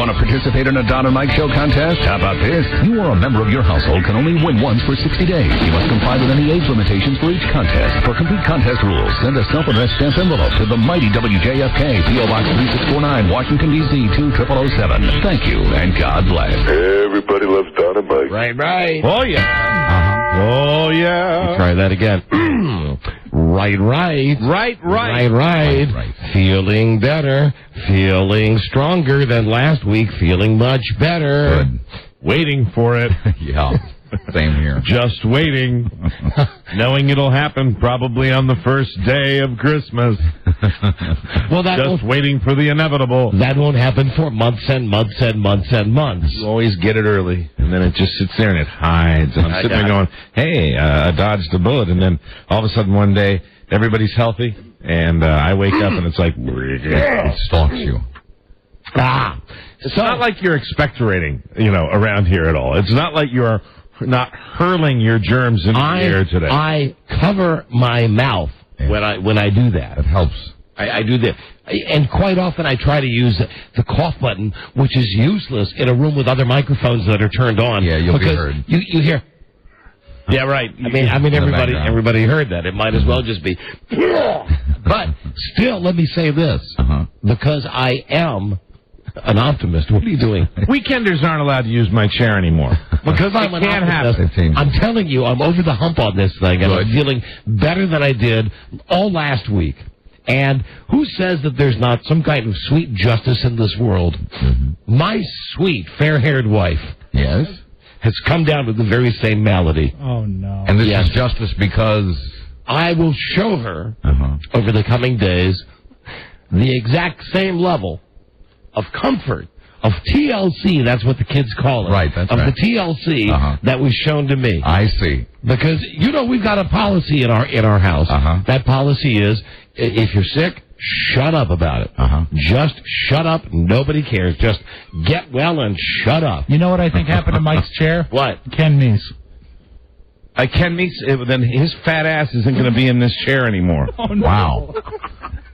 Want to participate in a Don and Mike Show contest? How about this? You or a member of your household can only win once for 60 days. You must comply with any age limitations for each contest. For complete contest rules, send a self-addressed stamped envelope to the mighty WJFK, P.O. Box 3649, Washington, D.C. 20007. Thank you, and God bless. Everybody loves Don and Mike. Right. Oh, yeah. Oh, yeah. Try that again. Right. Feeling better. Feeling stronger than last week. Feeling much better. Good. Waiting for it. Yeah. Same here. Just waiting. Knowing it'll happen probably on the first day of Christmas. Well, Just waiting for the inevitable. That won't happen for months and months and months and months. You always get it early, and then it just sits there and it hides. And I'm sitting there going, hey, I dodged a bullet. And then all of a sudden one day, everybody's healthy, and I wake up and it's like, it stalks you. It's not like you're expectorating, around here at all. It's not like you're not hurling your germs into the air today. I cover my mouth when I do that. It helps. I do that. And quite often I try to use the cough button, which is useless in a room with other microphones that are turned on. Yeah, you'll be heard. You hear... Yeah, right. I mean, everybody heard that. It might as well just be... But still, let me say this. Because I am an optimist. What are you doing? Weekenders aren't allowed to use my chair anymore. Because I'm an optimist. I'm telling you, I'm over the hump on this thing, and I'm feeling better than I did all last week. And who says that there's not some kind of sweet justice in this world? My sweet, fair-haired wife. Yes? Has come down with the very same malady. Oh, no. And this is justice because... I will show her, over the coming days, the exact same level of comfort, of TLC, that's what the kids call it. Right, that's of right. The TLC that was shown to me. I see. Because, we've got a policy in our house. That policy is, if you're sick, shut up about it. Just shut up. Nobody cares. Just get well and shut up. You know what I think happened to Mike's chair? What? Ken Meese. Ken Meese, then his fat ass isn't going to be in this chair anymore. Oh, no. Wow.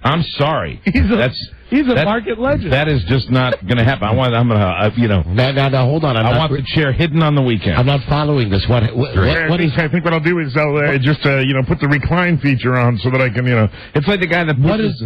I'm sorry. He's a market legend. That is just not going to happen. I'm going to, Now, hold on. I want the chair hidden on the weekend. I'm not following this. What is... I think what I'll do is I'll just, put the recline feature on so that I can, It's like the guy that...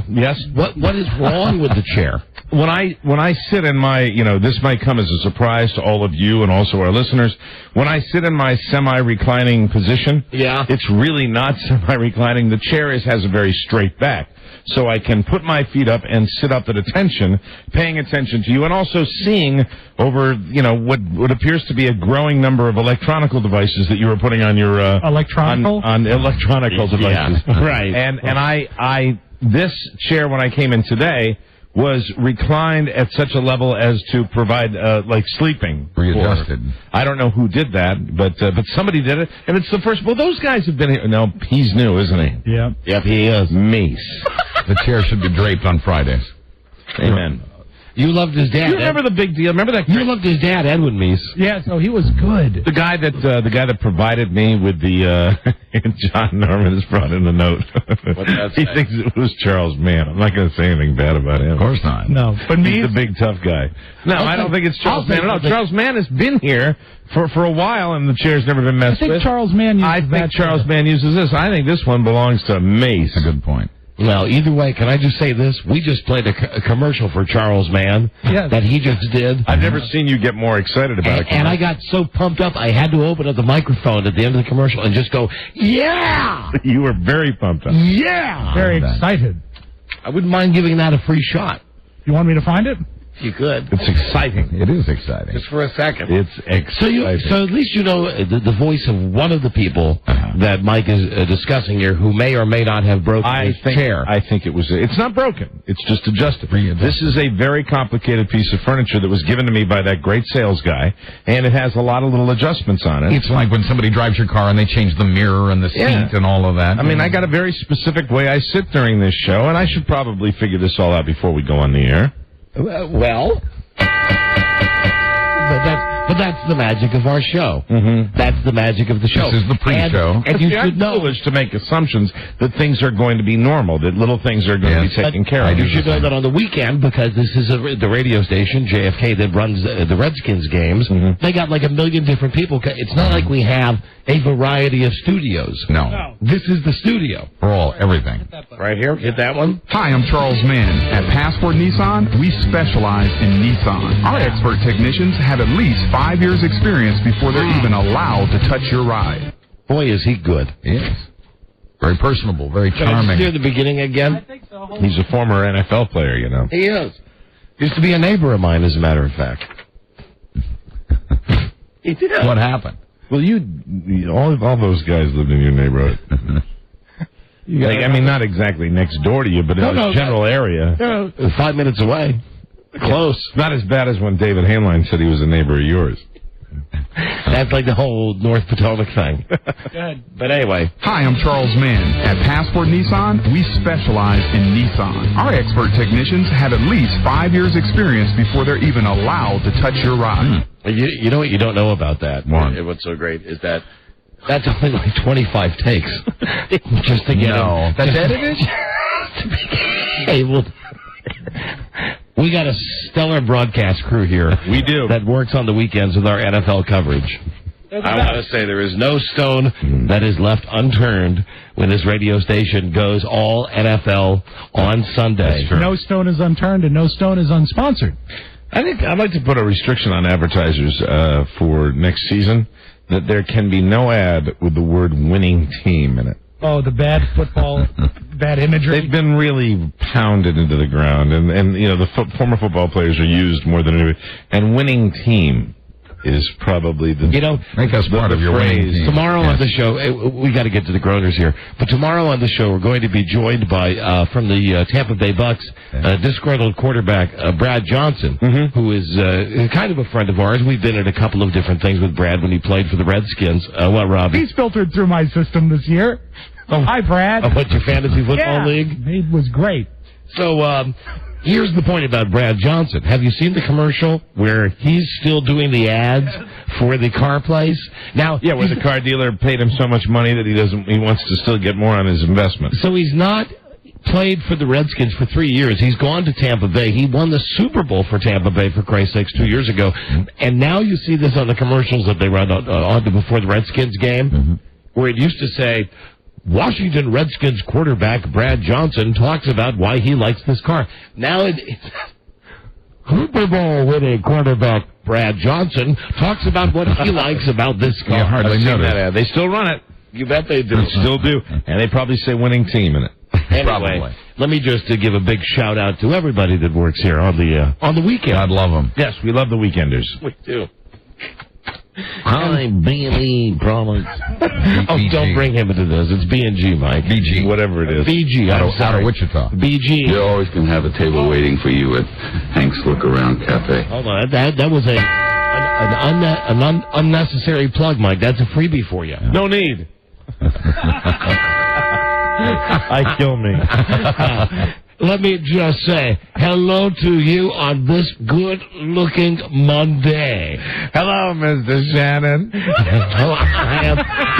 Yes? What is wrong with the chair? When I sit in my, this might come as a surprise to all of you and also our listeners. When I sit in my semi-reclining position, it's really not semi-reclining. The chair has a very straight back. So I can put my feet up and sit up at attention, paying attention to you, and also seeing over, what appears to be a growing number of electronical devices that you were putting on your electronical devices. Right. And this chair when I came in today was reclined at such a level as to provide sleeping. Readjusted. I don't know who did that, but somebody did it, and it's the first. Well, those guys have been here. No, he's new, isn't he? Yeah. Yep, he is. Meese. The chair should be draped on Fridays. Amen. You loved his dad. You remember the big deal? Remember that? You loved his dad, Edwin Meese. Yeah, so he was good. The guy that provided me with the John Norman has brought in the note. He thinks it was Charles Mann. I'm not going to say anything bad about him. Of course not. No, but he's the big tough guy. No, I don't think it's Charles Mann. No, Charles Mann has been here for a while, and the chair's never been messed with. I think Charles Mann uses this. I think this one belongs to Mace. That's a good point. Well, either way, can I just say this? We just played a commercial for Charles Mann that he just did. I've never seen you get more excited about it. And I got so pumped up, I had to open up the microphone at the end of the commercial and just go, yeah! You were very pumped up. Yeah! Very excited. I wouldn't mind giving that a free shot. You want me to find it? If you could. It's exciting. It is exciting. Just for a second. It's exciting. So at least you know the voice of one of the people that Mike is discussing here who may or may not have broken his chair. I think it's not broken. It's just adjusted. This is a very complicated piece of furniture that was given to me by that great sales guy, and it has a lot of little adjustments on it. It's like when somebody drives your car and they change the mirror and the seat and all of that. I mean, I got a very specific way I sit during this show, and I should probably figure this all out before we go on the air. Well, but that's the magic of our show. Mm-hmm. That's the magic of the show. This is the pre-show. And you should know foolish to make assumptions that things are going to be normal, that little things are going to be taken care of. You should know that on the weekend, because this is the radio station, JFK, that runs the Redskins games, they got like 1 million different people. It's not like we have a variety of studios. No. This is the studio. For all, everything. Right here, hit that one. Hi, I'm Charles Mann. At Passport Nissan, we specialize in Nissan. Our expert technicians have at least 5 years' experience before they're even allowed to touch your ride. Boy, is he good. Yes. Very personable, very Can charming. I just hear the beginning again? I think so. He's a former NFL player, you know. He is. Used to be a neighbor of mine, as a matter of fact. He did. What happened? Well, all those guys lived in your neighborhood. I mean, not exactly next door to you, but in the general area. 5 minutes away. Close. Not as bad as when David Hainline said he was a neighbor of yours. That's like the whole North Potomac thing. Good. But anyway. Hi, I'm Charles Mann. At Passport Nissan, we specialize in Nissan. Our expert technicians have at least 5 years' experience before they're even allowed to touch your ride. You know what you don't know about that? What's so great is that that's only like 25 takes. Just to get him. That's edited? Able. We got a stellar broadcast crew here. We do. That works on the weekends with our NFL coverage. I want to say there is no stone that is left unturned when this radio station goes all NFL on Sunday. No stone is unturned and no stone is unsponsored. I think I'd like to put a restriction on advertisers for next season, that there can be no ad with the word winning team in it. Oh, the bad football, bad imagery. They've been really pounded into the ground, and you know, the former football players are used more than anybody. And winning team is probably the make us part of your winning team. Tomorrow on the show, we got to get to the groaners here, but tomorrow on the show we're going to be joined by from the Tampa Bay Bucks, disgruntled quarterback Brad Johnson, who is kind of a friend of ours. We've been at a couple of different things with Brad when he played for the Redskins. What, Robbie? He's filtered through my system this year. Hi, Brad. What's your fantasy football league? It was great. So, here's the point about Brad Johnson. Have you seen the commercial where he's still doing the ads for the car place? Now, where the car dealer paid him so much money that he wants to still get more on his investment. So he's not played for the Redskins for 3 years. He's gone to Tampa Bay. He won the Super Bowl for Tampa Bay, for Christ's sakes, 2 years ago. And now you see this on the commercials that they run on before the Redskins game, where it used to say, Washington Redskins quarterback Brad Johnson talks about why he likes this car. Now it's Super Bowl winning quarterback Brad Johnson talks about what he likes about this car. You hardly know that ad. They still run it. You bet they do. Still do. And they probably say winning team in it. Anyway, let me just give a big shout out to everybody that works here on the weekend. God love them. Yes, we love the weekenders. We do. Hi, B&E Products. Don't bring him into this. It's B&G, Mike. BG. Whatever it is. BG. Out of Wichita. BG. You always can have a table waiting for you at Hank's Look Around Cafe. Hold on. That was an unnecessary plug, Mike. That's a freebie for you. No need. I kill me. Let me just say hello to you on this good-looking Monday. Hello, Mr. Shannon.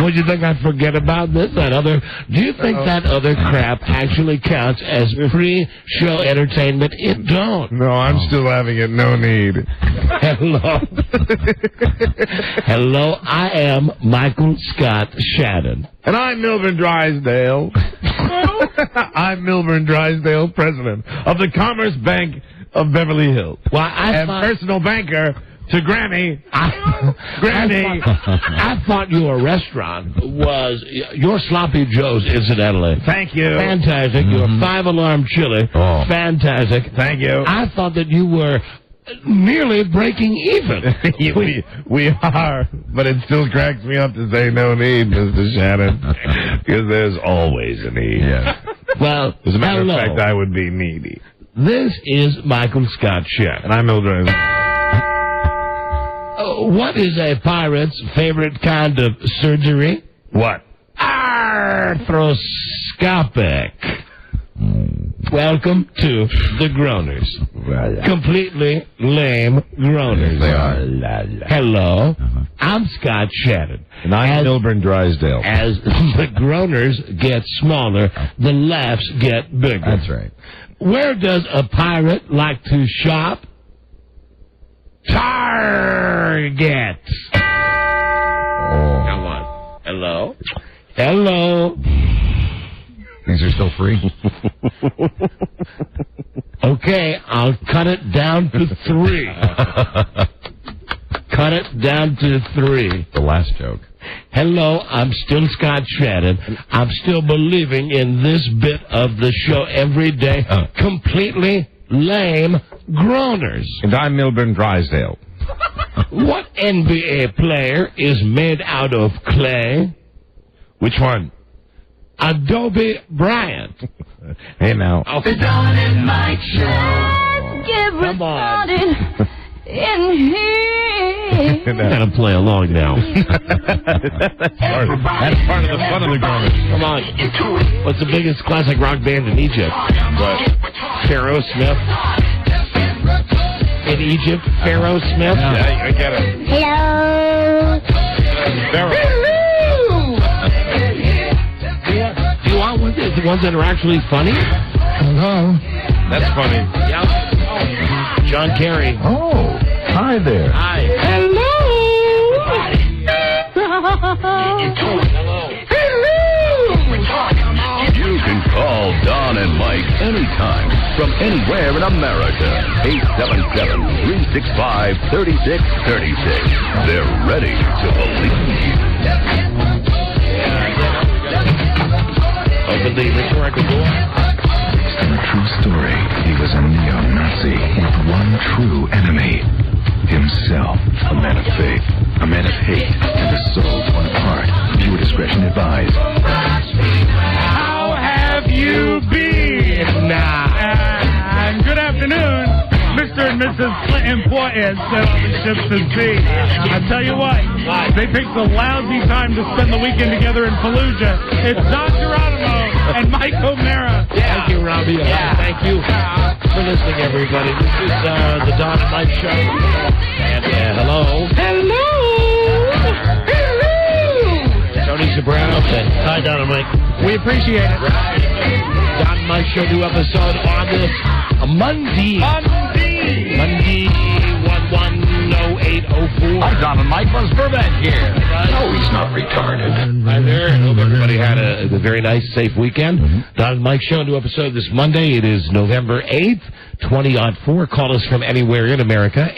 Would you think I'd forget about this? Do you think that other crap actually counts as pre-show entertainment? It don't. No, I'm still having it. No need. Hello. Hello, I am Michael Scott Shannon. And I'm Milburn Drysdale. I'm Milburn Drysdale, president of the Commerce Bank of Beverly Hills. Well, personal banker to Granny. Granny. I thought your restaurant was your Sloppy Joe's, incidentally. Thank you. Fantastic. Your 5-alarm chili. Oh. Fantastic. Thank you. I thought that you were nearly breaking even. we are, but it still cracks me up to say no need, Mr. Shannon, because there's always a need. Yeah. Well, as a matter of fact, I would be needy. This is Michael Scott Shannon. And I'm Mildred. What is a pirate's favorite kind of surgery? What? Arthroscopic. Welcome to the Groaners. Completely lame Groaners. They are. Hello, I'm Scott Shannon. And I'm Milburn Drysdale. As the Groaners get smaller, the laughs get bigger. That's right. Where does a pirate like to shop? Target. Come on. Hello? Hello? Things are still free. Okay, I'll cut it down to 3. Cut it down to 3. The last joke. Hello, I'm still Scott Shannon. I'm still believing in this bit of the show every day. Completely lame Groaners. And I'm Milburn Drysdale. What NBA player is made out of clay? Which one? Adobe Bryant. Hey, now. Oh. The Dawn and Mike Show. Get Come on. started in here. You gotta play along now. That's part of the fun of the Groaners. Come on. What's the biggest classic rock band in Egypt? What? Pharaoh Smith. In Egypt, Pharaoh Smith. Yeah, I get it. Hello. Do you want the ones that are actually funny? Hello. That's funny. Yeah. John Kerry. Oh, hi there. Hi. Hello. You can call Don and Mike anytime from anywhere in America. 877-365-3636. They're ready to believe. Open the rhetorical door. Based on a true story, he was a neo-Nazi with one true enemy. Himself, a man of faith, a man of hate, and a soul torn apart. Viewer discretion advised. How have you been? Good afternoon, Mr. and Mrs. Clinton Portis said on the ships at sea. I tell you what, they picked a lousy time to spend the weekend together in Fallujah. It's Don Geronimo and Mike O'Mara. Thank you, Robbie. Thank you for listening, everybody. This is the Don and Mike Show. And hello. Hello. Tony Sobrano said, hi, Don and Mike. We appreciate it. Don and Mike Show new episode on this Monday. Monday 110804. Hi, Don and Mike. Was Burbank here? No, he's not retarded. Hi there. I hope everybody had a very nice, safe weekend. Don and Mike Show, new episode this Monday. It is November 8th, 2004. Call us from anywhere in America.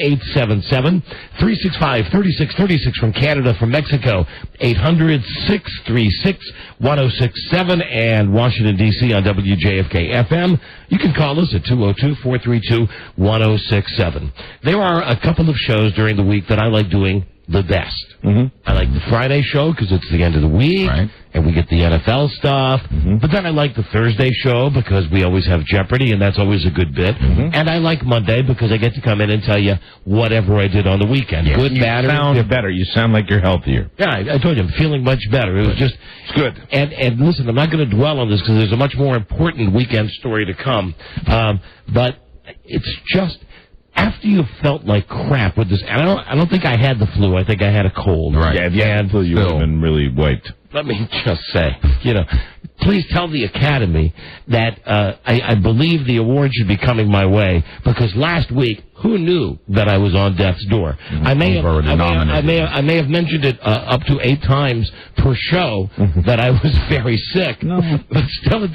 877-365-3636 from Canada, from Mexico. 800-636-1067 and Washington, D.C. on WJFK FM. You can call us at 202-432-1067. There are a couple of shows during the week that I like doing the best. I like the Friday show because it's the end of the week, and we get the NFL stuff. But then I like the Thursday show because we always have Jeopardy, and that's always a good bit. And I like Monday because I get to come in and tell you whatever I did on the weekend. Good, bad, or You sound better. You sound like you're healthier. Yeah, I told you, I'm feeling much better. It was just... It's good. And listen, I'm not going to dwell on this because there's a much more important weekend story to come. But it's just... After you felt like crap with this, and I don't think I had the flu. I think I had a cold. Right. Yeah, if you had the flu, you would have been really wiped. Let me just say, please tell the Academy that I believe the award should be coming my way, because last week, who knew that I was on death's door? I may have mentioned it up to 8 times per show that I was very sick. But still,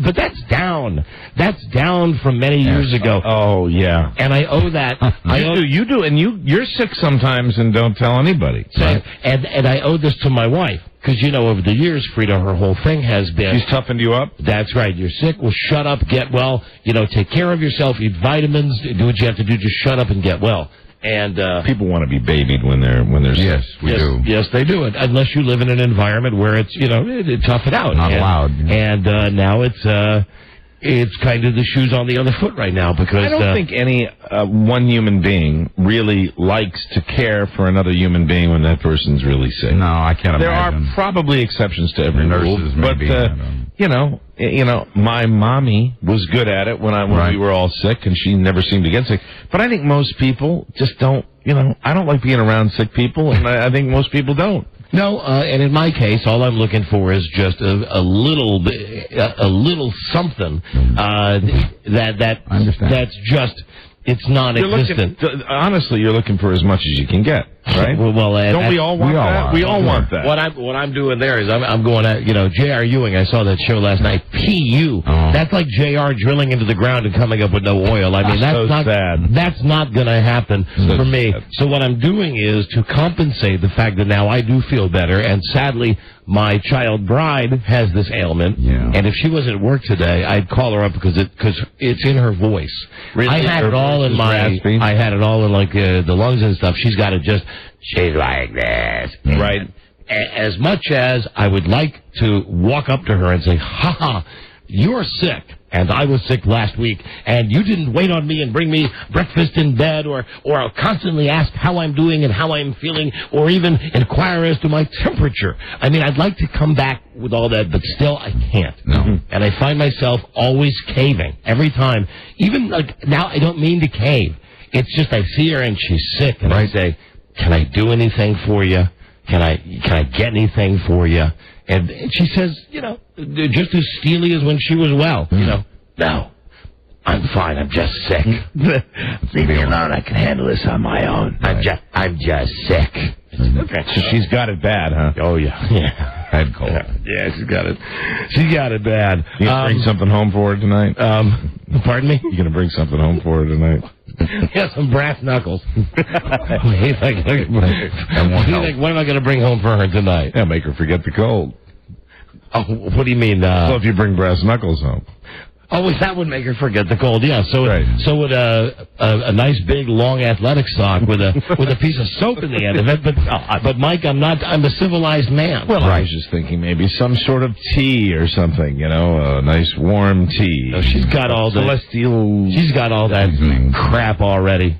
but that's down. That's down from many years ago. Oh yeah. And I owe that. You do, and you're sick sometimes and don't tell anybody. Right? And I owe this to my wife. Because, over the years, Freda, her whole thing has been... She's toughened you up? That's right. You're sick. Well, shut up, get well. Take care of yourself, eat vitamins, do what you have to do. Just shut up and get well. And people want to be babied when they're sick. Yes, we do. Yes, they do. Unless you live in an environment where it's, tough it out. Not allowed. And now it's kind of the shoes on the other foot right now, because... I don't think any one human being really likes to care for another human being when that person's really sick. No, I can't imagine. There are probably exceptions to every rule, nurses, but maybe. my mommy was good at it when we were all sick, and she never seemed to get sick. But I think most people just don't. I don't like being around sick people, and I think most people don't. No, and in my case, all I'm looking for is just a little something that's just. It's non-existent. Honestly, you're looking for as much as you can get, right? Well, don't we all want that? We all want that. What I'm doing there is I'm going at J.R. Ewing. I saw that show last night. PU. That's like J.R. drilling into the ground and coming up with no oil. I mean, that's not sad. That's not going to happen for me. Sad. So what I'm doing is to compensate the fact that now I do feel better, and sadly, my child bride has this ailment, and if she was at work today, I'd call her up because it's in her voice. Really? I had it all in like the lungs and stuff. She's got it she's like this, right? As much as I would like to walk up to her and say, "Ha, you're sick." And I was sick last week, and you didn't wait on me and bring me breakfast in bed, or constantly ask how I'm doing and how I'm feeling, or even inquire as to my temperature. I mean, I'd like to come back with all that, but still I can't. No. And I find myself always caving every time. Even like now, I don't mean to cave. It's just I see her and she's sick, and I say, "Can I do anything for you? Can I get anything for you?" And she says, just as steely as when she was well. No, I'm fine. I'm just sick. Leave me alone. I can handle this on my own. Right. I'm just sick. Okay. So she's got it bad, huh? Oh yeah. Head cold. Yeah, she's got it. She got it bad. You gonna bring something home for her tonight? Pardon me? You gonna bring something home for her tonight? Yeah, some brass knuckles. What am I going to bring home for her tonight? Yeah, make her forget the cold. Oh, what do you mean? Well, if you bring brass knuckles home. Oh, that would make her forget the cold. Yeah, so would a nice big long athletic sock with a piece of soap in the end of it. But Mike, I'm a civilized man. Well, I was just thinking maybe some sort of tea or something. A nice warm tea. No, she's got all celestial. She's got all that crap already.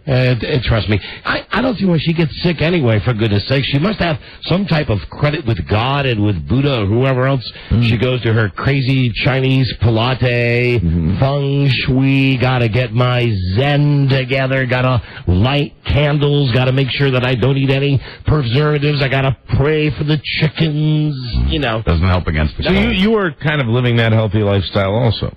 Trust me, I don't see why she gets sick anyway. For goodness' sake, she must have some type of credit with God and with Buddha or whoever else. She goes to her crazy Chinese Pilates. Feng Shui, gotta get my Zen together, gotta light candles, gotta make sure that I don't eat any preservatives, I gotta pray for the chickens, Doesn't help against the cold. So you were kind of living that healthy lifestyle also.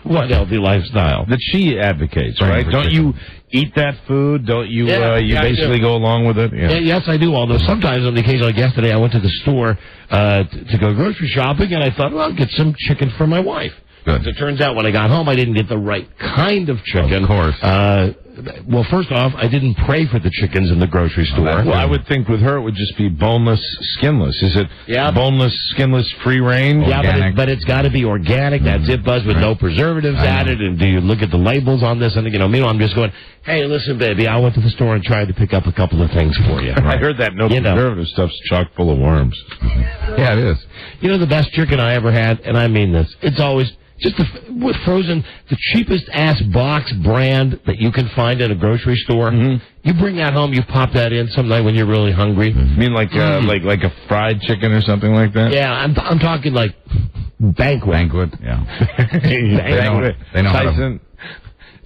What healthy lifestyle? That she advocates, right? Don't you eat that food? Don't you, you basically go along with it? Yeah. Yes, I do, although sometimes on the occasion, like yesterday, I went to the store to go grocery shopping, and I thought, well, I'll get some chicken for my wife. Good. As it turns out, when I got home, I didn't get the right kind of chicken. Of course. Well, first off, I didn't pray for the chickens in the grocery store. Well, I would think with her it would just be boneless, skinless. Is it boneless, skinless, free range? Yeah, but it's got to be organic. That's it, Buzz, with no preservatives added. And do you look at the labels on this? And, meanwhile, I'm just going, hey, listen, baby, I went to the store and tried to pick up a couple of things for you. I heard that preservative stuff's chock full of worms. Yeah, it is. The best chicken I ever had, and I mean this, it's always... just with frozen, the cheapest ass box brand that you can find at a grocery store. You bring that home, you pop that in some night when you're really hungry. You mean like a fried chicken or something like that? Yeah, I'm talking like Banquet. Yeah. Banquet. They know Tyson.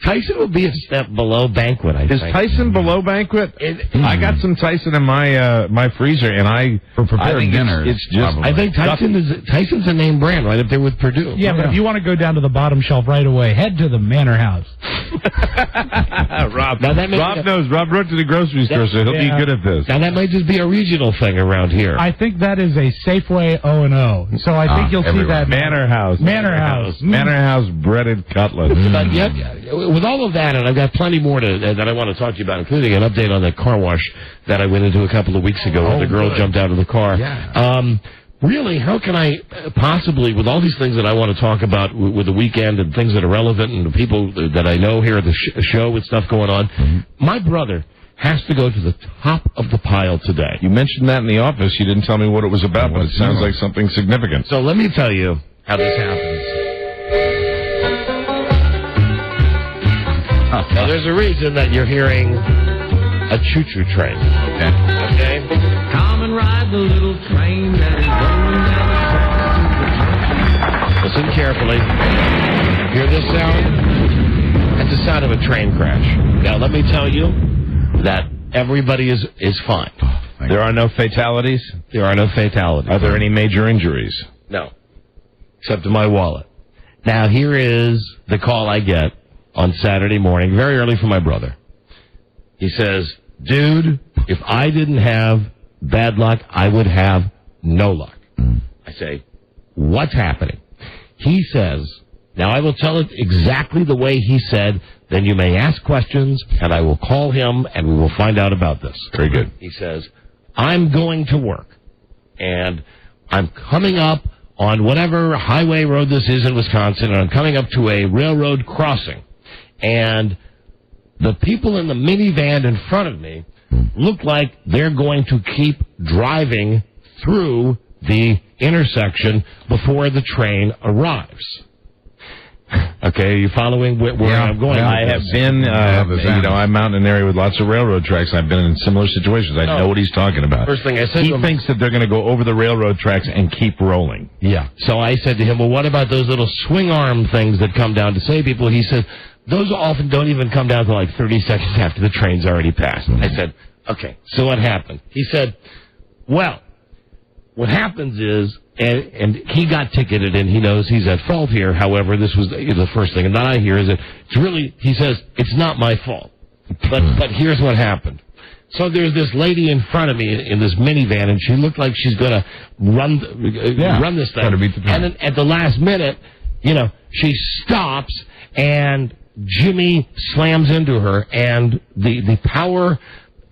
Tyson would be a step below Banquet, I think. Is Tyson below Banquet? I got some Tyson in my freezer, and for prepared dinners. It's just. I think Tyson's a name brand right up there with Purdue. Yeah, but if you want to go down to the bottom shelf right away, head to the Manor House. Rob knows. Rob wrote to the grocery store, so he'll be good at this. Now that might just be a regional thing around here. I think that is a Safeway O&O. So I think you'll see that Manor House. Manor House. Manor House breaded cutlets. But yet, with all of that, and I've got plenty more that I want to talk to you about, including an update on the car wash that I went into a couple of weeks ago where the girl jumped out of the car. Yeah. Really, how can I possibly, with all these things that I want to talk about with the weekend and things that are relevant and the people that I know here at the show with stuff going on, my brother has to go to the top of the pile today. You mentioned that in the office. You didn't tell me what it was about, but it sounds like something significant. So let me tell you how this happens. Now, there's a reason that you're hearing a choo-choo train. Okay? Come and ride the little train that is rolling down the track. Listen carefully. Hear this sound? That's the sound of a train crash. Now, let me tell you that everybody is fine. There are no fatalities? There are no fatalities. Are there any major injuries? No. Except to my wallet. Now, here is the call I get on Saturday morning, very early from my brother. He says, dude, if I didn't have bad luck, I would have no luck. I say, what's happening? He says, now I will tell it exactly the way he said, then you may ask questions, and I will call him, and we will find out about this. Very good. He says, I'm going to work, and I'm coming up on whatever highway road this is in Wisconsin, and I'm coming up to a railroad crossing, and the people in the minivan in front of me look like they're going to keep driving through the intersection before the train arrives. Okay, are you following where I'm going? I have been, I'm out in an area with lots of railroad tracks. I've been in similar situations. I know what he's talking about. First thing I said he to him, thinks that they're going to go over the railroad tracks and keep rolling. Yeah. So I said to him, well, what about those little swing arm things that come down to save people? He said, those often don't even come down to like 30 seconds after the train's already passed. I said, okay, so what happened? He said, well, what happens is, and he got ticketed and he knows he's at fault here. However, this was the first thing. And then I hear is that it's really, he says, it's not my fault. But here's what happened. So there's this lady in front of me in this minivan, and she looked like she's going to run this thing. And then at the last minute, she stops, and Jimmy slams into her, and the power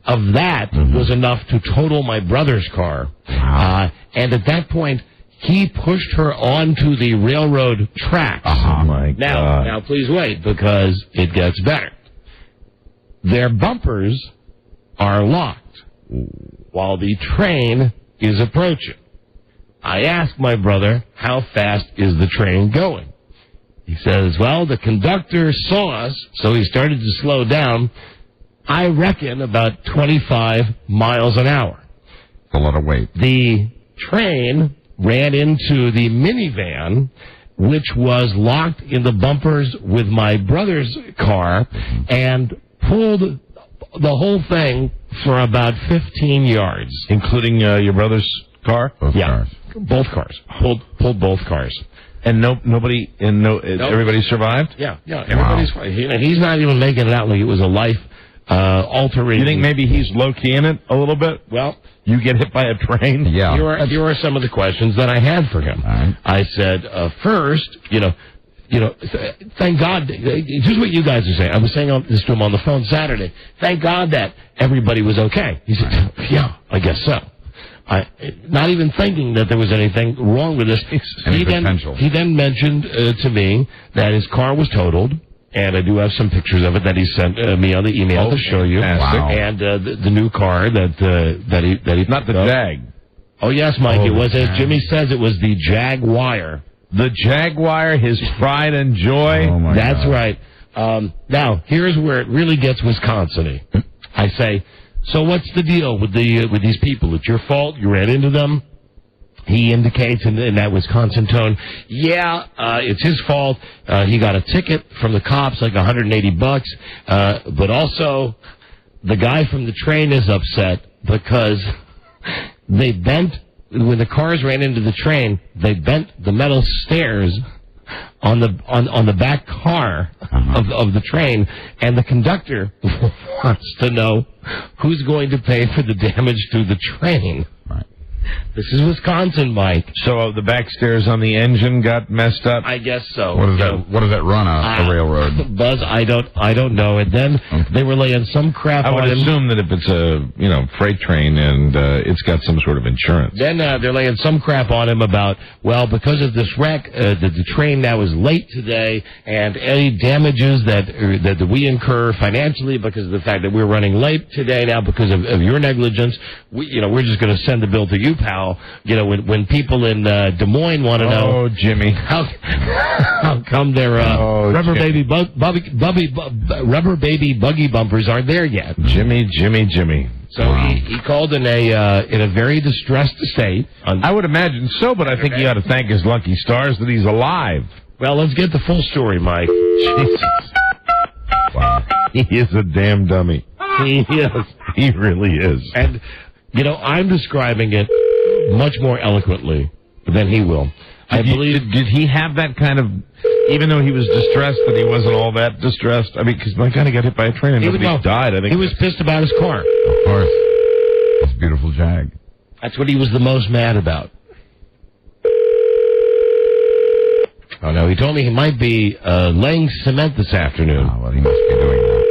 of that was enough to total my brother's car. And at that point, he pushed her onto the railroad tracks. Oh, my God. Now, please wait, because it gets better. Their bumpers are locked while the train is approaching. I asked my brother, how fast is the train going? He says, well, the conductor saw us, so he started to slow down. I reckon about 25 miles an hour. That's a lot of weight. The train ran into the minivan, which was locked in the bumpers with my brother's car, and pulled the whole thing for about 15 yards. Including your brother's car? Both cars. Both cars. Pulled both cars. And everybody survived? Yeah, everybody's fine. He's not even making it out like it was a life altering. You think maybe he's low-key in it a little bit? Well, you get hit by a train? Yeah. Here are some of the questions that I had for him. Right. I said, first, thank God, just what you guys are saying. I was saying this to him on the phone Saturday. Thank God that everybody was okay. He said, yeah, I guess so. Not even thinking that there was anything wrong with this. He then mentioned to me that his car was totaled, and I do have some pictures of it that he sent me on the email to show you. Wow. And the new car that he not the Jag. Oh yes, Mike, it was as Jimmy says, it was the Jaguar. The Jaguar, his pride and joy. Oh my That's God. right. Now here's where it really gets Wisconsin-y. I say, so what's the deal with these people? It's your fault. You ran into them. He indicates in that Wisconsin tone, it's his fault. He got a ticket from the cops, like $180. But also, the guy from the train is upset because they bent, when the cars ran into the train, they bent the metal stairs on the back car of the train, and the conductor wants to know who's going to pay for the damage to the train. Right. This is Wisconsin, Mike. So the back stairs on the engine got messed up? I guess so. What does that run a railroad? Buzz, I don't know. And then they were laying some crap on him. I would assume that if it's a freight train and it's got some sort of insurance. Then they're laying some crap on him about, well, because of this wreck, the train now is late today, and any damages that we incur financially because of the fact that we're running late today now because of your negligence, we're just going to send the bill to you, pal. When people in Des Moines want to know, oh Jimmy, how come their rubber baby buggy bumpers aren't there yet? Jimmy. So he called in a very distressed state. I would imagine so, but I think he ought to thank his lucky stars that he's alive. Well, let's get the full story, Mike. Jesus. Wow. He is a damn dummy. He is. He really is. And, I'm describing it much more eloquently than he will. I believe. Did he have that kind of, even though he was distressed, that he wasn't all that distressed? I mean, because my God, he got hit by a train and nobody died. I think he was pissed about his car. Of course. It's a beautiful Jag. That's what he was the most mad about. Oh, no, he told me he might be laying cement this afternoon. Oh, well, he must be doing that.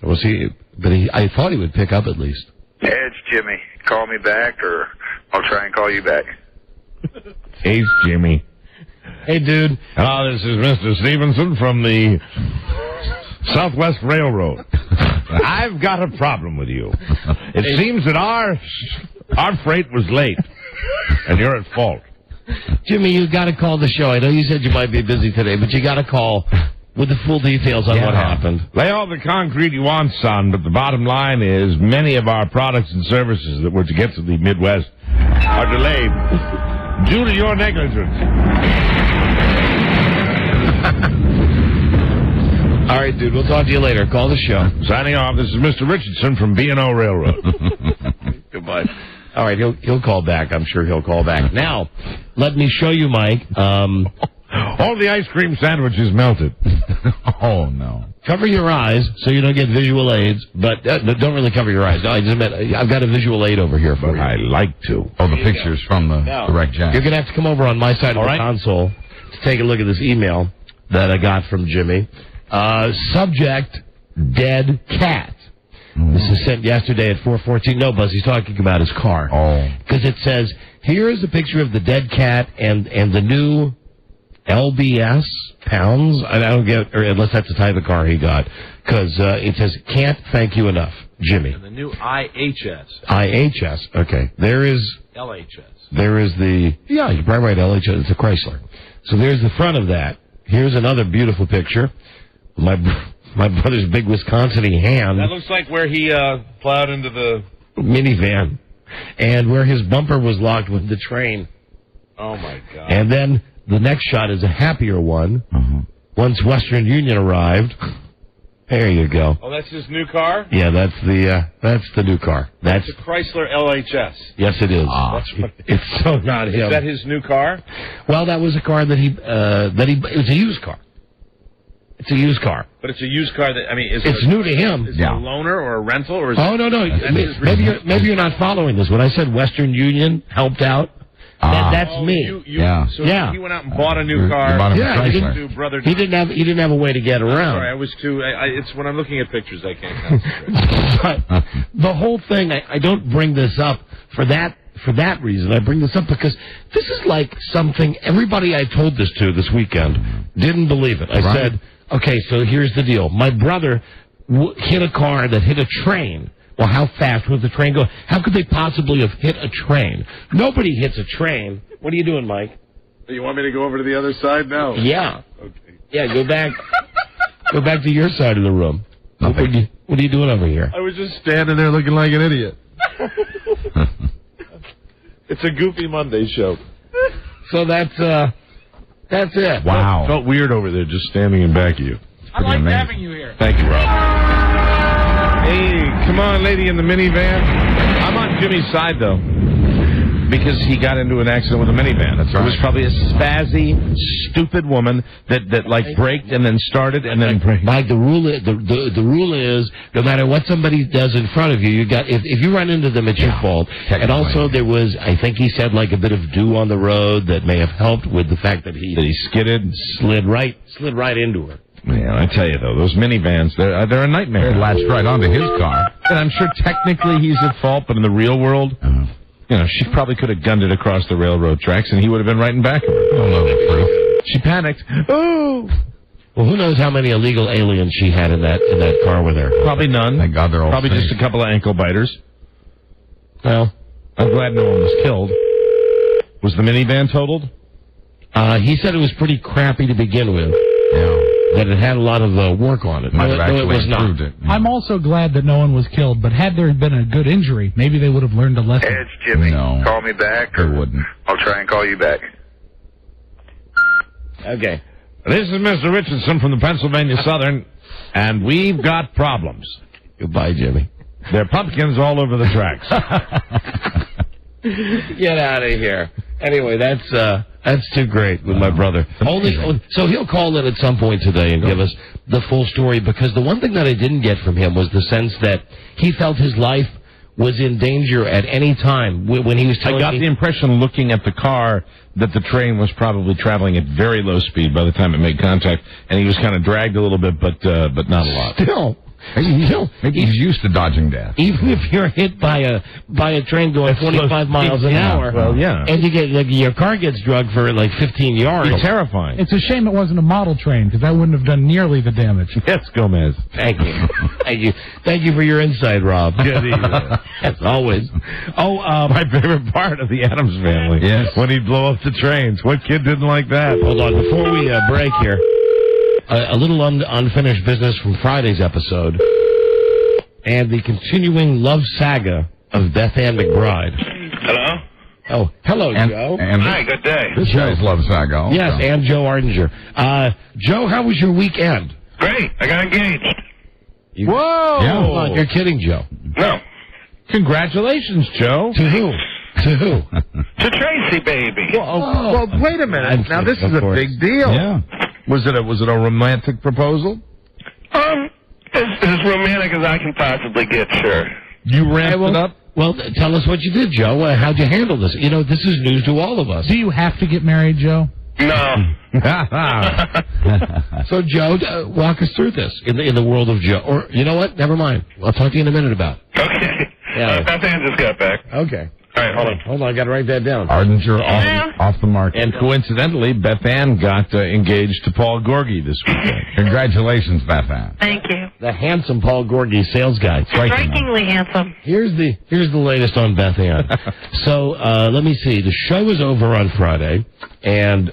So we'll see. But I thought he would pick up at least. Hey, it's Jimmy. Call me back, or I'll try and call you back. Hey, Jimmy. Hey, dude. Hello, this is Mr. Stevenson from the Southwest Railroad. I've got a problem with you. It seems that our freight was late, and you're at fault. Jimmy, you got to call the show. I know you said you might be busy today, but you got to call with the full details on what happened. Lay all the concrete you want, son, but the bottom line is many of our products and services that were to get to the Midwest are delayed due to your negligence. All right, dude, we'll talk to you later. Call the show. Signing off, this is Mr. Richardson from B&O Railroad. Goodbye. All right, he'll call back. I'm sure he'll call back. Now, let me show you, Mike. All the ice cream sandwiches melted. Oh, no. Cover your eyes so you don't get visual aids, but don't really cover your eyes. No, I just meant I've got a visual aid over here for you. I like to. Oh, the pictures from the direct Jag. You're going to have to come over on my side of the console to take a look at this email that I got from Jimmy. Subject, dead cat. This is sent yesterday at 4:14. No, Buzz, he's talking about his car. Oh. Because it says, here is a picture of the dead cat and the new LBS pounds. I don't get, or unless that's the type of car he got. Because it says, can't thank you enough, Jimmy. And the new IHS. IHS, okay. There is... LHS. There is the... Yeah, you're probably right, LHS. It's a Chrysler. So there's the front of that. Here's another beautiful picture. My brother's big Wisconsin-y hand. That looks like where he plowed into the minivan, and where his bumper was locked with the train. Oh my God! And then the next shot is a happier one. Once Western Union arrived, there you go. Oh, that's his new car. Yeah, that's the new car. That's a Chrysler LHS. Yes, it is. It's so not him. Is that his new car? Well, that was a car that he it was a used car. It's a used car. But it's a used car that, I mean, it's new to him. Is it a loaner or a rental? Or is no. Maybe you're not following this. When I said Western Union helped out, that's me. So he went out and bought a new car. He didn't have a way to get around. Sorry, I was too. It's when I'm looking at pictures I can't concentrate. But the whole thing, I don't bring this up for that reason. I bring this up because this is like something everybody I told this to this weekend didn't believe it. I said, okay, so here's the deal. My brother hit a car that hit a train. Well, how fast was the train going? How could they possibly have hit a train? Nobody hits a train. What are you doing, Mike? You want me to go over to the other side now? Yeah. Okay. Yeah, go back. Go back to your side of the room. What are you doing over here? I was just standing there looking like an idiot. It's a Goofy Monday show. So that's it. Wow. Felt weird over there just standing in back of you. I like having you here. Thank you, Rob. Hey, come on, lady in the minivan. I'm on Jimmy's side, though, because he got into an accident with a minivan. That's right. It was probably a spazzy, stupid woman that braked and then started and then braked. Mike, the rule is no matter what somebody does in front of you, you got if you run into them, it's your fault. And also there was, I think he said, like a bit of dew on the road that may have helped with the fact that he slid right into her. Yeah, I tell you though, those minivans, they're a nightmare. They latched right onto his car. And I'm sure technically he's at fault, but in the real world, she probably could have gunned it across the railroad tracks, and he would have been right in back of her. I don't know the truth. She panicked. Oh! Well, who knows how many illegal aliens she had in that car with her? Probably none. Thank God they're all probably safe. Just a couple of ankle biters. Well, I'm glad no one was killed. Was the minivan totaled? He said it was pretty crappy to begin with. Yeah. that it had a lot of work on it. Might have No, actually it was not. improved it. I'm also glad that no one was killed, but had there been a good injury, maybe they would have learned a lesson. Hey, it's Jimmy. No. Call me back, They or wouldn't. I'll try and call you back. Okay. This is Mr. Richardson from the Pennsylvania Southern, and we've got problems. Goodbye, Jimmy. There are pumpkins all over the tracks. Get out of here. Anyway, that's too great with my brother. So he'll call in at some point today and give us the full story, because the one thing that I didn't get from him was the sense that he felt his life was in danger at any time when he was telling me. I got the impression, looking at the car, that the train was probably traveling at very low speed by the time it made contact, and he was kind of dragged a little bit, but not a lot. Still, Maybe he's used to dodging death. even if you're hit by a train going 25 miles an hour, well, yeah, and you get your car gets drugged for like 15 yards, it's terrifying. It's a shame it wasn't a model train, because that wouldn't have done nearly the damage. Yes, Gomez. Thank you. Thank you for your insight, Rob. Good evening. As always. My favorite part of the Addams Family. Yes. When he'd blow up the trains. What kid didn't like that? Hold on, before we break here, a little unfinished business from Friday's episode, and the continuing love saga of Beth Ann McBride. Hello? Oh, hello, Joe. Hi, good day. This guy's love saga. Yes, and Joe Ardinger. Joe, how was your weekend? Great. I got engaged. Whoa! Yeah. Come on, you're kidding, Joe. No. Congratulations, Joe. To who? To who? To Tracy, baby. Well, wait a minute. Now, this is a big deal. Yeah. Was it a romantic proposal? As romantic as I can possibly get, sure. You ramped it up? Well, tell us what you did, Joe. How'd you handle this? You know, this is news to all of us. Do you have to get married, Joe? No. So, Joe, walk us through this in the world of Joe. Or, you know what? Never mind. I'll talk to you in a minute about it. Okay. Yeah. Beth Ann just got back. Okay. All right, hold on. I got to write that down. Ardinger off the market. And coincidentally, Beth Ann got engaged to Paul Gorgie this weekend. Congratulations, Beth Ann. Thank you. The handsome Paul Gorgie, sales guy. Strikingly handsome. Here's the latest on Beth Ann. So let me see. The show was over on Friday, and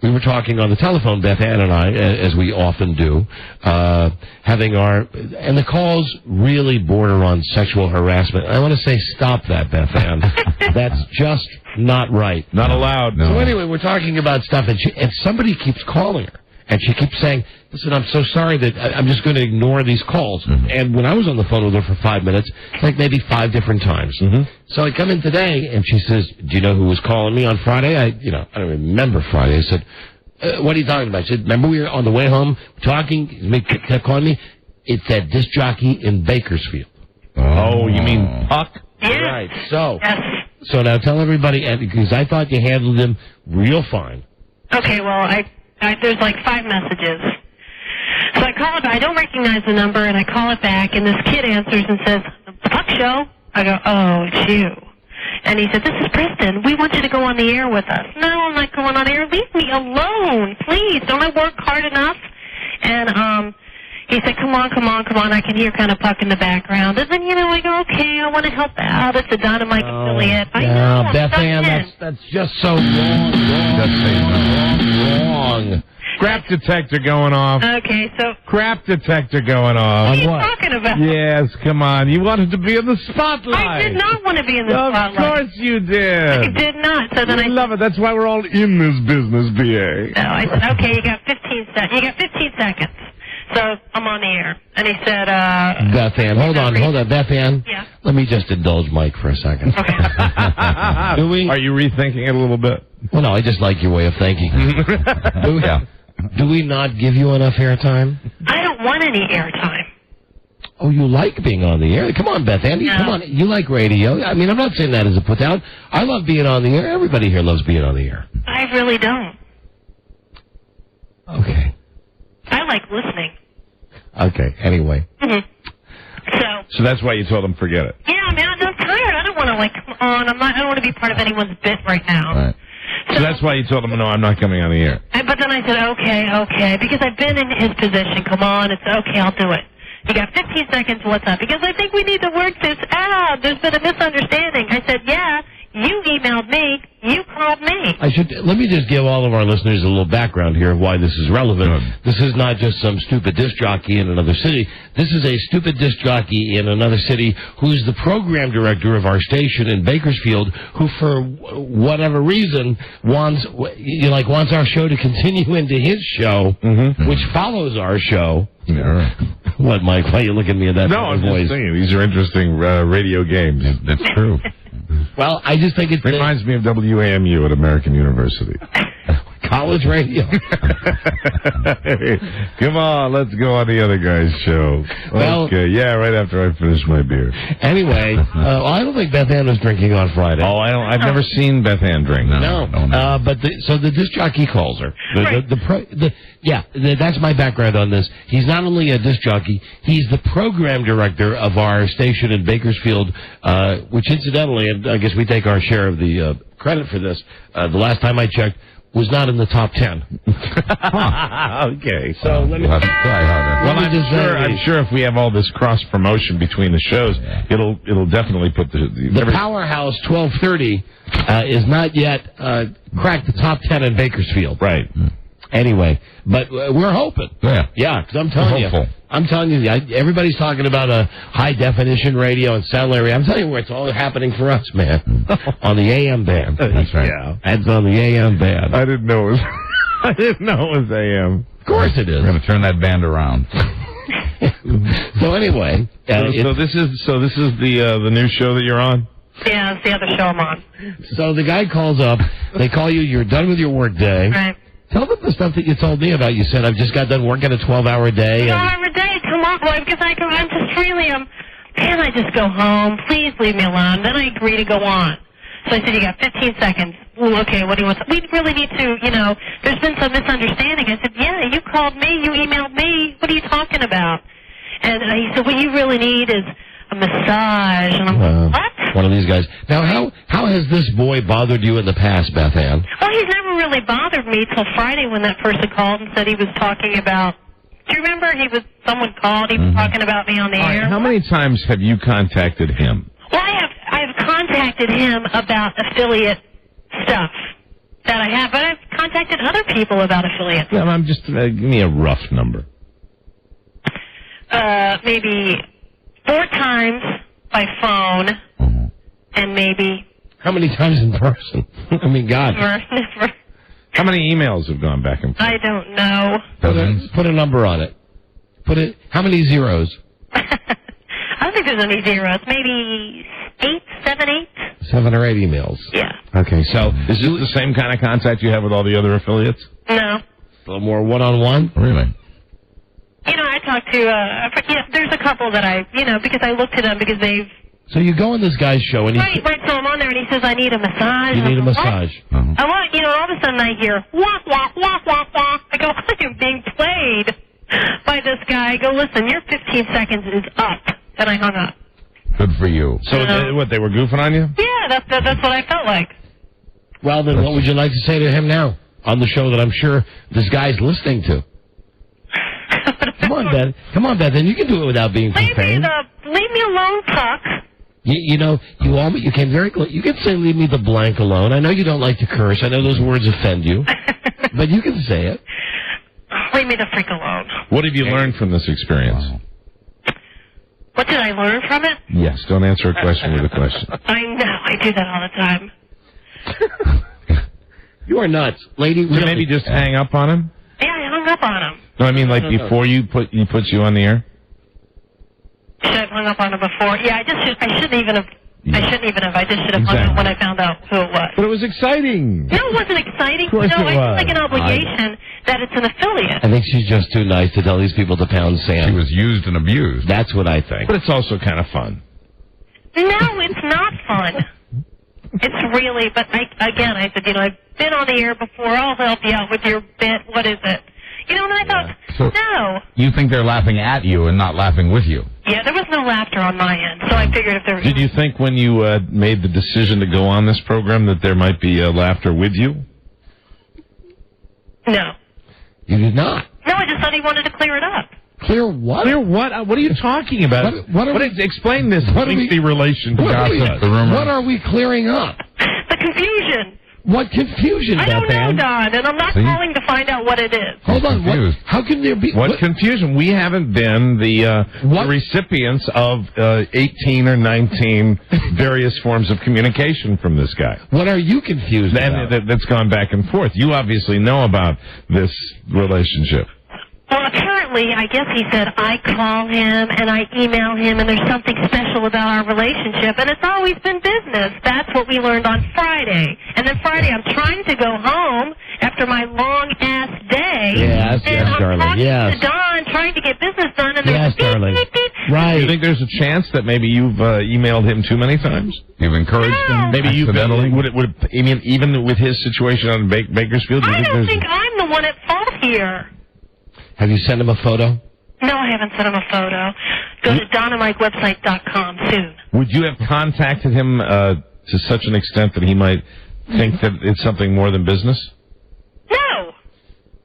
we were talking on the telephone, Beth Ann and I, as we often do, and the calls really border on sexual harassment. I want to say, stop that, Beth Ann. That's just not right. Not allowed. So anyway, we're talking about stuff, and somebody keeps calling her. And she keeps saying, listen, I'm so sorry that I'm just going to ignore these calls. Mm-hmm. And when I was on the phone with her for 5 minutes, like maybe 5 different times. Mm-hmm. So I come in today, and she says, do you know who was calling me on Friday? I don't remember Friday. I said, what are you talking about? She said, remember we were on the way home talking? He kept calling me. It's that disc jockey in Bakersfield. Oh, you mean Puck? Yeah. Right. So, yes. So now tell everybody, because I thought you handled him real fine. Okay, well, there's like 5 messages. So I call it back. I don't recognize the number, and I call it back, and this kid answers and says, the Puck Show? I go, oh, it's you. And he said, this is Preston. We want you to go on the air with us. No, I'm not going on air. Leave me alone, please. Don't I work hard enough? And he said, come on. I can hear kind of Puck in the background. And then, I go, okay, I want to help out. It's a Dynamite affiliate. I know, Beth Ann, that's just so wrong. Wrong. Crap detector going off. Okay, so... Crap detector going off. What are you talking about? Yes, come on. You wanted to be in the spotlight. I did not want to be in the spotlight. Of course you did. I did not. So then I love it. That's why we're all in this business, B.A. No, I said, okay, you got 15 seconds. You got 15 seconds. So I'm on the air. And he said, Beth Ann, hold on. Beth Ann. Yeah. Let me just indulge Mike for a second. Okay. Are you rethinking it a little bit? Well, no, I just like your way of thinking. Do we not give you enough airtime? I don't want any airtime. Oh, you like being on the air? Come on, Beth Ann. No. Come on. You like radio. I mean, I'm not saying that as a put down. I love being on the air. Everybody here loves being on the air. I really don't. Okay. I like listening. Okay, anyway. Mm-hmm. So that's why you told him forget it. Yeah, I mean, I'm tired. I don't want to, come on. I don't want to be part of anyone's bit right now. Right. So that's why you told him, no, I'm not coming on the air. But then I said, okay, because I've been in his position. Come on, it's okay, I'll do it. You got 15 seconds, what's up? Because I think we need to work this out. There's been a misunderstanding. I said, yeah, you emailed me, you called me. Let me just give all of our listeners a little background here of why this is relevant. This is not just some stupid disc jockey in another city. This is a stupid disc jockey in another city who's the program director of our station in Bakersfield, who for whatever reason wants our show to continue into his show, which follows our show. Yeah. What, Mike? Why are you looking at me in that No, I'm voice? just saying, these are interesting radio games. That's true. Well, I just think it reminds me of WAMU at American University. College radio. Come on, let's go on the other guy's show. Well, okay, yeah, right after I finish my beer. Anyway, I don't think Beth Ann was drinking on Friday. Oh, I've never seen Beth Ann drink. No. But the disc jockey calls her. That's my background on this. He's not only a disc jockey, he's the program director of our station in Bakersfield, which incidentally, and I guess we take our share of the credit for this, the last time I checked, was not in the top 10. Okay. So let me have to try harder. Well, I'm sure if we have all this cross promotion between the shows, it'll definitely put the Powerhouse 1230 is not yet cracked the top 10 in Bakersfield. Right. Anyway, but we're hoping. Yeah, because I'm telling you, everybody's talking about a high-definition radio and satellite radio. I'm telling you where it's all happening for us, man. On the AM band. That's right. Yeah. That's on the AM band. I didn't know it was AM. Of course it is. We're going to turn that band around. So anyway. So this is the new show that you're on? Yeah, it's the other show I'm on. So the guy calls up. They call you. You're done with your work day. Right. Tell them the stuff that you told me about. You said, I've just got done working a 12-hour day. 12-hour day? Come on, boy, because I'm just really, can I just go home? Please leave me alone. Then I agree to go on. So I said, you got 15 seconds. Ooh, okay, what do you want? We really need to, there's been some misunderstanding. I said, yeah, you called me, you emailed me. What are you talking about? And he said, what you really need is a massage. And I'm like, what? One of these guys. Now, how has this boy bothered you in the past, Beth Ann? Well, he's never really bothered me till Friday when that person called and said he was talking about. Do you remember someone called? He was talking about me on the air. How many times have you contacted him? Well, I've contacted him about affiliate stuff that I have, but I've contacted other people about affiliates. Yeah, I'm just give me a rough number. Maybe 4 times by phone, and maybe. How many times in person? I mean, God. Never. How many emails have gone back and forth? I don't know. Put a number on it. How many zeros? I don't think there's any zeros. Maybe 7, 8. 7 or 8 emails. Yeah. Okay, so is this the same kind of contact you have with all the other affiliates? No. A little more one-on-one? Really? I talked to, there's a couple that because I looked at them because they've. So you go on this guy's show and Right, so I'm on there and he says, I need a massage. You need a massage. Uh-huh. I want, all of a sudden I hear, wah, wah, wah, wah, wah. I go, I am being played by this guy. I go, listen, your 15 seconds is up. And I hung up. Good for you. So they were goofing on you? Yeah, that's what I felt like. Well, then what would you like to say to him now on the show that I'm sure this guy's listening to? Come on, Beth. Then you can do it without being profane. Leave me alone, Puck. You came very close. You can say, leave me the blank alone. I know you don't like to curse. I know those words offend you. But you can say it. Leave me the freak alone. What have you learned from this experience? Wow. What did I learn from it? Yes, don't answer a question with a question. I know. I do that all the time. You are nuts. Lady, so maybe just hang up on him? Yeah, I hung up on him. No, I mean before he puts you on the air? Should I have hung up on him before? Yeah, I shouldn't even have. I just should have hung up when I found out who it was. But it was exciting. No, it wasn't exciting. Of course it was. It's like an obligation that it's an affiliate. I think she's just too nice to tell these people to pound sand. She was used and abused. That's what I think. But it's also kind of fun. No, it's not fun. It's really, but I said, I've been on the air before. I'll help you out with your bit. What is it? And I thought, no. You think they're laughing at you and not laughing with you? Yeah, there was no laughter on my end, so I figured if there was... Did you think when you made the decision to go on this program that there might be laughter with you? No. You did not? No, I just thought he wanted to clear it up. Clear what? Clear what? What are you talking about? Explain this lengthy relation to gossip. What are we clearing up? The confusion. What confusion, I don't Beth know, Ann? Don, and I'm not calling to find out what it is. Hold on. How can there be... What confusion? We haven't been the recipients of 18 or 19 various forms of communication from this guy. What are you confused about? That's gone back and forth. You obviously know about this relationship. Well, apparently, I guess he said, I call him and I email him and there's something special about our relationship, and it's always been business. That's what we learned on Friday. And then Friday, I'm trying to go home after my long-ass day. Yes, and I'm darling, talking yes. to Don, trying to get business done, and Yes, there's darling. beep, beep, beep. Right. Do you think there's a chance that maybe you've emailed him too many times? You've encouraged him Maybe you've accidentally? even with his situation on Bakersfield? I don't think I'm the one at fault here. Have you sent him a photo? No, I haven't sent him a photo. Go to DonnaMikeWebsite.com soon. Would you have contacted him to such an extent that he might think that it's something more than business? No.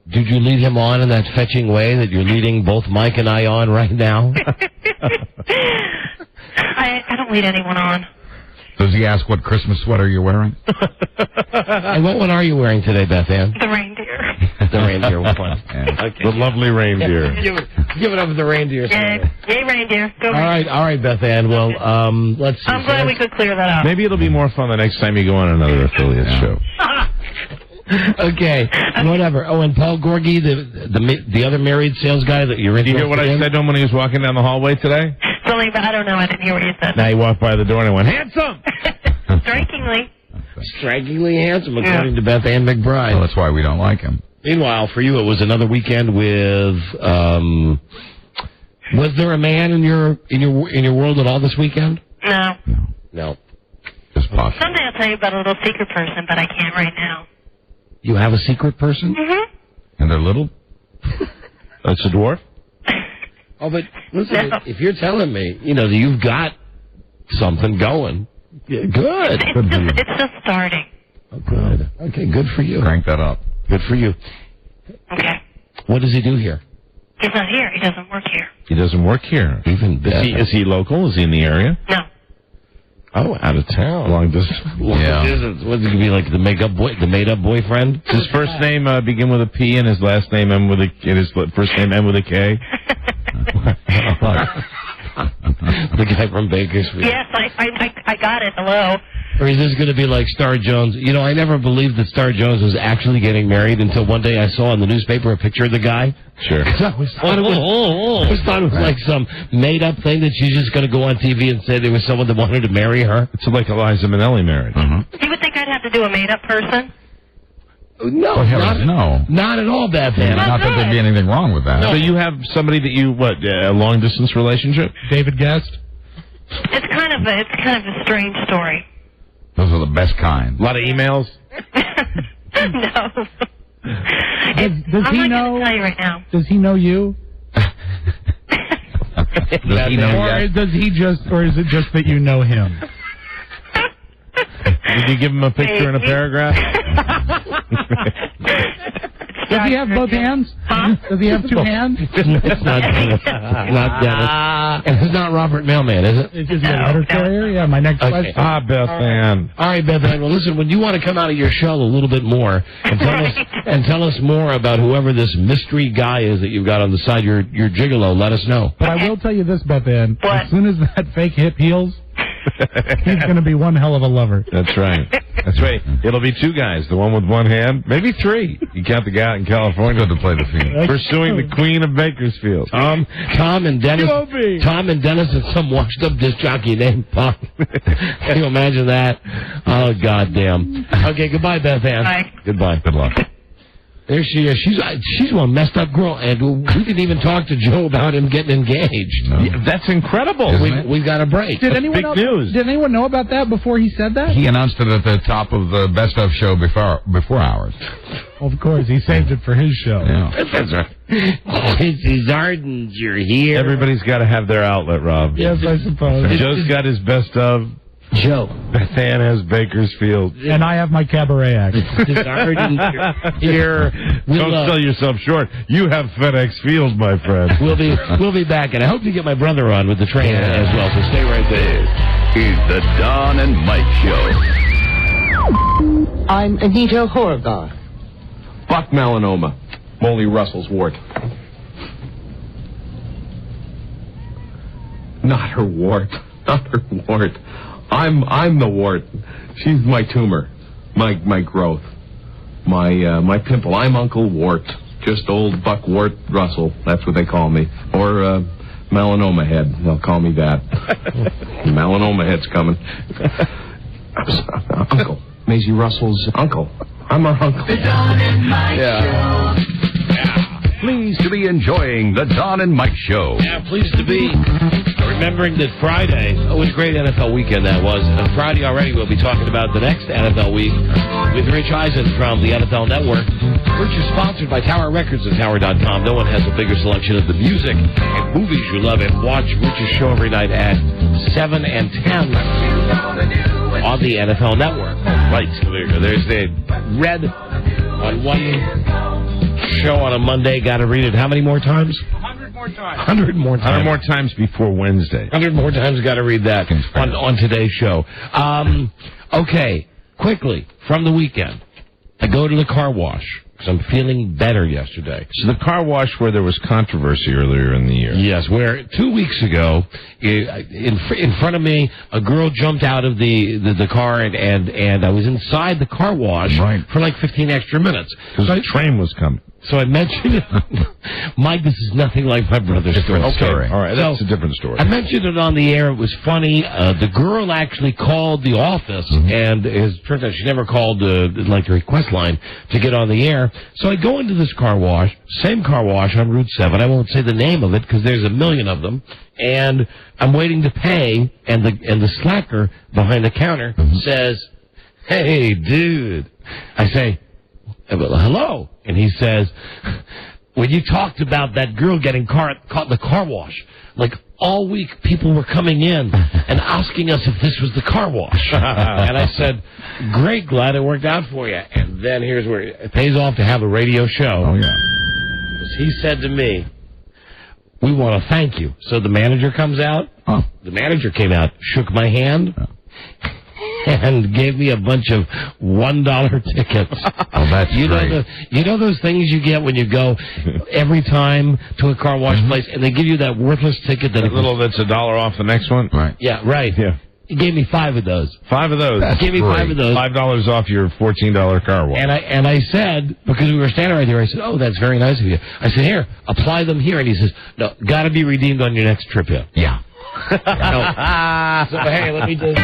Did you lead him on in that fetching way that you're leading both Mike and I on right now? I don't lead anyone on. Does he ask what Christmas sweater you're wearing? And what one are you wearing today, Beth Ann? The reindeer. The reindeer one. Okay. The lovely reindeer. Give it up for the reindeer. Yay, reindeer. Go all right, Beth Ann. Well, let's see. I'm glad we could clear that up. Maybe it'll be more fun the next time you go on another affiliate show. Okay, whatever. Oh, and Paul Gorgie, the other married sales guy that you're Did you hear what I said to him when he was walking down the hallway today? Something, but I don't know. I didn't hear what you said. Now he walked by the door and I went, handsome! Strikingly. Strikingly handsome, according to Beth Ann McBride. Well, that's why we don't like him. Meanwhile, for you, it was another weekend with. Was there a man in your world at all this weekend? No. Just possible. Someday I'll tell you about a little secret person, but I can't right now. You have a secret person? Mm-hmm. And they're little? That's a dwarf? Oh, but listen, if you're telling me, that you've got something going, good. It's just starting. Oh, good. Okay, good for you. Crank that up. Good for you. Okay. What does he do here? He's not here. He doesn't work here. He doesn't work here. Even better. Is he local? Is he in the area? No. Oh, out of town. Long distance. Long distance. What's it going to be like, the made-up boyfriend? Does his first name begin with a P and his last name end with his first name end with a K? The guy from Bakersfield. Yes, I got it. Hello. Or is this going to be like Star Jones? I never believed that Star Jones was actually getting married until one day I saw in the newspaper a picture of the guy. Sure. I always thought it was like some made-up thing that she's just going to go on TV and say there was someone that wanted to marry her. It's like Eliza Minnelli marriage. You would think I'd have to do a made-up person? No, not at all, Beth Ann. Not that there'd be anything wrong with that. So you have somebody that you, a long-distance relationship? David Guest? It's kind of a strange story. Those are the best kind. A lot of emails? No. Does he know? I'm not going to tell you right now. Does he know you? Does he know yet? Or is it just that you know him? Did you give him a picture in a paragraph? Does he have both hands? Huh? Does he have two hands? It's not Dennis. And it's not Robert Mailman, is it? Is he a letter carrier? Yeah, my next question. Beth Ann. All right, Beth Ann. Well, listen, when you want to come out of your shell a little bit more and tell us more about whoever this mystery guy is that you've got on the side, your gigolo, let us know. But I will tell you this, Beth Ann. What? As soon as that fake hip heals, he's going to be one hell of a lover. That's right. That's right. It'll be two guys, the one with one hand, maybe three. You count the guy out in California to play the field. Pursuing the queen of Bakersfield. Tom and Dennis and some washed-up disc jockey named Pop. Can you imagine that? Oh, goddamn. Okay, goodbye, Beth Ann. Bye. Goodbye. Good luck. There she is. She's one messed up girl, and we didn't even talk to Joe about him getting engaged. No. Yeah, that's incredible. We've got a break. Did anyone know about that before he said that? He announced it at the top of the Best of show before ours. Of course, he saved it for his show. Yeah. That's right. Quincy Ardens, you're here. Everybody's got to have their outlet, Rob. Yes, I suppose. Joe's got his best of. Joe. Beth Ann has Bakersfield. And I have my cabaret act. Here. Don't sell yourself short. You have FedEx Field, my friend. We'll be back, and I hope you get my brother on with the train as well, so stay right there. This is the Don and Mike Show. I'm Anita Horgar. Buck melanoma. Molly Russell's wart. Not her wart. Not her wart. I'm the wart. She's my tumor. My growth. My pimple. I'm Uncle Wart. Just old Buck Wart Russell. That's what they call me. Or melanoma head. They'll call me that. Melanoma head's coming. Uncle. Maisie Russell's uncle. I'm her uncle. The Don and Mike Show. Pleased to be enjoying the Don and Mike Show. Yeah, pleased to be. Remembering that Friday, what a great NFL weekend that was. On Friday already, we'll be talking about the next NFL week with Rich Eisen from the NFL Network, which is sponsored by Tower Records and Tower.com. No one has a bigger selection of the music and movies you love it. Watch Rich's show every night at 7 and 10 on the NFL Network. Right, so there's the red on one show on a Monday. Got to read it how many more times? 100 more times. 100 more times. 100 more times before Wednesday. 100 more times. Got to read that on today's show. Okay, quickly from the weekend, I go to the car wash because I'm feeling better yesterday. So the car wash where there was controversy earlier in the year. Yes, where 2 weeks ago, in front of me, a girl jumped out of the car and I was inside the car wash for like 15 extra minutes. Because the train was coming. So I mentioned it. Mike, this is nothing like my brother's story. Okay, all right, that's a different story. I mentioned it on the air. It was funny. The girl actually called the office, and it turns out she never called the request line to get on the air. So I go into this car wash, same car wash on Route 7. I won't say the name of it because there's a million of them. And I'm waiting to pay, and the slacker behind the counter says, "Hey, dude." I say, "Hello." And he says, "When you talked about that girl getting caught in the car wash, like all week people were coming in and asking us if this was the car wash." And I said, "Great, glad it worked out for you." And then here's where it pays off to have a radio show. Oh, yeah. He said to me, "We want to thank you." So the manager comes out. Oh. The manager came out, shook my hand. And gave me a bunch of $1 tickets. Oh, that's great. You know those things you get when you go every time to a car wash place, and they give you that worthless ticket that's $1 off the next one? Right. Yeah, right. Yeah. He gave me 5 of those. 5 of those. He gave me 5 of those. $5 off your $14 car wash. And I said, because we were standing right there, I said, "Oh, that's very nice of you." I said, "Here, apply them here." And he says, "No, got to be redeemed on your next trip here." Yeah. So hey, let me just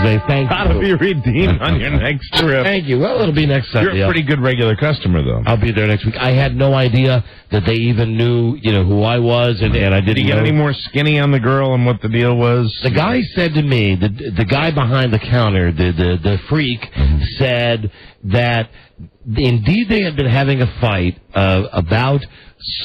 say thank you. Gotta be redeemed on your next trip. Thank you. Well, it'll be next Sunday. You're a pretty good regular customer, though. I'll be there next week. I had no idea that they even knew, who I was, and I didn't. Did he get any more skinny on the girl and what the deal was? The guy said to me, the guy behind the counter, the freak, said that indeed they had been having a fight about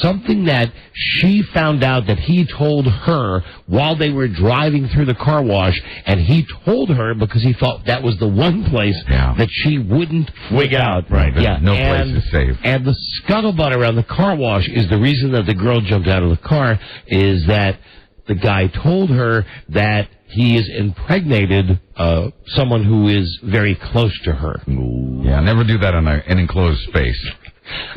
something that she found out that he told her while they were driving through the car wash, and he told her because he thought that was the one place that she wouldn't wig out. Right. Yeah. No place is safe. And the scuttlebutt around the car wash is the reason that the girl jumped out of the car is that the guy told her that he has impregnated someone who is very close to her. Ooh. Yeah, never do that in an enclosed space.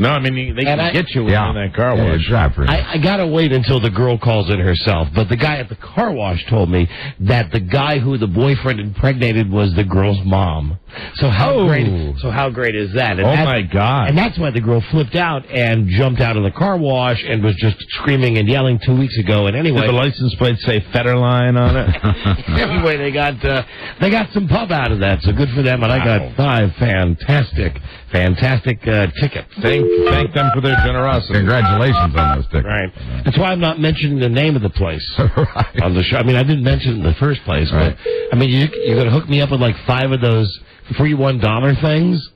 No, I mean, they can get you in that car wash. I got to wait until the girl calls in herself. But the guy at the car wash told me that the guy who the boyfriend impregnated was the girl's mom. So how great is that? And my God. And that's why the girl flipped out and jumped out of the car wash and was just screaming and yelling 2 weeks ago. And anyway, did the license plate say Federline on it? Anyway, they got some pub out of that. So good for them. And I got 5 fantastic tickets. Thank them for their generosity. Congratulations on those tickets. Right. That's why I'm not mentioning the name of the place on the show. I mean, I didn't mention it in the first place, but I mean, you're going to hook me up with like 5 of those free $1 things?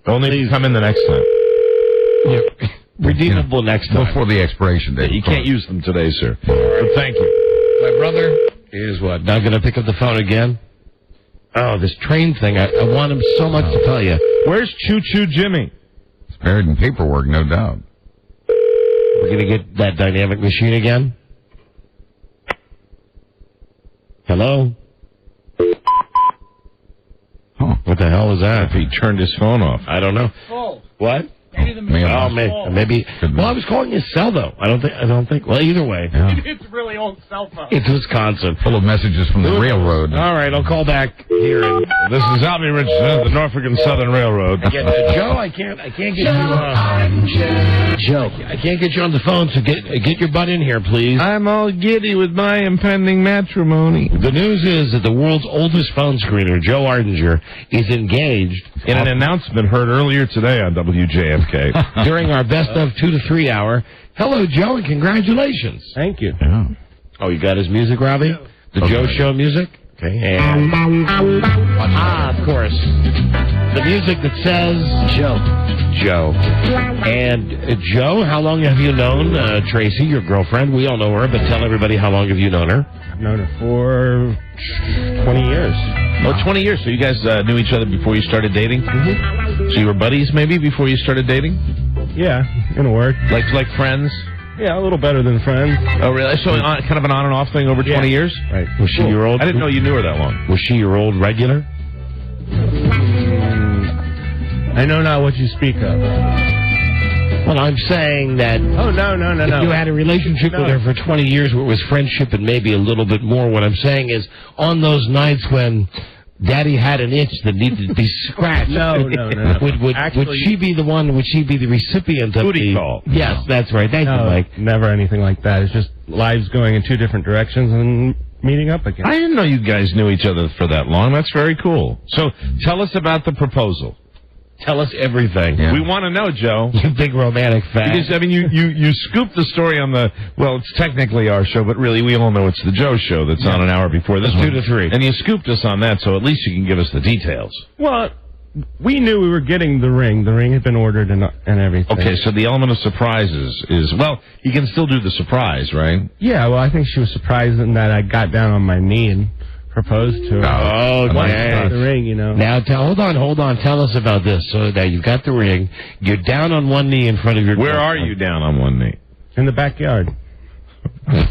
Only if you come in the next time. Yeah. Redeemable next time. Before the expiration date. You can't use them today, sir. But thank you. My brother is what? Not going to pick up the phone again? Oh, this train thing. I want him so much to tell you. Where's Choo Choo Jimmy? It's buried in paperwork, no doubt. We're going to get that dynamic machine again? Hello? Huh. What the hell was that? If he turned his phone off. I don't know. Oh. What? Maybe. Well, I was calling his cell though. I don't think. Well, either way. Yeah. It's a really old cell phone. It's Wisconsin. Full of messages from the railroad. All right, I'll call back here. This is Albie Richardson, the Norfolk and Southern Railroad. Joe, I can't get you. Joe, I can't get you on the phone. So get your butt in here, please. I'm all giddy with my impending matrimony. The news is that the world's oldest phone screener, Joe Ardinger, is engaged in an announcement heard earlier today on WJFK during our best of 2 to 3 hour. Hello, Joe, and congratulations. Thank you. Yeah. Oh, you got his music, Robbie? The Joe Show music? Okay. And of course, the music that says Joe. And Joe, how long have you known Tracy, your girlfriend? We all know her, but tell everybody how long have you known her? I've known her for 20 years. Oh, 20 years. So you guys knew each other before you started dating? Mm-hmm. So you were buddies maybe before you started dating? Yeah, in a word. Like friends? Yeah, a little better than friends. Oh, really? So kind of an on and off thing over 20 years? Right. Was she your old? I didn't know you knew her that long. Was she your old regular? I know not what you speak of. Well, I'm saying that... Oh, no. You had a relationship with her for 20 years where it was friendship and maybe a little bit more. What I'm saying is, on those nights when Daddy had an itch that needed to be scratched... No. Would she be the one, would she be the recipient of booty call? Yes, that's right. Thank you, Mike. Never anything like that. It's just lives going in two different directions and meeting up again. I didn't know you guys knew each other for that long. That's very cool. So tell us about the proposal. Tell us everything. Yeah. We want to know, Joe. You big romantic fan. Because, I mean, you scooped the story on the, well, it's technically our show, but really we all know it's the Joe Show that's on an hour before this 2 to 3. And you scooped us on that, so at least you can give us the details. Well, we knew we were getting the ring. The ring had been ordered and everything. Okay, so the element of surprises is, well, you can still do the surprise, right? Yeah, well, I think she was surprised in that I got down on my knee and proposed to her. Oh, nice. The ring, you know. Now, hold on. Tell us about this. So now you've got the ring. You're down on one knee in front of your... Where are you down on one knee? In the backyard. All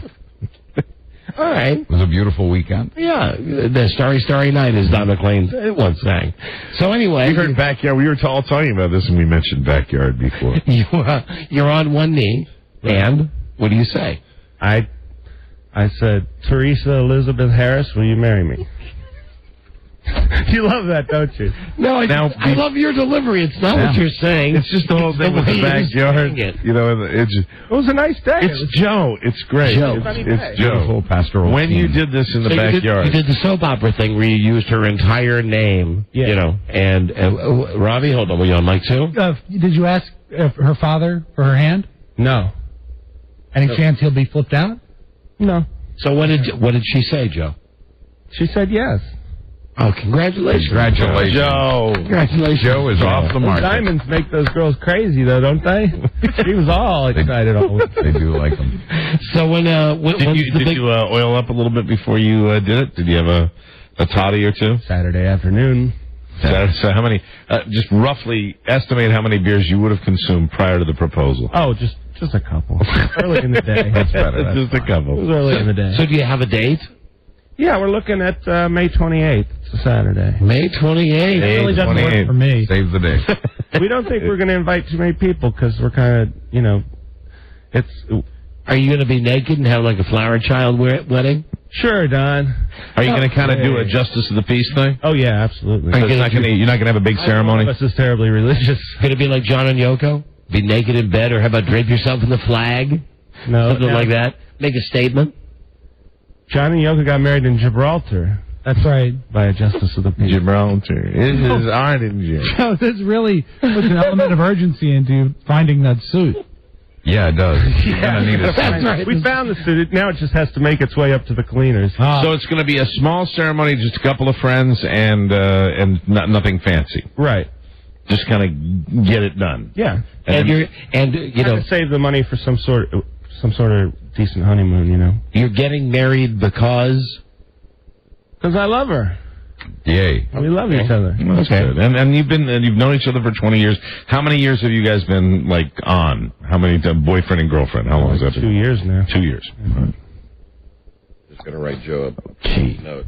right. It was a beautiful weekend. Yeah. The Starry, Starry Night, as Don McLean once sang. So anyway... We heard backyard. We were all talking about this when we mentioned backyard before. You're on one knee, and what do you say? I said, Teresa Elizabeth Harris, will you marry me? You love that, don't you? No, I love your delivery. It's not what you're saying. It's just the whole thing with the backyard. It. You know, it was a nice day. It's Joe. It's great. Joe. It's Joe. Pastoral. When you did this in the backyard. You did the soap opera thing where you used her entire name, you know, and Robbie, hold on, were you on mic too? Did you ask her father for her hand? No. Any chance he'll be flipped out? No. So what did she say, Joe? She said yes. Oh, congratulations. Joe. Congratulations. Joe is off the market. Diamonds make those girls crazy, though, don't they? She was all excited all week. They do like them. So when did you oil up a little bit before you did it? Did you have a toddy or two? Saturday afternoon. So how many, just roughly estimate how many beers you would have consumed prior to the proposal? Oh, just a couple. Early in the day. That's better. Just a couple. It was early in the day. So do you have a date? Yeah, we're looking at May 28th. It's a Saturday. May 28th. It really doesn't work for me. Save the day. We don't think we're going to invite too many people because we're kind of, you know, it's... Are you going to be naked and have like a flower child wedding? Sure, Don. Are you going to kind of do a justice of the peace thing? Oh, yeah, absolutely. So you're not going to have a big ceremony? This is terribly religious. Going to be like John and Yoko? Be naked in bed, or how about drape yourself in the flag? No. Something like that? Make a statement? John and Yoko got married in Gibraltar. That's right. By a justice of the peace. Gibraltar. It is orange. So this really puts an element of urgency into finding that suit. Yeah, it does. That's right. We found the suit. Now it just has to make its way up to the cleaners. So it's going to be a small ceremony, just a couple of friends, and nothing fancy. Right. Just kind of get it done. Yeah. And you know, save the money for some sort of decent honeymoon. You know. You're getting married because I love her. Yay. We love each other. That's good. And you've known each other for 20 years. How many years have you guys been like on? How many boyfriend and girlfriend? How long has that been? 2 years now. 2 years. Right. Just gonna write Joe a note.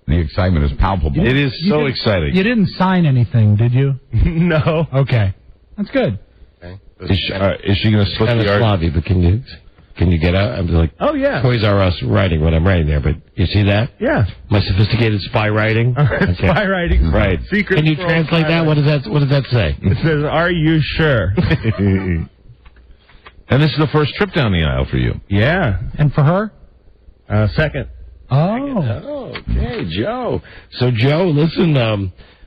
The excitement is palpable. It is so exciting. You didn't sign anything, did you? No. Okay. That's good. Okay. Is she going to slip kind of the sloppy, but can you get out? I'm like, Oh, yeah. Toys R Us writing what I'm writing there, but you see that? Yeah. My sophisticated spy writing? Okay. Spy writing. Right. Secret Can you World translate spy that? What does that say? It says, "Are you sure?" And this is the first trip down the aisle for you. Yeah. And for her? Second. Oh. Okay, Joe. So, Joe, listen,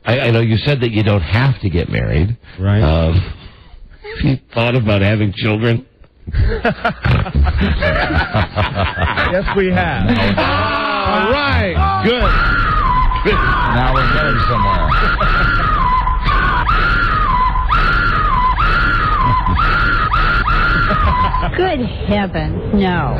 I know you said that you don't have to get married. Right. Have you thought about having children? Yes, we have. All right. Good. Now we're getting somewhere. Good heavens, no.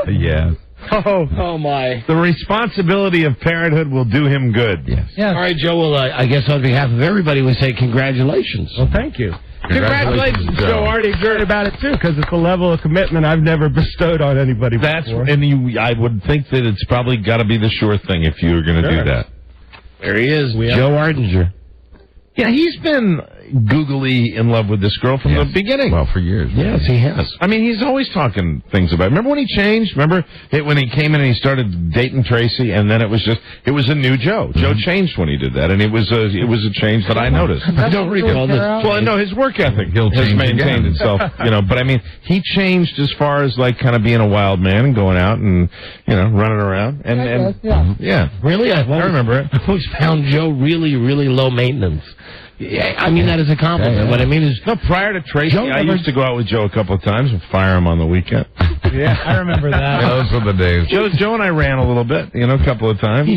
Yes. Oh, my. The responsibility of parenthood will do him good. Yes. Yeah. All right, Joe, well, I guess on behalf of everybody, we say congratulations. Well, thank you. Congratulations, Joe. Already exerted about it, too, because it's a level of commitment I've never bestowed on anybody before. I would think that it's probably got to be the sure thing if you were going to do that. There he is, Joe Ardinger. Yeah, he's been googly in love with this girl from the beginning. Well, for years. Yes, he has. I mean, he's always talking things about it. Remember when he changed? Remember when he came in and he started dating Tracy, and then it was a new Joe. Joe changed when he did that, and it was a change that I noticed. I don't recall this. Well, no, his work ethic He'll has change maintained again. itself, but I mean, he changed as far as like kind of being a wild man and going out and running around and yeah, Really? I remember it. I always found Joe really, really low maintenance. Yeah, I mean that as a compliment. What I mean is, no. Prior to Tracy, I used to go out with Joe a couple of times and fire him on the weekend. Yeah, I remember that. Those were the days. Joe and I ran a little bit, a couple of times.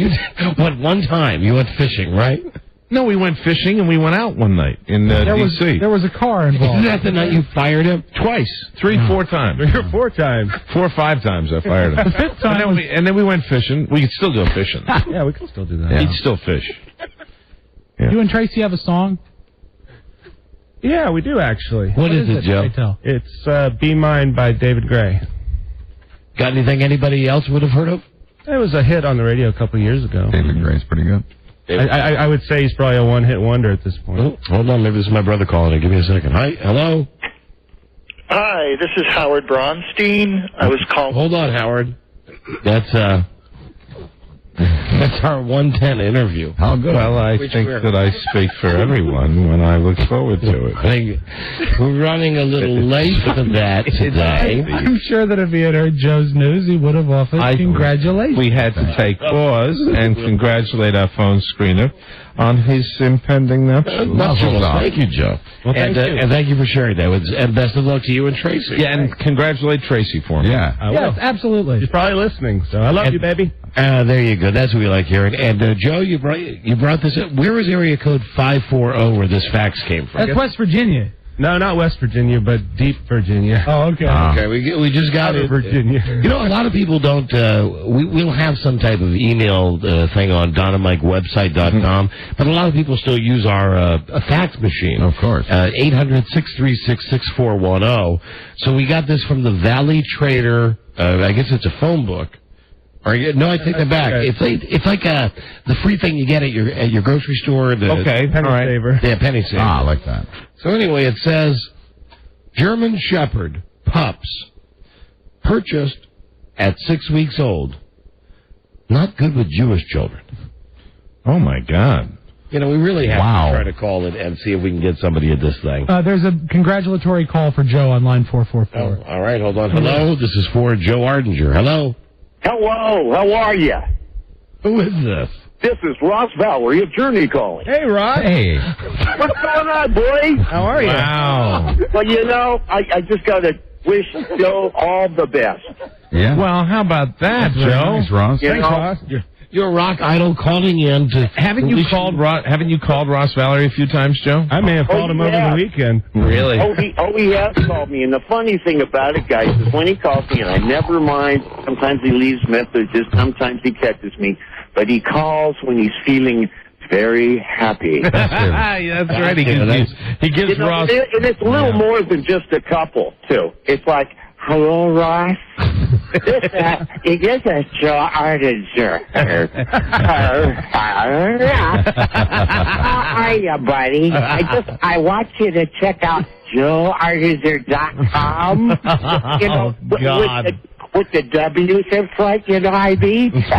one time you went fishing, right? No, we went fishing and we went out one night in D.C. There was a car involved. Isn't that the night you fired him? Twice, 4 times. 3 or 4 times. 4 or 5 times I fired him. The fifth time and then we went fishing. We could still go fishing. Yeah, we can still do that. He'd still fish. Yeah. You and Tracy have a song? Yeah, we do, actually. What is it, Joe? Tell. It's Be Mine by David Gray. Got anything anybody else would have heard of? It was a hit on the radio a couple of years ago. David Gray's pretty good. I would say he's probably a one-hit wonder at this point. Oh, hold on, maybe this is my brother calling. Give me a second. Hi, hello. Hi, this is Howard Bronstein. I was calling. Hold on, Howard. That's our 110 interview. How good. Well, I think that I speak for everyone when I look forward to it. I think we're running a little late for that today. I'm sure that if he had heard Joe's news, he would have offered congratulations. We had to take pause and congratulate our phone screener on his impending nuptials. Thank you, Joe. Well, thank you. And thank you for sharing that. And best of luck to you and Tracy. Yeah, and congratulate Tracy for me. Yeah. Yes, absolutely. He's probably listening, so I love you, baby. There you go. That's what we like hearing. And Joe, you brought this up. Where was area code 540 where this fax came from? That's West Virginia. No, not West Virginia, but deep Virginia. Oh, okay. Okay, we just got it. Virginia. A lot of people don't. We'll have some type of email thing on DonnaMikeWebsite.com, but a lot of people still use our fax machine. Of course. 800-636-6410. So we got this from the Valley Trader. I guess it's a phone book. No, I take that back. Okay. It's like the free thing you get at your grocery store. Penny saver. Yeah, penny saver. I like that. So anyway, it says German Shepherd pups purchased at 6 weeks old. Not good with Jewish children. Oh my God. We really have to try to call it and see if we can get somebody at this thing. There's a congratulatory call for Joe on line 444. Oh, all right, hold on. Hello, this is for Joe Ardinger. Hello. Hello, how are you? Who is this? This is Ross Valerie of Journey calling. Hey, Ross. Hey. What's going on, boy? How are you? Wow. Well, I just got to wish Joe all the best. Yeah. Well, how about that, Joe? Thanks, Ross. You know, Ross. You're a rock idol calling in to... Haven't you called Ross Valerie a few times, Joe? I may have called him over the weekend. Really? He has called me. And the funny thing about it, guys, is when he calls me, and I never mind, sometimes he leaves messages, sometimes he catches me, but he calls when he's feeling very happy. That's right. He gives Ross... And it's a little more than just a couple, too. It's like, hello, Ross. This is Joe Artinger. How are you, buddy? I want you to check out JoeArtinger.com. You know, with the W's in front, you know what I mean? It's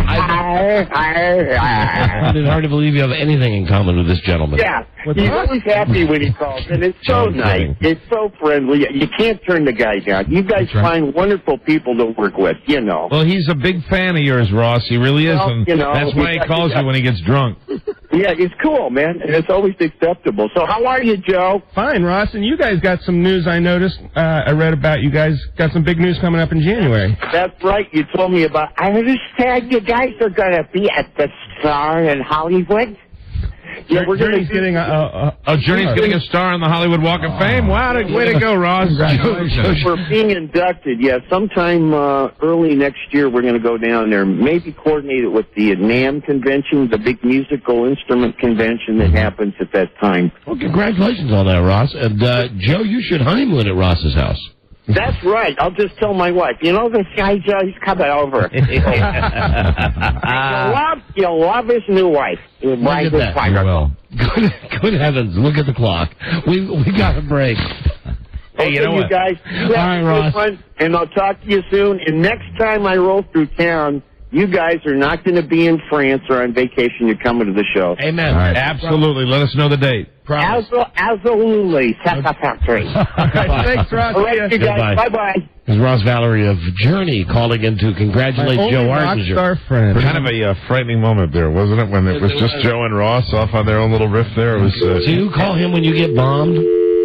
hard to believe you have anything in common with this gentleman. Yeah, he's always happy when he calls, and it's so nice. It's so friendly. You can't turn the guy down. You guys find wonderful people to work with, you know. Well, he's a big fan of yours, Ross. He really is, and that's why he calls you when he gets drunk. Yeah, it's cool, man, and it's always acceptable. So how are you, Joe? Fine, Ross, and you guys got some news I noticed. I read about you guys got some big news coming up in January. That's right. You told me about. I understand you guys are going to be at the Star in Hollywood. Yeah, Journey's getting Journey's getting a star on the Hollywood Walk of Fame. Wow, way to go, Ross! Congratulations. We're being inducted. Yeah, sometime early next year we're going to go down there. Maybe coordinate it with the NAMM convention, the big musical instrument convention that happens at that time. Well, congratulations on that, Ross. And Joe, you should honeymoon at Ross's house. That's right. I'll just tell my wife. You know this guy, Joe, he's coming over. You'll love his new wife. Look at that. Good heavens, look at the clock. We got a break. Hey, you know what? You guys, all right, Ross. Fun, and I'll talk to you soon. And next time I roll through town, you guys are not going to be in France or on vacation. You're coming to the show. Amen. Right. Absolutely. Let us know the date. Absolutely. Satisfactory. Thanks, Ross. All right, you guys. Bye-bye. This is Ross Valerie of Journey calling in to congratulate Joe Artinger. Rockstar friend. Kind of a frightening moment there, wasn't it? When it was just Joe and Ross off on their own little riff there. It was. So you call him when you get bombed?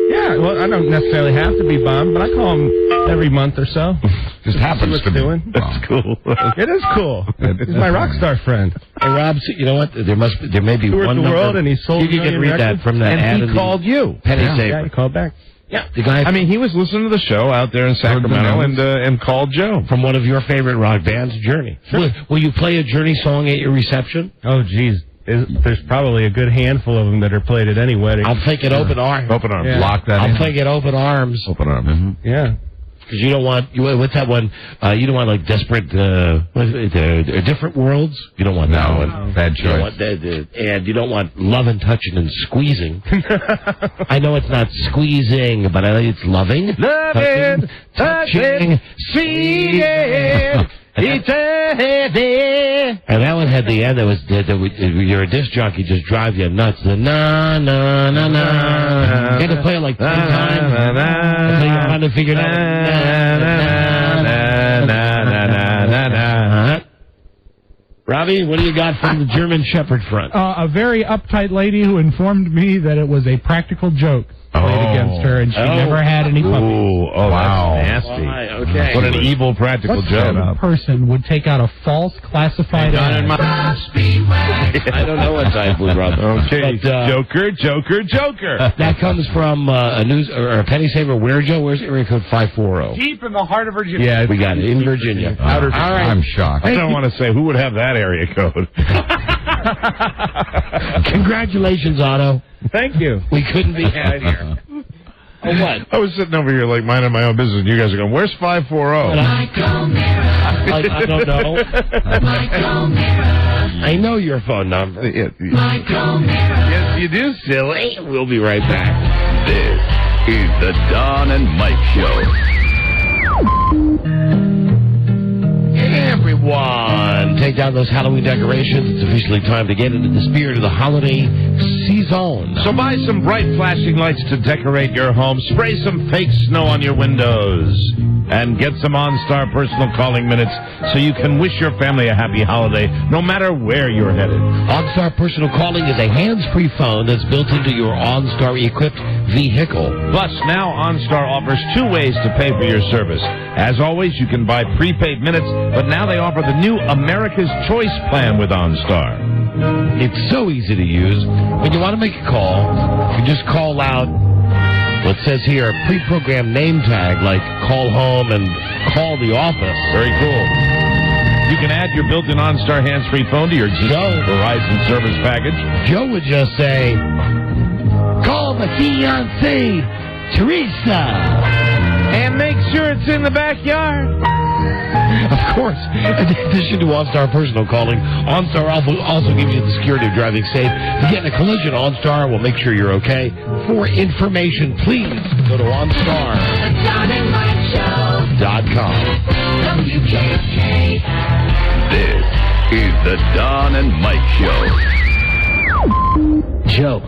Yeah, well, I don't necessarily have to be bombed, but I call him every month or so. Just happens to be. Doing. That's cool. It is cool. He's my rock star friend. Hey, Rob, you know what? There may be one number. World and he sold you can read that from that ad. And he called you. Penny Saver. Yeah, he called back. Yeah, the guy. I mean, he was listening to the show out there in Sacramento and called Joe from one of your favorite rock bands, Journey. Sure. Will you play a Journey song at your reception? Oh, geez. There's probably a good handful of them that are played at any wedding. I'm thinking open arms. Open arms. Yeah. Lock that in. I'm thinking open arms. Open arms. Mm-hmm. Yeah. Because you don't want, what's that one? You don't want like desperate, different worlds. You don't want that one. Bad choice. And you don't want loving, touching, and squeezing. I know it's not squeezing, but it's loving, loving, touching, sweet. And that one had the end that was you're a disc jockey, just drive you nuts. The na na na na. You had to play it like 10 times until you're trying to figure it out. Robbie, what do you got from the German Shepherd front? A very uptight lady who informed me that it was a practical joke played against her, and she never had any puppies. Oh, wow. That's nasty. Okay. What an evil practical what joke. What person would take out a false classified ad? I don't know what type would, Rob. Okay, but, Joker. That comes from a news or a Penny Saver. Where, Joe? Where's area code 540? Deep in the heart of Virginia. Yeah, we got it in Virginia. All right. I'm shocked. I don't want to say who would have that area code. Congratulations, Otto. Thank you. We couldn't be had here. Oh, what? I was sitting over here like minding my own business, and you guys are going, where's 540? I don't know. I know your phone number. Yes, you do, silly. We'll be right back. This is the Don and Mike Show. Everyone, take down those Halloween decorations. It's officially time to get into the spirit of the holiday season. So buy some bright flashing lights to decorate your home. Spray some fake snow on your windows. And get some OnStar personal calling minutes so you can wish your family a happy holiday no matter where you're headed. OnStar Personal Calling is a hands-free phone that's built into your OnStar-equipped vehicle. Plus, now OnStar offers 2 ways to pay for your service. As always, you can buy prepaid minutes, but now they offer the new America's Choice plan with OnStar. It's so easy to use. When you want to make a call, you just call out what says here, a pre-programmed name tag, like call home and call the office. Very cool. You can add your built-in OnStar hands-free phone to your Verizon service package. Joe would just say, call the fiancée, Teresa. And make sure it's in the backyard. Of course, in addition to OnStar Personal Calling, OnStar also gives you the security of driving safe. To get in a collision, OnStar will make sure you're okay. For information, please go to OnStar.com. This is the Don and Mike Show. Joe.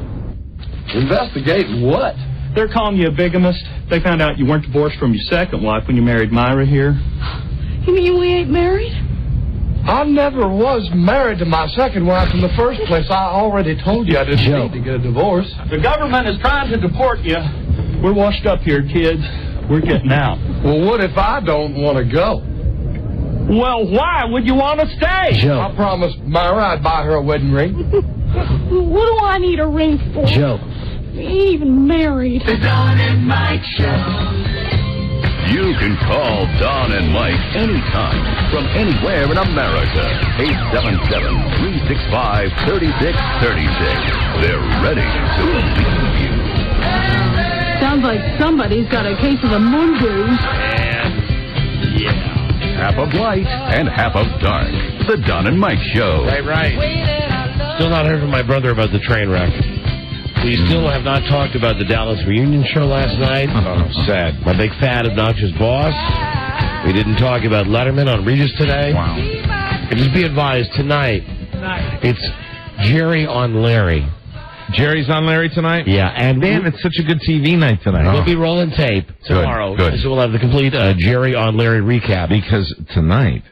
Investigate what? They're calling you a bigamist. They found out you weren't divorced from your second wife when you married Myra here. You mean we ain't married? I never was married to my second wife in the first place. I already told you I didn't need to get a divorce. The government is trying to deport you. We're washed up here, kids. We're getting out. Well, what if I don't want to go? Well, why would you want to stay? Joe. I promised Myra I'd buy her a wedding ring. What do I need a ring for? Joe. We ain't even married. The Don and Mike Show. You can call Don and Mike anytime from anywhere in America. 877-365-3636. They're ready to believe you. Sounds like somebody's got a case of the mongoose. And, yeah, half of light and half of dark. The Don and Mike Show. Right. Still not heard from my brother about the train wreck. We still have not talked about the Dallas reunion show last night. Oh, sad. My big fat obnoxious boss. We didn't talk about Letterman on Regis today. Wow. And just be advised, tonight, it's Jerry on Larry. Jerry's on Larry tonight? Yeah. And man, it's such a good TV night tonight. We'll be rolling tape tomorrow. Good. So we'll have the complete Jerry on Larry recap. Because tonight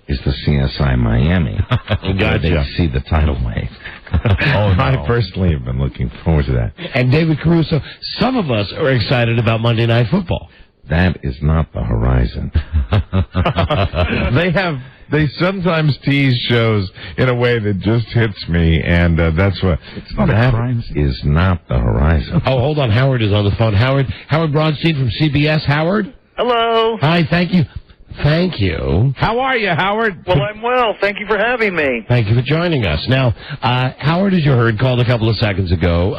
is the CSI Miami. Gotcha. They see the tidal wave. Oh, no. I personally have been looking forward to that. And David Caruso, some of us are excited about Monday Night Football. That is not the horizon. They sometimes tease shows in a way that just hits me, and that's what. It's not that is not the horizon. Oh, hold on. Howard is on the phone. Howard Braunstein from CBS. Howard? Hello. Hi, thank you. Thank you. How are you, Howard? Well, I'm well. Thank you for having me. Thank you for joining us. Now, Howard, as you heard, called a couple of seconds ago.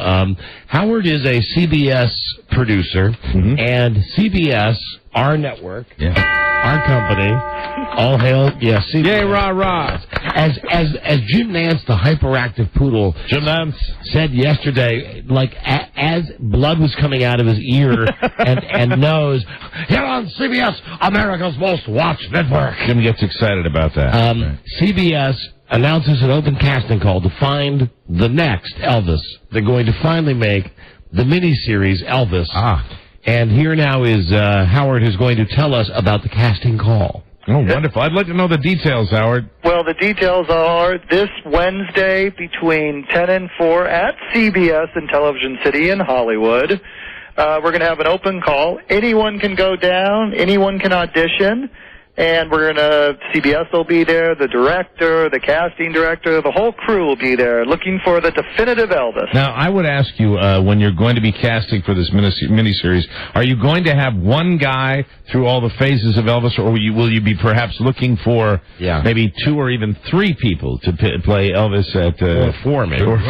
Howard is a CBS producer, and CBS, our network, our company, all hail, CBS. Yay, rah, rah. As Jim Nance, the hyperactive poodle, Jim Nance said yesterday, like as blood was coming out of his ear and nose, here on CBS, America's most watched network. Jim gets excited about that. CBS announces an open casting call to find the next Elvis. They're going to finally make the miniseries Elvis. And here now is Howard, who's going to tell us about the casting call. Oh, wonderful. I'd like to know the details, Howard. Well, the details are this Wednesday between 10 and 4 at CBS in Television City in Hollywood. We're going to have an open call. Anyone can go down. Anyone can audition. And CBS will be there, the director, the casting director, the whole crew will be there looking for the definitive Elvis. Now, I would ask you, when you're going to be casting for this miniseries, are you going to have one guy through all the phases of Elvis, or will you be perhaps looking for maybe 2 or even 3 people to play Elvis at... or 4, maybe. Or 4.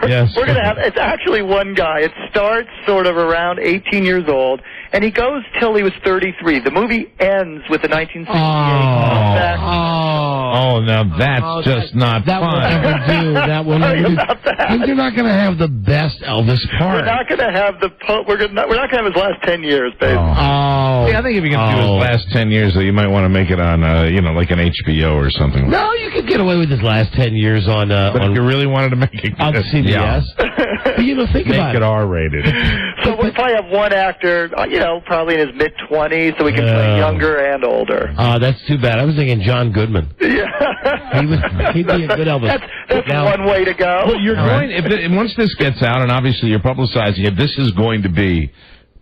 Yes. We're going to have, it's actually one guy. It starts sort of around 18 years old, and he goes till he was 33. The movie ends with the 1968 comeback. Oh, now that's just not that fun. That will never do. You're not going to have the best Elvis part. We're not going to have we're not going to have his last 10 years, baby. Yeah, I think if you can do his last 10 years, though, you might want to make it on, like an HBO or something. No, you could get away with his last 10 years on. But if you really wanted to make it on CBS, but think about it. Make it R-rated. So we'll probably have one actor, probably in his mid-20s, so we can play younger and older. That's too bad. I was thinking John Goodman. Yeah. He'd be a good Elvis. That's one way to go. Well, you're once this gets out, and obviously you're publicizing it, this is going to be...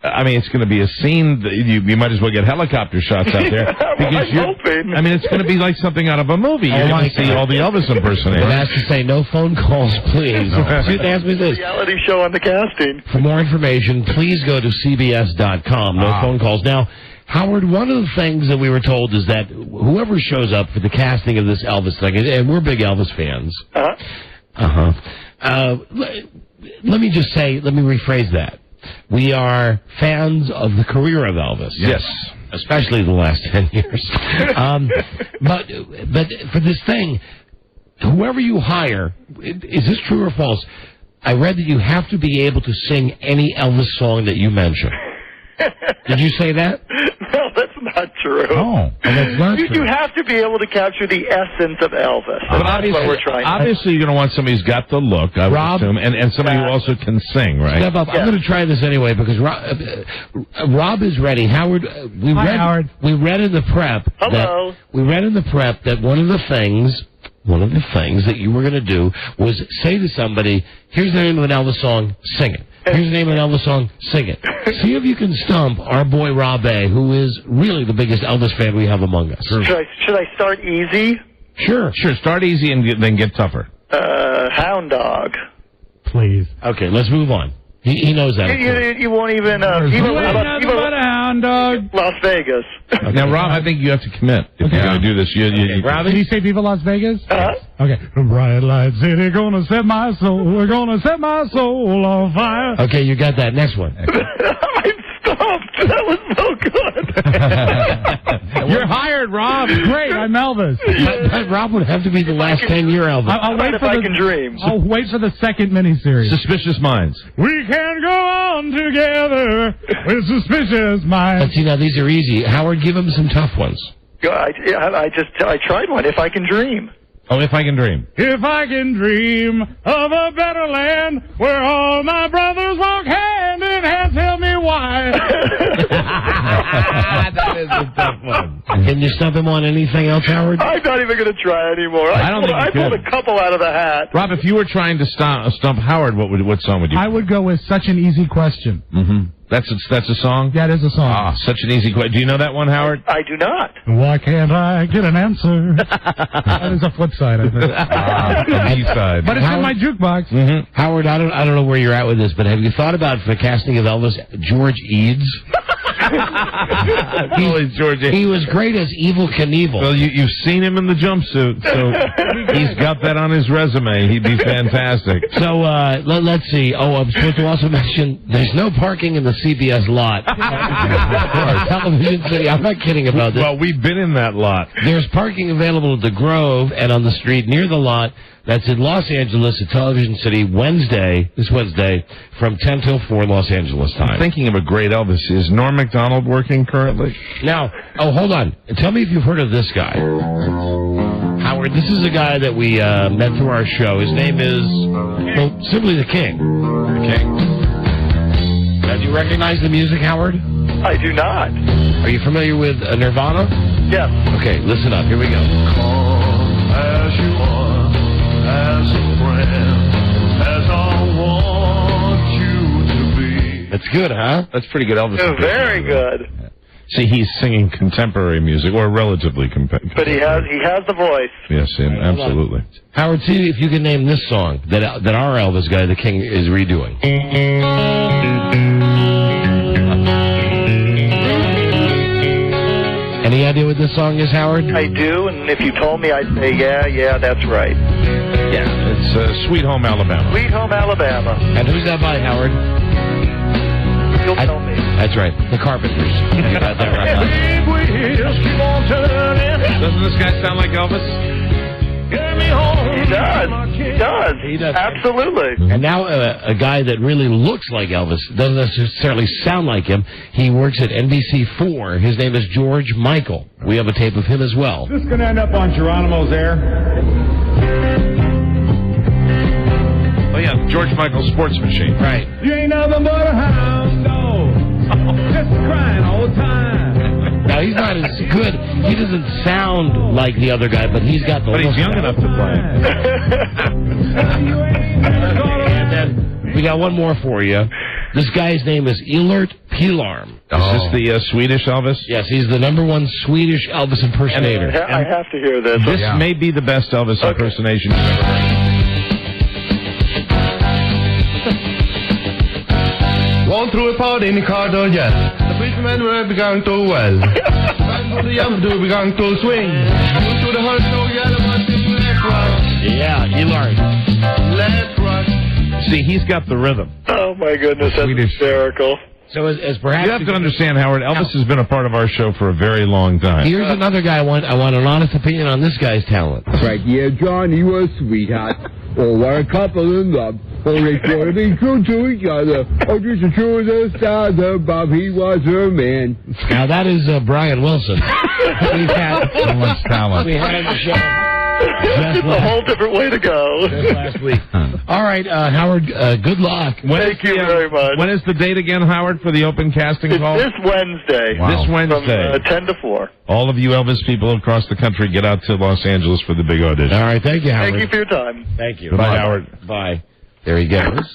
it's going to be a scene that you might as well get helicopter shots out there. I'm hoping. It's going to be like something out of a movie. You're going to see all the Elvis impersonators. It has to say no phone calls, please. Ask me this. Reality show on the casting. For more information, please go to CBS.com. No phone calls. Now, Howard, one of the things that we were told is that whoever shows up for the casting of this Elvis thing, and we're big Elvis fans. Let me rephrase that. We are fans of the career of Elvis. Yes. especially the last 10 years. But for this thing, whoever you hire, is this true or false? I read that you have to be able to sing any Elvis song that you mention. Did you say that? No, that's not true. Oh, that's not true. You have to be able to capture the essence of Elvis. But That's what we're trying. Obviously, you're going to want somebody who's got the look, I would assume, and somebody who also can sing, right? Step up. I'm going to try this anyway because Rob is ready. Howard, Howard. We read in the prep. Hello. We read in the prep that one of the things that you were going to do was say to somebody, "Here's the name of an Elvis song, sing it." Here's the name of an Elvis song, sing it. See if you can stump our boy Rob A., who is really the biggest Elvis fan we have among us. Should I start easy? Sure. Start easy and then get tougher. Hound Dog. Please. Okay, let's move on. He knows that. You won't even... You ain't nothing but a hound dog. Las Vegas. Now, Rob, I think you have to commit if you're going to do this. Rob, did he say Viva Las Vegas? Uh-huh. Okay. Bright light city, gonna set my soul. We're gonna set my soul on fire. Okay, you got that. Next one. I'm stumped. That was so good. You're hired, Rob. Great, I'm Elvis. But Rob would have to be the last 10-year Elvis. I'll wait for I Can Dream. I'll wait for the second miniseries. Suspicious Minds. We can go on together with suspicious minds. But see, now these are easy. Howard, give him some tough ones. I tried one. If I Can Dream. Oh, If I Can Dream. If I can dream of a better land where all my brothers walk hand in hand, tell me why. That is a tough one. Can you stump him on anything else, Howard? I'm not even going to try anymore. I don't think you I pulled could. a couple out of the hat. Rob, if you were trying to stump Howard, what song would you? I would go with Such an Easy Question. Mm-hmm. That's a song? That is a song. Ah, Such an Easy Question. Do you know that one, Howard? I do not. Why can't I get an answer? That is a flip side, I think. The B side. But it's in my jukebox. Mm-hmm. Howard, I don't know where you're at with this, but have you thought about the casting of Elvis, George Eads? He was great as Evel Knievel. Well, you've seen him in the jumpsuit, so he's got that on his resume. He'd be fantastic. So let's see. Oh, I'm supposed to also mention there's no parking in the CBS lot. Television City. I'm not kidding about this. Well, we've been in that lot. There's parking available at the Grove and on the street near the lot. That's in Los Angeles at Television City this Wednesday, from 10 till 4 Los Angeles time. Thinking of a great Elvis, is Norm Macdonald working currently? Now, hold on. Tell me if you've heard of this guy. Howard, this is a guy that we met through our show. His name is, simply The King. The King. Now, do you recognize the music, Howard? I do not. Are you familiar with Nirvana? Yes. Okay, listen up. Here we go. Come as you are. As a friend, as I want you to be. That's good, huh? That's pretty good Elvis. Very good. See, he's singing contemporary music, or relatively contemporary. But he has the voice. Yes, absolutely. Howard, see if you can name this song that our Elvis guy, the King, is redoing. Any idea what this song is, Howard? I do, and if you told me, I'd say, yeah, that's right. Yeah, it's Sweet Home Alabama. Sweet Home Alabama. And who's that by, Howard? You'll tell me. That's right, the Carpenters. You got that right. Doesn't this guy sound like Elvis? He does. Absolutely. And now a guy that really looks like Elvis, doesn't necessarily sound like him. He works at NBC4. His name is George Michael. We have a tape of him as well. Is this going to end up on Geronimo's air? Oh, yeah, George Michael's Sports Machine. Right. You ain't nothing but a hound dog. Just crying all the time. Now, he's not as good. He doesn't sound like the other guy, but he's got the But he's young enough to play. And then we got one more for you. This guy's name is Eilert Pilarm. Is this the Swedish Elvis? Yes, he's the #1 Swedish Elvis impersonator. I have to hear this. This may be the best Elvis impersonation you've ever heard. One through a party in the car door, yes. The policemen were begun to well. Time for the young to begun to swing. To the heart, so yellow, but let's rock. Yeah, Eilert. Let's rock. See, he's got the rhythm. Oh, my goodness, that's hysterical. So as perhaps you have to understand, Howard, Elvis has been a part of our show for a very long time. Here's another guy. I want an honest opinion on this guy's talent. Right, yeah, Johnny was a sweetheart. Oh, what a couple in love. Oh, they sort of be true to each other. Oh, just as true as the stars above, he was her man. Now, that is Brian Wilson. We've had so much talent. We had him on the show. It's a whole different way to go. Just last week. All right, Howard, good luck. Thank you very much. When is the date again, Howard, for the open casting call? This Wednesday. Wow. This Wednesday. From 10 to 4. All of you Elvis people across the country, get out to Los Angeles for the big audition. All right, thank you, Howard. Thank you for your time. Thank you. Bye, Howard. Bye. There he goes.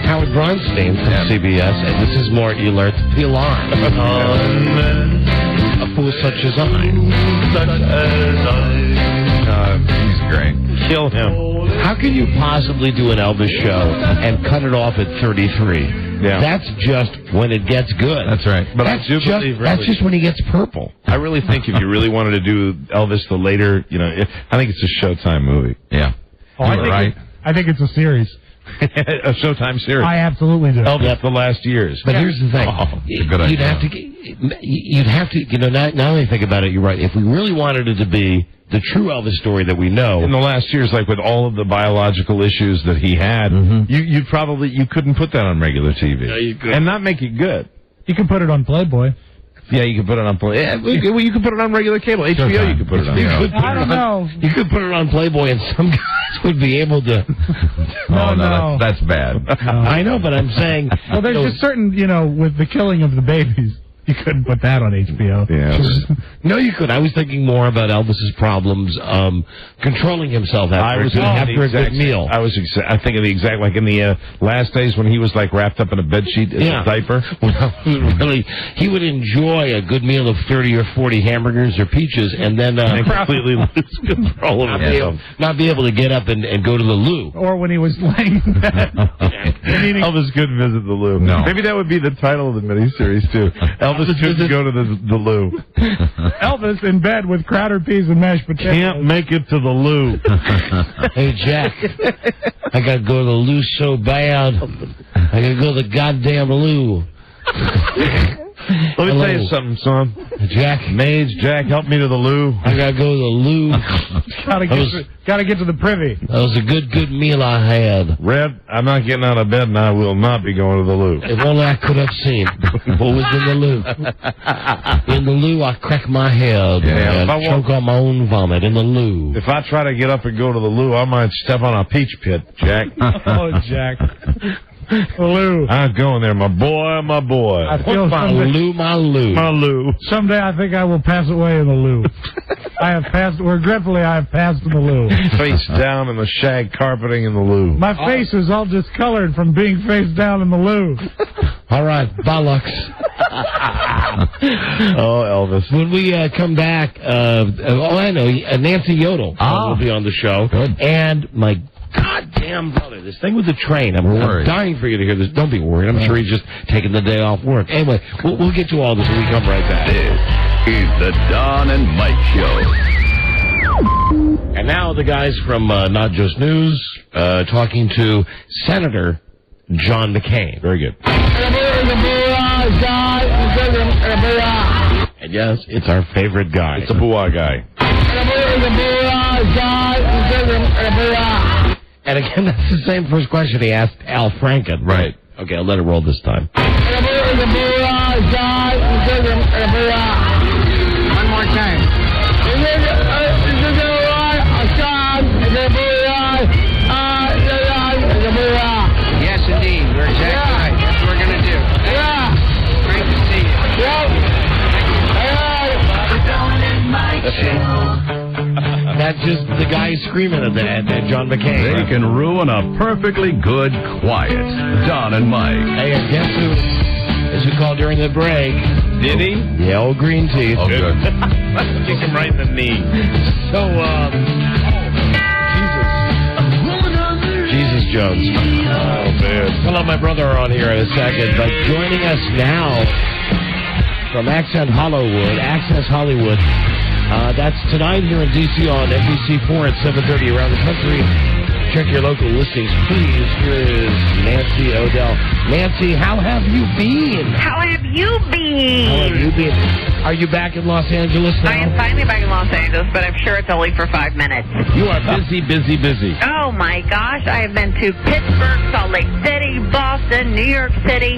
Howard Bronstein from CBS, and this is more alert. The alarm. A fool such as I. He's great. Kill him. How can you possibly do an Elvis show and cut it off at 33? Yeah. That's just when it gets good. That's right. But that's I do believe that's just when he gets purple. I really think if you really wanted to do Elvis the later, I think it's a Showtime movie. Yeah. Oh, I think it's a series. A Showtime series. I absolutely do. Elvis the last years. But here's the thing. Good idea. You'd have to, now that I think about it, you're right. If we really wanted it to be the true Elvis story that we know. In the last years, like with all of the biological issues that he had, you couldn't put that on regular TV. No, you couldn't. And not make it good. You can put it on Playboy. Yeah, you can put it on Playboy. Yeah, well, you can put it on regular cable. HBO, you can put it on. I don't know. You could put it on Playboy, and some guys would be able to. No, that's bad. No. I know, but I'm saying. Well, there's just certain, with the killing of the babies. You couldn't put that on HBO. Yeah. No, you could. I was thinking more about Elvis's problems controlling himself after a good meal. I thinking the exact, like in the last days when he was like wrapped up in a bedsheet as a diaper. Well, really, he would enjoy a good meal of 30 or 40 hamburgers or peaches and then completely lose control of himself. Not be able to get up and go to the loo. Or when he was laying in bed. Elvis couldn't visit the loo. No. Maybe that would be the title of the miniseries, too. Elvis couldn't go to the loo. Elvis in bed with Crowder peas and mashed potatoes. Can't make it to the loo. Hey, Jack, I got to go to the loo so bad. I got to go to the goddamn loo. Let me tell you something, son. Jack. Jack, help me to the loo. I got to go to the loo. Gotta get to the privy. That was a good meal I had. Red, I'm not getting out of bed and I will not be going to the loo. If only I could have seen what was in the loo. In the loo, I crack my head and choke on my own vomit in the loo. If I try to get up and go to the loo, I might step on a peach pit, Jack. Oh, Jack. Lou. I'm going there, my boy. I feel my loo. My loo. Someday I think I will pass away in the loo. Regretfully, I have passed in the loo. Face down in the shag carpeting in the loo. My face is all discolored from being face down in the loo. All right, bollocks. Oh, Elvis. When we come back, I know, Nancy Yodel will be on the show. Good. And my goddamn brother, this thing with the train. I'm dying for you to hear this. Don't be worried. I'm sure he's just taking the day off work. Anyway, we'll get to all this when we come right back. This is the Don and Mike Show. And now the guys from Not Just News talking to Senator John McCain. Very good. And yes, it's our favorite guy. It's a boo-ah guy. And again, that's the same first question he asked Al Franken. Right. Okay, I'll let it roll this time. One more time. Yes, indeed. You're exactly right. That's what we're going to do. Great to see you. That's just the guy screaming at that, John McCain. They can ruin a perfectly good, quiet Don and Mike. Hey, and guess who? As we called during the break. Did he? Yeah, old green teeth. Oh, good. Kick him right in the knee. So, Jesus Jones. Oh, man. We'll have my brother on here in a second, but joining us now from Access Hollywood. That's tonight here in D.C. on NBC4 at 7:30 around the country. check your local listings, please. Here is Nancy O'Dell. Nancy, how have you been? How have you been? How have you been? Are you back in Los Angeles now? I am finally back in Los Angeles, but I'm sure it's only for 5 minutes. You are busy, busy, busy. Oh, my gosh. I have been to Pittsburgh, Salt Lake City, Boston, New York City,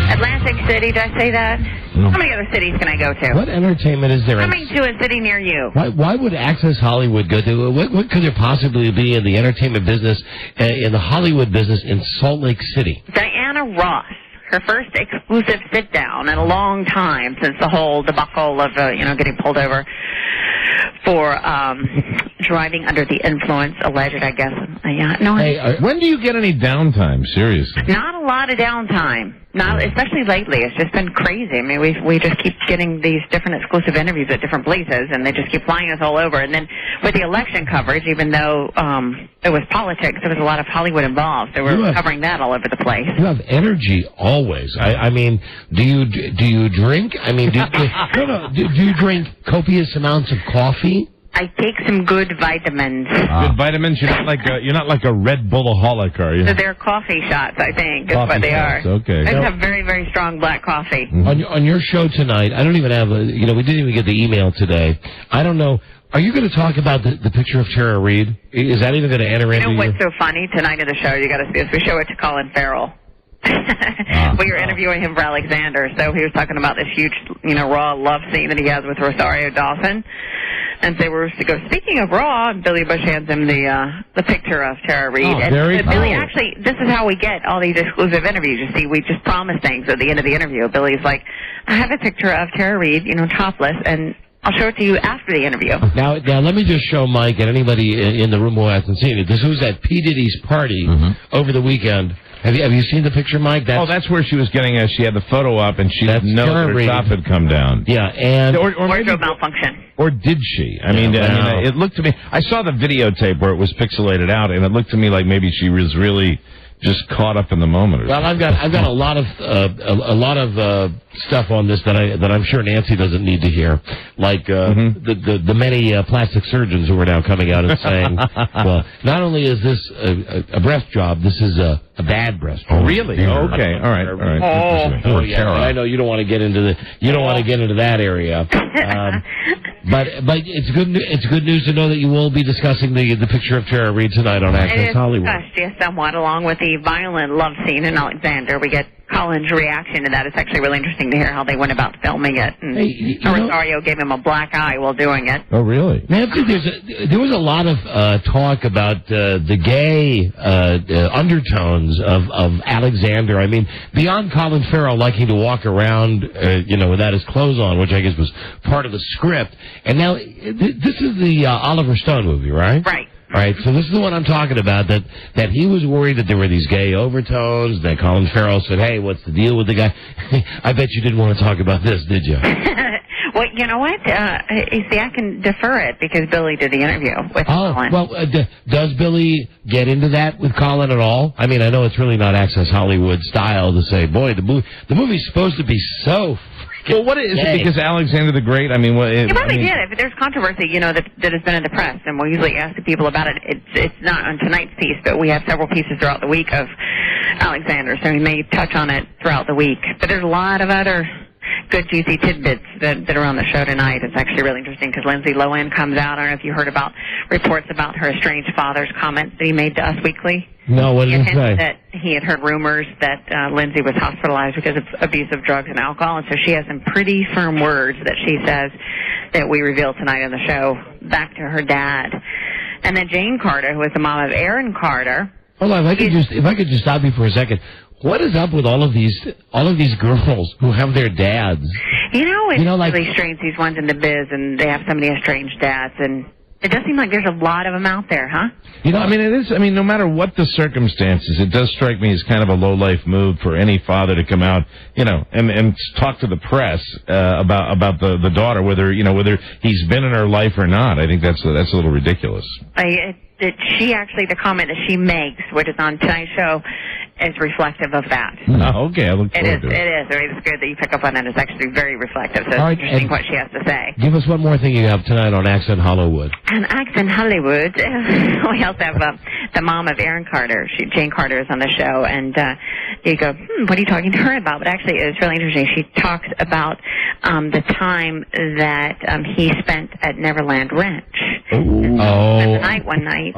Atlantic City. Did I say that? No. How many other cities can I go to? What entertainment is there? Coming to a city near you. Why would Access Hollywood go to? What could there possibly be in the entertainment business, in the Hollywood business in Salt Lake City? Diana Ross. Her first exclusive sit-down in a long time since the whole debacle of, getting pulled over for driving under the influence, alleged, I guess. When do you get any downtime? Seriously. Not a lot of downtime. Not, especially lately. It's just been crazy. I mean, we just keep getting these different exclusive interviews at different places, and they just keep flying us all over. And then with the election coverage, even though it was politics, there was a lot of Hollywood involved. They were covering that all over the place. You have energy always. I mean, do you drink? I mean, do you drink copious amounts of coffee? I take some good vitamins. Good vitamins. You're not like a Red Bullaholic, are you? So they're coffee shots, I think. That's what they are. Okay. I just have very, very strong black coffee. On your show tonight, I don't even have we didn't even get the email today. I don't know. Are you going to talk about the picture of Tara Reid? Is that even going to enter into? You know what's so funny tonight in the show? You got to see this. We show it to Colin Farrell. We were interviewing him for Alexander, so he was talking about this huge, raw love scene that he has with Rosario Dawson. And so we're to go, speaking of Raw, Billy Bush hands him the picture of Tara Reid. Oh, very cool. Billy, actually, this is how we get all these exclusive interviews. You see, we just promise things at the end of the interview. Billy's like, I have a picture of Tara Reid, topless, and I'll show it to you after the interview. Now, let me just show Mike and anybody in the room who hasn't seen it. This was at P. Diddy's party over the weekend. Have you seen the picture, Mike? That's where she was getting she had the photo up, and she didn't know that her top had come down. Yeah, and wardrobe malfunction. Or did she? I mean, it looked to me. I saw the videotape where it was pixelated out, and it looked to me like maybe she was really just caught up in the moment. Or I've got a lot of stuff on this that I'm sure Nancy doesn't need to hear, like the many plastic surgeons who are now coming out and saying, well, not only is this a breast job, this is a bad breast job. Oh, really? Oh, okay. All right. Oh, yeah. I know you don't want to get into that area. But it's good news to know that you will be discussing the picture of Tara Reid tonight on Access Hollywood. Yes, somewhat, along with the violent love scene in Alexander. We get Colin's reaction to that. It's actually really interesting to hear how they went about filming it. And Rosario gave him a black eye while doing it. Oh, really? Nancy, there was a lot of talk about the gay undertones of Alexander. I mean, beyond Colin Farrell liking to walk around, without his clothes on, which I guess was part of the script. And now, this is the Oliver Stone movie, right? Right. All right, so this is the one I'm talking about, that he was worried that there were these gay overtones, that Colin Farrell said, hey, what's the deal with the guy? I bet you didn't want to talk about this, did you? Well, you know what? See, I can defer it because Billy did the interview with Colin. Well, does Billy get into that with Colin at all? I mean, I know it's really not Access Hollywood style to say, boy, the movie's supposed to be so... Well, what is it? Because Alexander the Great? I mean, you probably did. If there's controversy, that has been in the press, and we'll usually ask the people about it. It's not on tonight's piece, but we have several pieces throughout the week of Alexander, so we may touch on it throughout the week. But there's a lot of other good, juicy tidbits that are on the show tonight. It's actually really interesting because Lindsay Lohan comes out. I don't know if you heard about reports about her estranged father's comments that he made to Us Weekly. No, what did he say? That he had heard rumors that Lindsay was hospitalized because of abuse of drugs and alcohol, and so she has some pretty firm words that she says that we reveal tonight on the show back to her dad. And then Jane Carter, who is the mom of Aaron Carter. Hold on, if I could just stop you for a second. What is up with all of these girls who have their dads? It's really strange, these ones in the biz, and they have so many estranged dads, and it does seem like there's a lot of them out there, huh? It is. I mean, no matter what the circumstances, it does strike me as kind of a low-life move for any father to come out, and talk to the press about the daughter, whether he's been in her life or not. I think that's a little ridiculous. The comment that she makes, which is on tonight's show, is reflective of that. Oh, okay, I look forward to it. It is. I mean, it's good that you pick up on that. It's actually very reflective. So All right, it's interesting what she has to say. Give us one more thing you have tonight on Accent Hollywood. And Accent Hollywood, we also have the mom of Aaron Carter. Jane Carter is on the show, and you go, what are you talking to her about? But actually, it was really interesting. She talks about the time that he spent at Neverland Ranch. Oh. Spent the night one night.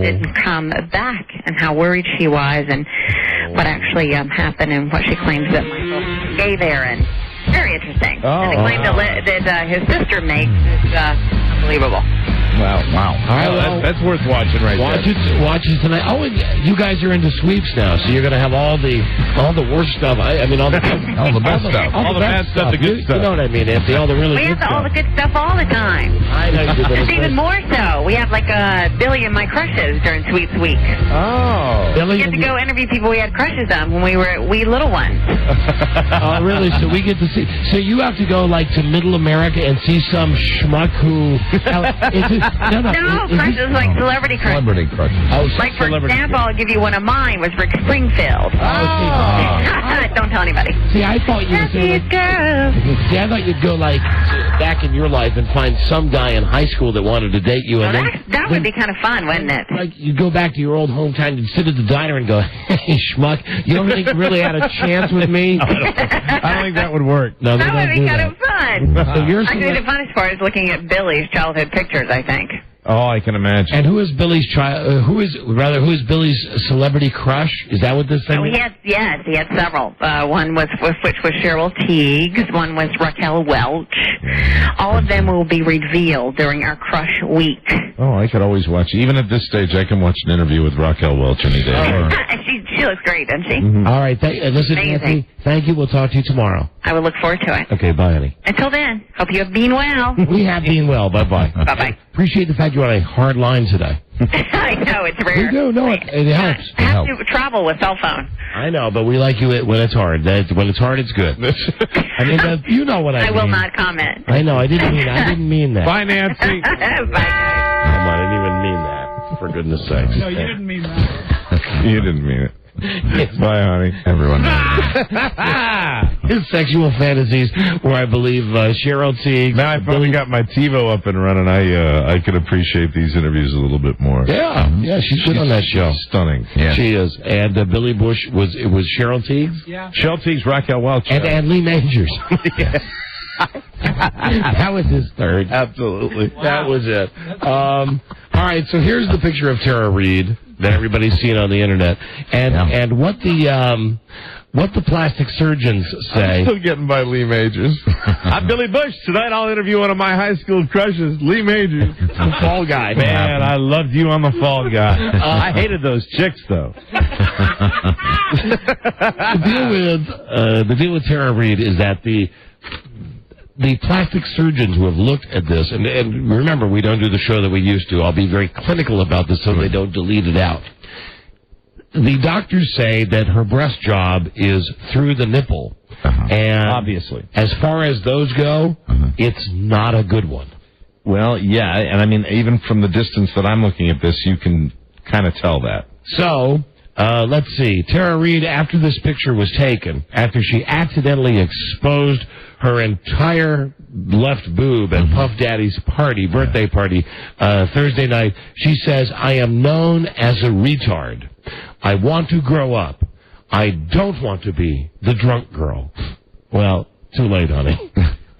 Didn't come back, and how worried she was, and what actually happened, and what she claims that Michael gave Aaron. Very interesting. And the claim that his sister makes is unbelievable. Wow. All right, that's worth watching right there. Watch it tonight. Oh, and you guys are into sweeps now, so you're going to have all the worst stuff. I mean, all the best stuff. All the bad stuff, the good stuff. You know what I mean, Anthony? All the really we good have stuff. all the good stuff all the time. I know you do. It's even more so. We have like Billy and my crushes during Sweets Week. Oh. We get to go interview people we had crushes on when we were wee little ones. Oh, really? So we get to see. So you have to go like to Middle America and see some schmuck who. Crushes like celebrity crushes. Celebrity crushes. Oh, like for example, I'll give you one of mine was Rick Springfield. Don't tell anybody. See, I thought you would say see, I thought you'd go like back in your life and find some guy in high school that wanted to date you, and that would be kind of fun, wouldn't it? Like you'd go back to your old hometown and sit at the diner and go, "Hey, schmuck, you don't think you really had a chance with me?" I don't think that would work. No, that would be kind of fun. So Actually, the funnest part is looking at Billy's childhood pictures, I think. Oh, I can imagine. And who is Billy's who is Billy's celebrity crush? Is that what this thing is? He had several. One which was Cheryl Teagues. One was Raquel Welch. All of them will be revealed during our Crush Week. Oh, I could always watch. Even at this stage, I can watch an interview with Raquel Welch any day. She looks great, doesn't she? Mm-hmm. All right. Listen, amazing. Anthony, thank you. We'll talk to you tomorrow. I will look forward to it. Okay, bye, honey. Until then, hope you have been well. We have been well. Bye-bye. Bye-bye. Appreciate the fact you're on a hard line today. I know, it's rare. We do. No, it helps. I have to travel with cell phone. I know, but we like you when it's hard. When it's hard, it's good. I mean, you know what I mean. I will not comment. I know. I didn't mean that. Bye, Nancy. Bye. Come on, I didn't even mean that. For goodness sakes. No, you didn't mean that. You didn't mean it. Bye, honey. Everyone. His sexual fantasies where I believe Cheryl Teague. Now I finally got my TiVo up and running. I could appreciate these interviews a little bit more. Yeah, she's good on that show. Stunning. Yeah. She is. And Billy Bush was Cheryl Teagues? Yeah. Cheryl Teagues, Raquel Welch. And Lee Majors. That was his third. Absolutely. Wow. That was it. All right, so here's the picture of Tara Reid that everybody's seen on the internet, and what the plastic surgeons say. I'm still getting by Lee Majors. I'm Billy Bush. Tonight I'll interview one of my high school crushes, Lee Majors. The Fall Guy. Man, I loved you on the Fall Guy. I hated those chicks, though. The deal with Tara Reid is that the plastic surgeons who have looked at this, and remember, we don't do the show that we used to. I'll be very clinical about this so they don't delete it out. The doctors say that her breast job is through the nipple. And obviously, as far as those go, it's not a good one. Well, yeah, and I mean, even from the distance that I'm looking at this, you can kind of tell that. So, let's see. Tara Reid, after this picture was taken, after she accidentally exposed her entire left boob at Puff Daddy's birthday party, Thursday night, she says, "I am known as a retard. I want to grow up. I don't want to be the drunk girl." Well, too late, honey.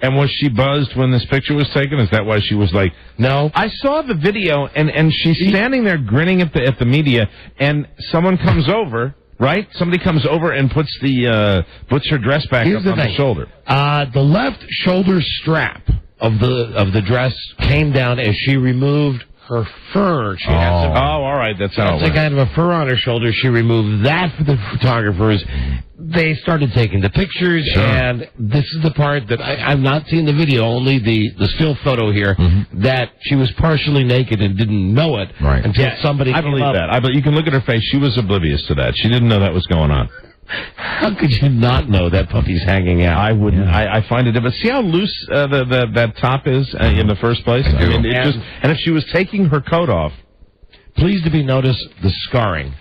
And was she buzzed when this picture was taken? Is that why she was like, no? I saw the video, and she's standing there grinning at the media, and someone comes over, right? Somebody comes over and puts her dress back up on the shoulder. The left shoulder strap of the dress came down as she removed her fur. She had some, all right. That's how it went. kind of a fur on her shoulder. She removed that for the photographers. They started taking the pictures, and this is the part that I've not seen the video, only the still photo here, that she was partially naked and didn't know it until somebody came up. I believe that. You can look at her face. She was oblivious to that. She didn't know that was going on. How could you not know that puppy's hanging out? I wouldn't. Yeah. I find it. But see how loose that top is in the first place? I mean, and if she was taking her coat off. Please to be noticed the scarring.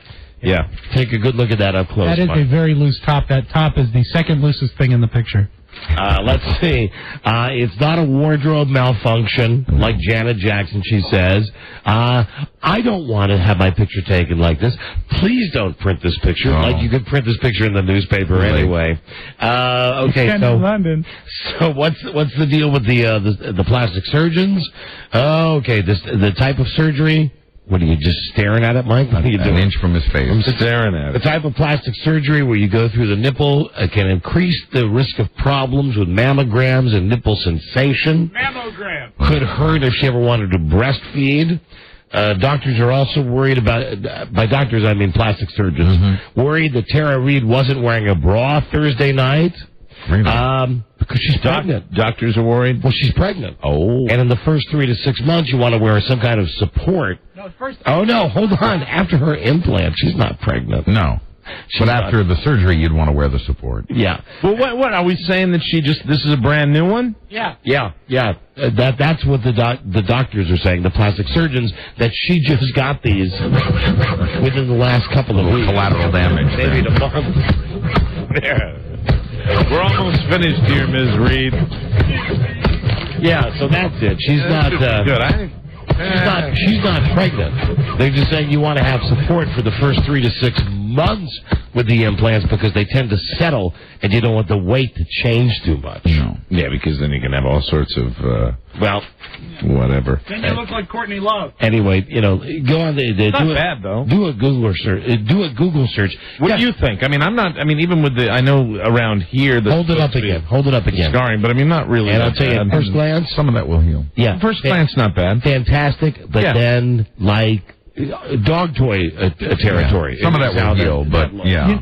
Yeah. Take a good look at that up close. That is Mike. a very loose top. That top is the second loosest thing in the picture. Let's see. It's not a wardrobe malfunction, like Janet Jackson, she says. I don't want to have my picture taken like this. Please don't print this picture. Like you could print this picture in the newspaper anyway. Okay, so London. So what's the deal with the plastic surgeons? Okay, the type of surgery. What are you just staring at it, Mike? What are you doing? An inch from his face. I'm staring at it. The type of plastic surgery where you go through the nipple can increase the risk of problems with mammograms and nipple sensation. Mammogram. Could hurt if she ever wanted to breastfeed. Doctors are also worried about, by doctors I mean plastic surgeons, worried that Tara Reid wasn't wearing a bra Thursday night. Really? Because she's pregnant. Doctors are worried? Well, she's pregnant. Oh. And in the first 3 to 6 months, you want to wear some kind of support. No, first. Oh, no, hold on. After her implant, she's not pregnant. No. But after the surgery, you'd want to wear the support. Yeah. Well, what are we saying that this is a brand new one? Yeah. Yeah. That's what the doctors are saying, the plastic surgeons, that she just got these within the last couple of weeks. Collateral damage. Maybe a month. Yeah. We're almost finished here, Ms. Reed. Yeah, so that's it. She's not. Good. She's not pregnant. They're just saying you want to have support for the first 3 to 6 months with the implants because they tend to settle and you don't want the weight to change too much. No. Yeah, because then you can have all sorts of whatever. Then you look like Courtney Love. Anyway, go on not bad though. Do a Google search. What do you think? I mean, even with I know around here Hold it up again. Scarring, but I mean not really. And I'll tell you, at first glance, some of that will heal. Yeah. First glance not bad. Fantastic, but then like dog toy territory. Yeah. Some of that will heal, but yeah.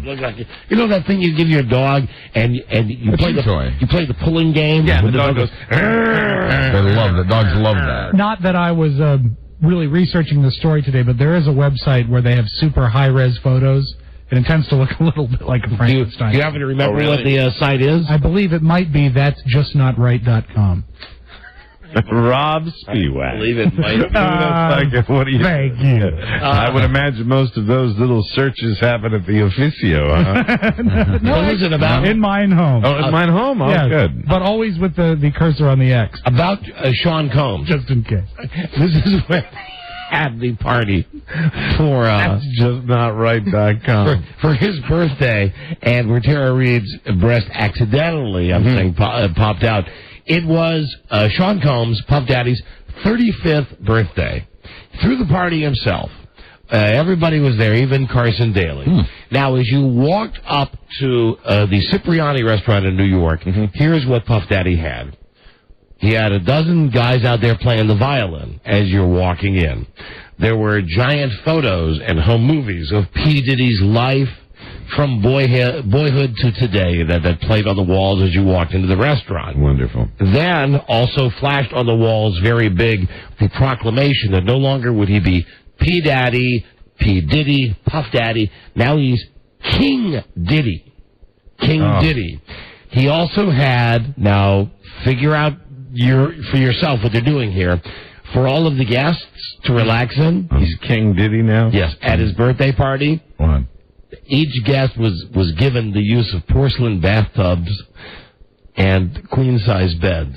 You know that thing you give your dog and you play the pulling game? Yeah, the dog goes. They love that. Dogs love that. Not that I was really researching the story today, but there is a website where they have super high-res photos. And it tends to look a little bit like a Frankenstein. Do you happen to remember what the site is? I believe it might be that'sjustnotright.com. Rob Spiewak. I believe it might be. What do you Thank you. I would imagine most of those little searches happen at the officio, huh? No, what is it about? In Mine Home. Oh, in Mine Home? Oh, yeah, good. But always with the cursor on the X. About Sean Combs. Just in case. This is where they had the party for That's just not right.com. for his birthday, and where Tara Reid's breast accidentally, I'm saying, popped out. It was Sean Combs, Puff Daddy's 35th birthday. Threw the party himself. Everybody was there, even Carson Daly. Now, as you walked up to the Cipriani restaurant in New York, here's what Puff Daddy had. He had a dozen guys out there playing the violin as you're walking in. There were giant photos and home movies of P. Diddy's life from boyhood to today that played on the walls as you walked into the restaurant. Wonderful. Then also flashed on the walls very big the proclamation that no longer would he be P. Daddy, P. Diddy, Puff Daddy. Now he's King Diddy. Diddy. He also had, now figure out for yourself what they're doing here, for all of the guests to relax in. He's King Diddy now? Yes, at his birthday party. What? Each guest was given the use of porcelain bathtubs and queen-size beds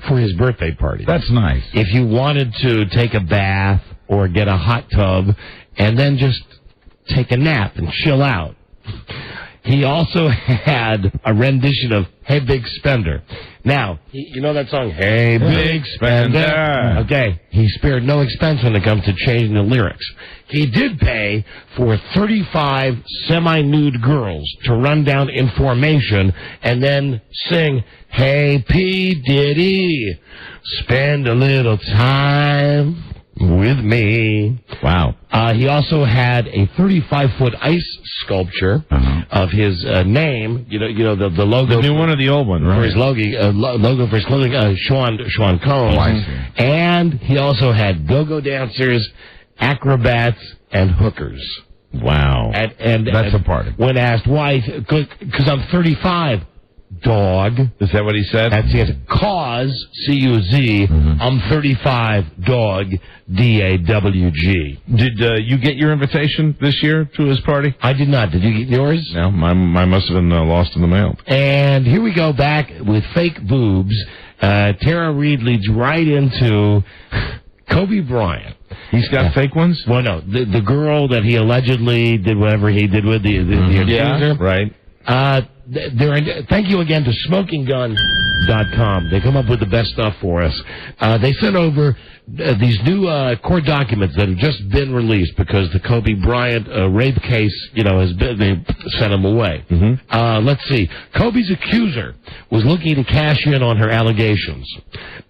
for his birthday party. That's nice. If you wanted to take a bath or get a hot tub and then just take a nap and chill out. He also had a rendition of Hey Big Spender. Now, you know that song, Hey Big Spender? Okay, he spared no expense when it comes to changing the lyrics. He did pay for 35 semi-nude girls to run down in formation and then sing, Hey P. Diddy, spend a little time with me. Wow. He also had a 35-foot ice sculpture of his name. You know the logo. The new one or the old one, right? For his logo for his clothing. Sean Combs. Oh, I see. And he also had go-go dancers, acrobats, and hookers. Wow. And that's a party. When asked why, because I'm 35. dog. Is that what he said? That's it. Cause, C-U-Z, I'm 35, dog, D-A-W-G. Did you get your invitation this year to his party? I did not. Did you get yours? No, mine must have been lost in the mail. And here we go back with fake boobs. Tara Reid leads right into Kobe Bryant. He's got fake ones? Well, no. The girl that he allegedly did whatever he did with, the accuser. Yeah, right. Thank you again to SmokingGun.com. They come up with the best stuff for us. They sent over these new court documents that have just been released because the Kobe Bryant rape case, has been, they sent them away. Let's see. Kobe's accuser was looking to cash in on her allegations.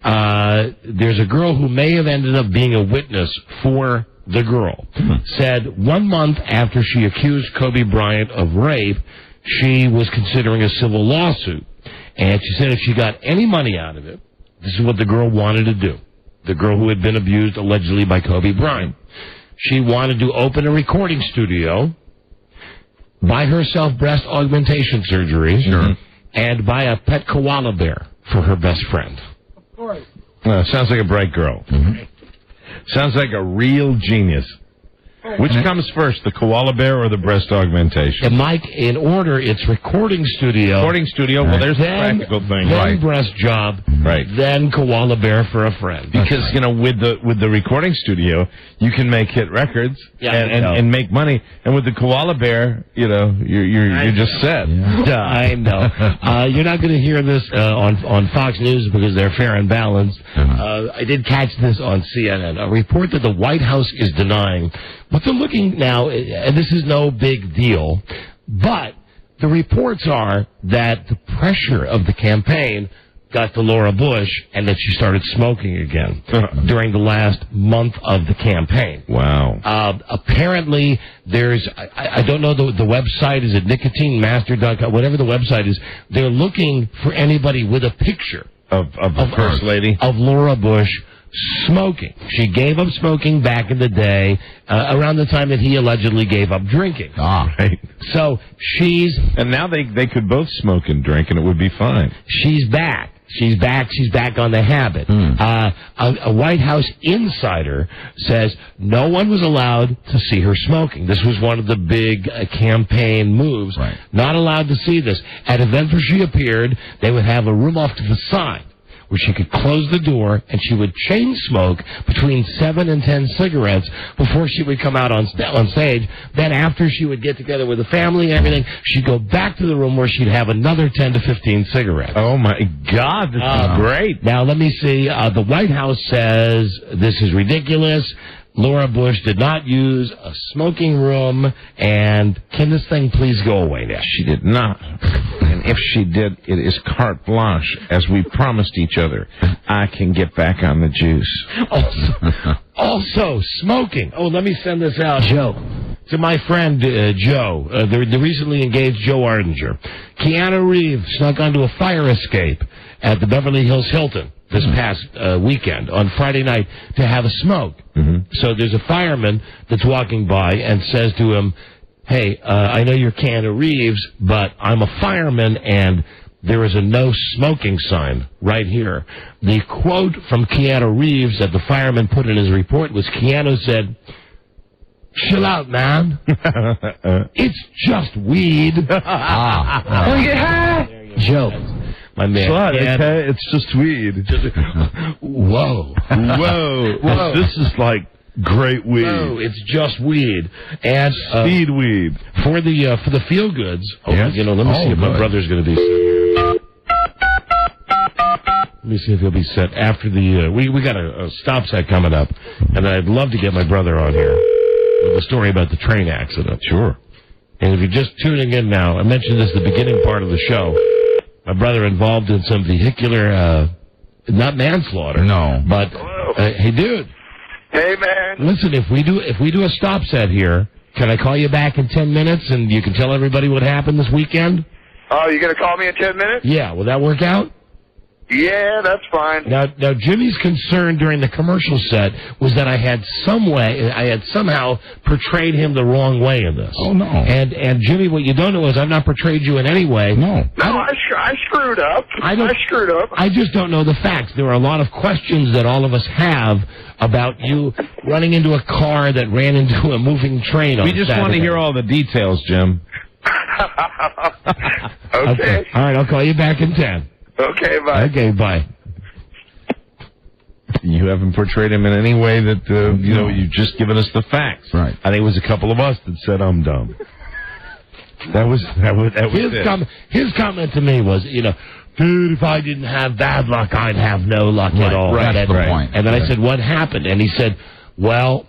There's a girl who may have ended up being a witness for the girl. Said 1 month after she accused Kobe Bryant of rape, she was considering a civil lawsuit. And she said if she got any money out of it, this is what the girl wanted to do. The girl who had been abused allegedly by Kobe Bryant. She wanted to open a recording studio, buy herself breast augmentation surgery, and buy a pet koala bear for her best friend. Of course. Sounds like a bright girl. Sounds like a real genius. Which comes first, the koala bear or the breast augmentation? And Mike, in order, it's recording studio. Recording studio, well, there's the practical thing. Then breast job, then koala bear for a friend. Because, with the recording studio, you can make hit records and make money. And with the koala bear, you're just set. Yeah. I know. You're not going to hear this on Fox News because they're fair and balanced. I did catch this on CNN. A report that the White House is denying. But they're looking now, and this is no big deal, but the reports are that the pressure of the campaign got to Laura Bush and that she started smoking again during the last month of the campaign. Wow. Apparently, I don't know the website, is it nicotinemaster.com, whatever the website is, they're looking for anybody with a picture of the First Lady, of Laura Bush smoking. She gave up smoking back in the day, around the time that he allegedly gave up drinking. Right. So and now they could both smoke and drink and it would be fine. She's back. She's back on the habit. A White House insider says no one was allowed to see her smoking. This was one of the big campaign moves. Right. Not allowed to see this. At events where she appeared, they would have a room off to the side where she could close the door and she would chain smoke between 7 and 10 cigarettes before she would come out on stage. Then after she would get together with the family and everything, she'd go back to the room where she'd have another 10 to 15 cigarettes. Oh, my God. This is great. Now, let me see. The White House says this is ridiculous. Laura Bush did not use a smoking room, and can this thing please go away now? She did not. And if she did, it is carte blanche, as we promised each other. I can get back on the juice. Also, smoking. Oh, let me send this out, Joe. To my friend, Joe, the recently engaged Joe Ardinger. Keanu Reeves snuck onto a fire escape at the Beverly Hills Hilton this past weekend, on Friday night, to have a smoke. So there's a fireman that's walking by and says to him, hey, I know you're Keanu Reeves, but I'm a fireman, and there is a no smoking sign right here. The quote from Keanu Reeves that the fireman put in his report was, Keanu said, chill out, man. It's just weed. Wanna get high? Joe. My man. Son, it's just weed. Whoa. Whoa. This is like great weed. Whoa, it's just weed. And speed weed. For the feel goods. Yes. Let me see if my brother's going to be set here. Let me see if he'll be set after the we got a stop set coming up, and I'd love to get my brother on here with a story about the train accident. Sure. And if you're just tuning in now, I mentioned this at the beginning part of the show. My brother involved in some vehicular, not manslaughter. No. But, hey, dude. Hey, man. Listen, if we do a stop set here, can I call you back in 10 minutes and you can tell everybody what happened this weekend? Oh, you going to call me in 10 minutes? Yeah. Will that work out? Yeah, that's fine. Now, Jimmy's concern during the commercial set was that I had somehow portrayed him the wrong way in this. Oh, no. And Jimmy, what you don't know is I've not portrayed you in any way. No. I screwed up. I screwed up. I just don't know the facts. There are a lot of questions that all of us have about you running into a car that ran into a moving train on We just want to hear all the details, Jim. Okay. All right, I'll call you back in 10. Okay, bye. Okay, bye. You haven't portrayed him in any way that, you've just given us the facts. Right. I think it was a couple of us that said I'm dumb. That was it. His comment to me was, dude, if I didn't have bad luck, I'd have no luck at all. Right, that's the point. And then I said, what happened? And he said, well,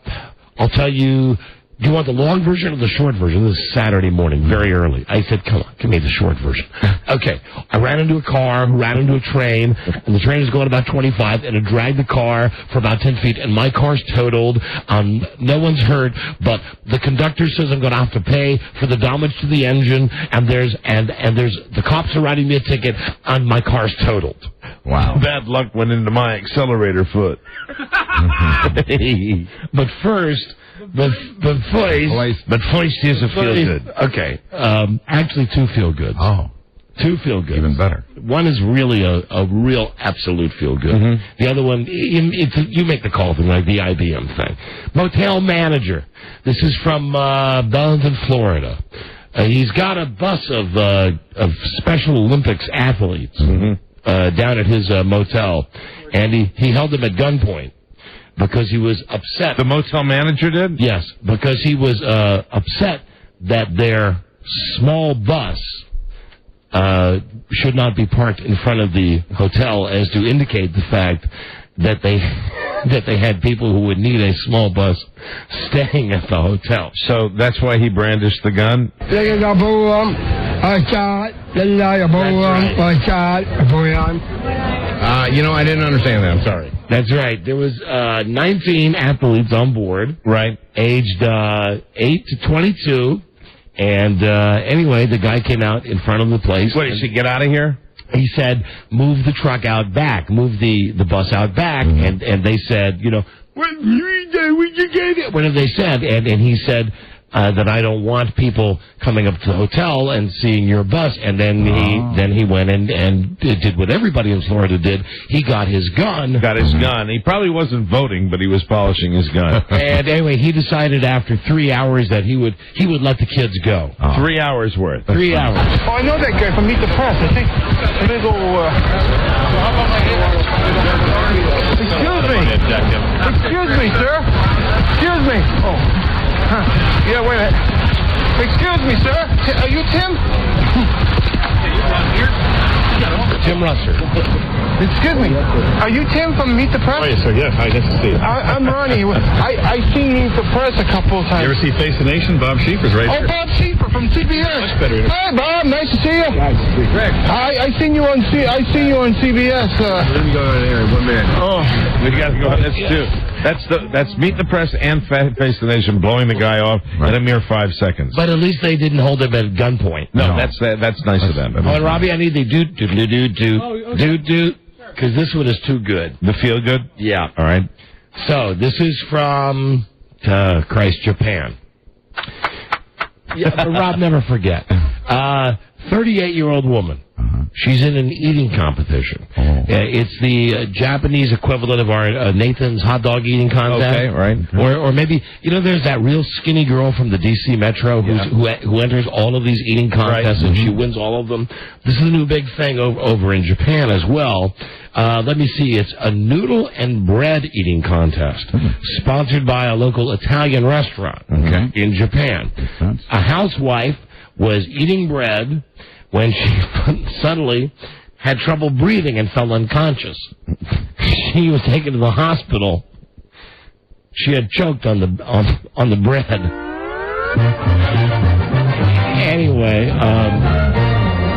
I'll tell you. Do you want the long version or the short version? This is Saturday morning, very early. I said, come on, give me the short version. Okay. I ran into a car, ran into a train, and the train was going about 25, and it dragged the car for about 10 feet, and my car's totaled. No one's hurt, but the conductor says I'm going to have to pay for the damage to the engine, and there's the cops are writing me a ticket, and my car's totaled. Wow. Bad luck went into my accelerator foot. But first... But first is a feel good. Okay. Actually, two feel goods. Oh. Two feel goods. Even better. One is really a real absolute feel good. Mm-hmm. The other one, you make the call thing, like the IBM thing. Motel manager. This is from Bellington, Florida. He's got a bus of Special Olympics athletes down at his motel, and he held them at gunpoint. Because he was upset. The motel manager did? Yes, because he was upset that their small bus should not be parked in front of the hotel, as to indicate the fact that they had people who would need a small bus staying at the hotel. So that's why he brandished the gun? I didn't understand that. I'm sorry. That's right. There was 19 athletes on board. Right. Aged 8 to 22. And anyway, the guy came out in front of the place. What, did she get out of here? He said, move the truck out back. Move the bus out back. Mm-hmm. And they said, what have they said? And he said... that I don't want people coming up to the hotel and seeing your bus. And then he went and did what everybody in Florida did. He got his gun. He probably wasn't voting, but he was polishing his gun. And anyway, he decided after 3 hours that he would let the kids go. 3 hours worth. 3 hours. Oh, I know that guy from Meet the Press. I think I'm going to go... Excuse me, sir. Excuse me. Oh. Yeah, wait a minute. Excuse me, sir. Are you Tim? Tim Russer. Excuse me. Are you Tim from Meet the Press? Oh, yes, sir. Yeah. Hi, nice to see you. I'm Ronnie. I seen Meet the Press a couple of times. You ever see Face the Nation? Bob Schieffer's right here. Oh, Bob Schieffer from CBS. Much better. Hi, Bob. Nice to see you. Nice to see you. Greg. I seen you on CBS. Let me go on air in 1 minute. Oh, we got to go on. That's Meet the Press and Face the Nation blowing the guy off in a mere 5 seconds. But at least they didn't hold him at gunpoint. No, that's nice of them. Oh, and Robbie, I need the do, because this one is too good. The feel good? Yeah. All right. So this is from Japan. Yeah, but Rob, never forget. 38-year-old woman. She's in an eating competition. It's the Japanese equivalent of our Nathan's hot dog eating contest. Okay, right. Or maybe, there's that real skinny girl from the D.C. Metro who enters all of these eating contests, and she wins all of them. This is a new big thing over in Japan as well. Let me see. It's a noodle and bread eating contest sponsored by a local Italian restaurant in Japan. A housewife was eating bread when she suddenly had trouble breathing and fell unconscious. She was taken to the hospital. She had choked on the bread. Anyway,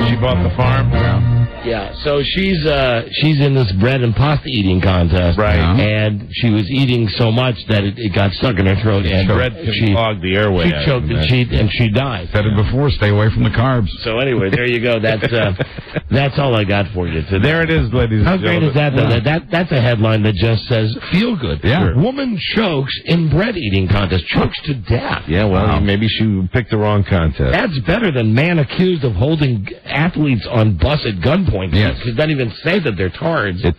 she bought the farm. Yeah, so she's in this bread and pasta eating contest, right? And she was eating so much that it got stuck in her throat, and bread clogged the airway. She choked and she died. Said it before, stay away from the carbs. So anyway, there you go. That's That's all I got for you today. There it is, ladies How and gentlemen. great is that, though? That's a headline that just says, feel good. Yeah. Woman chokes in bread eating contest. Chokes to death. Yeah, well, maybe she picked the wrong contest. That's better than man accused of holding athletes on bus at gunpoint. Yes. Because doesn't even say that they're tards. It,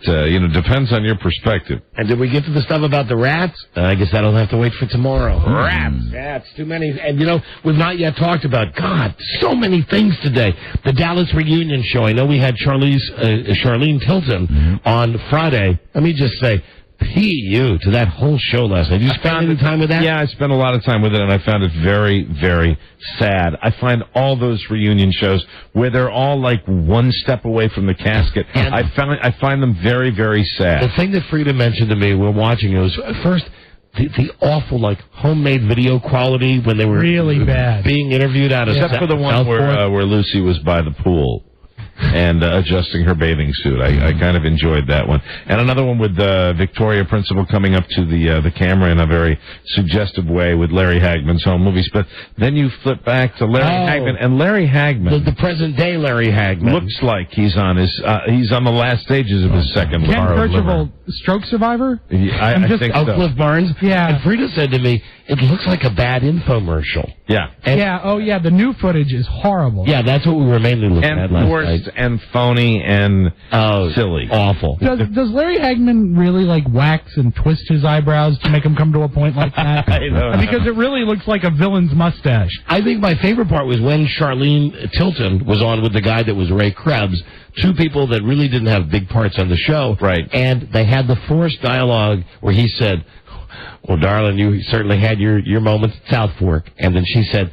depends on your perspective. And did we get to the stuff about the rats? I guess that'll have to wait for tomorrow. Rats. Rats, too many. And, we've not yet talked about, God, so many things today. The Dallas reunion show. I know we had Charlene Tilton on Friday. Let me just say, P.U. to that whole show last night. Did you spend any time with that? Yeah, I spent a lot of time with it, and I found it very, very sad. I find all those reunion shows where they're all like one step away from the casket, I find them very, very sad. The thing that Freda mentioned to me, we're watching, it was first the awful, homemade video quality when they were really bad being interviewed out of Except for the one where Lucy was by the pool and adjusting her bathing suit. I kind of enjoyed that one. And another one with Victoria Principal coming up to the camera in a very suggestive way with Larry Hagman's home movies. But then you flip back to Larry Hagman, and Larry Hagman, the present day Larry Hagman, looks like he's on the last stages of his second. Ken Kirchhoff, stroke survivor. I think so. Cliff Barnes. Yeah. And Freda said to me, it looks like a bad infomercial. Yeah. The new footage is horrible. Yeah, that's what we were mainly looking at last night. And phony and silly. Awful. Does Larry Hagman really wax and twist his eyebrows to make him come to a point like that? I don't know. Because it really looks like a villain's mustache. I think my favorite part was when Charlene Tilton was on with the guy that was Ray Krebs, two people that really didn't have big parts on the show. Right. And they had the forced dialogue where he said, well, darling, you certainly had your moments at South Fork. And then she said,